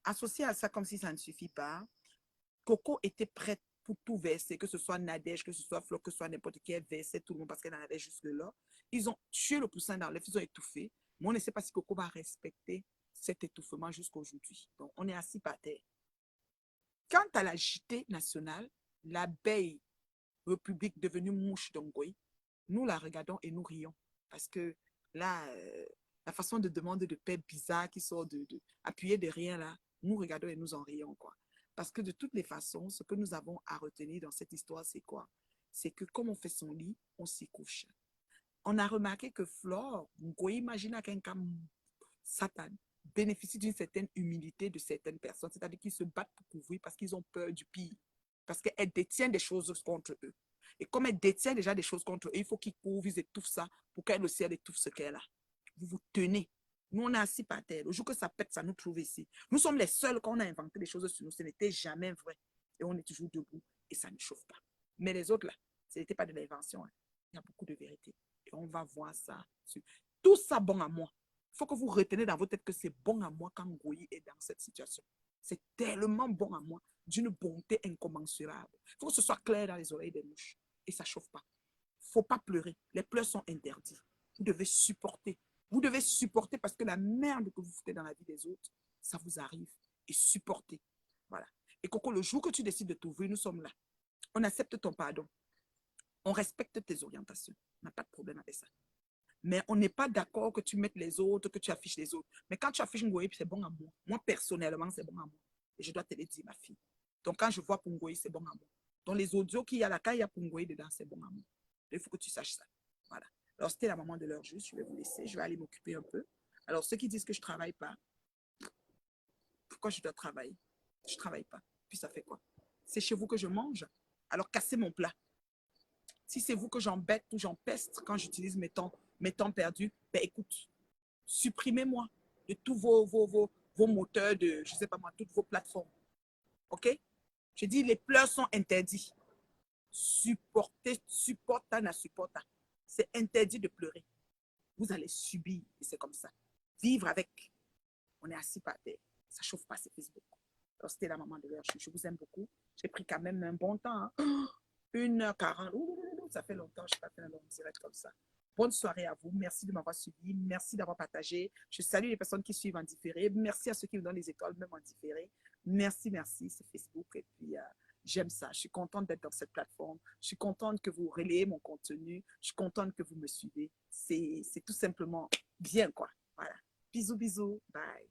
Associé à ça, comme si ça ne suffit pas, Coco était prête pour tout verser, que ce soit Nadège, que ce soit Flore, que ce soit n'importe qui, elle versait tout le monde parce qu'elle en avait jusque-là. Ils ont tué le poussin dans l'œuf, ils ont étouffé. Mais on ne sait pas si Coco va respecter cet étouffement jusqu'à aujourd'hui. Donc, on est assis par terre. Quant à la JT nationale, l'abeille République devenue mouche d'Ongoï, nous la regardons et nous rions. Parce que là, la façon de demander de paix bizarre qui sort appuyer de rien là, nous regardons et nous en rions, quoi. Parce que de toutes les façons, ce que nous avons à retenir dans cette histoire, c'est quoi? C'est que comme on fait son lit, on s'y couche. On a remarqué que Flore, Ngoï, imagine qu'un cas Satan bénéficie d'une certaine humilité de certaines personnes, c'est-à-dire qu'ils se battent pour couvrir parce qu'ils ont peur du pire, parce qu'elles détiennent des choses contre eux. Et comme elles détiennent déjà des choses contre eux, il faut qu'ils couvrent, ils étouffent ça pour qu'elle aussi, elle étouffe ce qu'elle a. Vous vous tenez. Nous, on est assis par terre. Le jour que ça pète, ça nous trouve ici. Nous sommes les seuls qu'on a inventé des choses sur nous. Ce n'était jamais vrai. Et on est toujours debout et ça ne chauffe pas. Mais les autres, là, ce n'était pas de l'invention. Hein. Il y a beaucoup de vérité. Et on va voir ça. Tout ça bon à moi. Il faut que vous retenez dans votre tête que c'est bon à moi quand Ngoyi est dans cette situation. C'est tellement bon à moi, d'une bonté incommensurable. Il faut que ce soit clair dans les oreilles des mouches. Et ça ne chauffe pas. Il ne faut pas pleurer. Les pleurs sont interdits. Vous devez supporter. Vous devez supporter parce que la merde que vous foutez dans la vie des autres, ça vous arrive. Et supporter. Voilà. Et Coco, le jour que tu décides de t'ouvrir, nous sommes là. On accepte ton pardon. On respecte tes orientations. On n'a pas de problème avec ça. Mais on n'est pas d'accord que tu mettes les autres, que tu affiches les autres. Mais quand tu affiches Ngoyi, c'est bon à moi. Moi, personnellement, c'est bon à moi. Et je dois te le dire, ma fille. Donc, quand je vois Pungoyi, c'est bon à moi. Dans les audios qu'il y a là, quand il y a Pungoyi dedans, c'est bon à moi. Il faut que tu saches ça. Voilà. Alors, c'était la maman de l'heure juste. Je vais vous laisser. Je vais aller m'occuper un peu. Alors, ceux qui disent que je ne travaille pas, pourquoi je dois travailler? Je ne travaille pas. Puis ça fait quoi? C'est chez vous que je mange. Alors, cassez mon plat. Si c'est vous que j'embête ou j'empeste quand j'utilise mes temps perdus, ben écoute, supprimez-moi de tous vos moteurs de, je ne sais pas moi, toutes vos plateformes. OK? Je dis, les pleurs sont interdits. Supportez, supporta, na supporta. C'est interdit de pleurer. Vous allez subir, et c'est comme ça. Vivre avec. On est assis par terre. Ça ne chauffe pas, c'est Facebook. Alors, c'était la maman de l'heure. Je vous aime beaucoup. J'ai pris quand même un bon temps. Hein? 1h40. Ça fait longtemps que je n'ai pas fait un long direct comme ça. Bonne soirée à vous. Merci de m'avoir suivi. Merci d'avoir partagé. Je salue les personnes qui suivent en différé. Merci à ceux qui me donnent les étoiles, même en différé. Merci, merci. C'est Facebook. Et puis, j'aime ça. Je suis contente d'être dans cette plateforme. Je suis contente que vous relayez mon contenu. Je suis contente que vous me suivez. C'est tout simplement bien, quoi. Voilà. Bisous, bisous. Bye.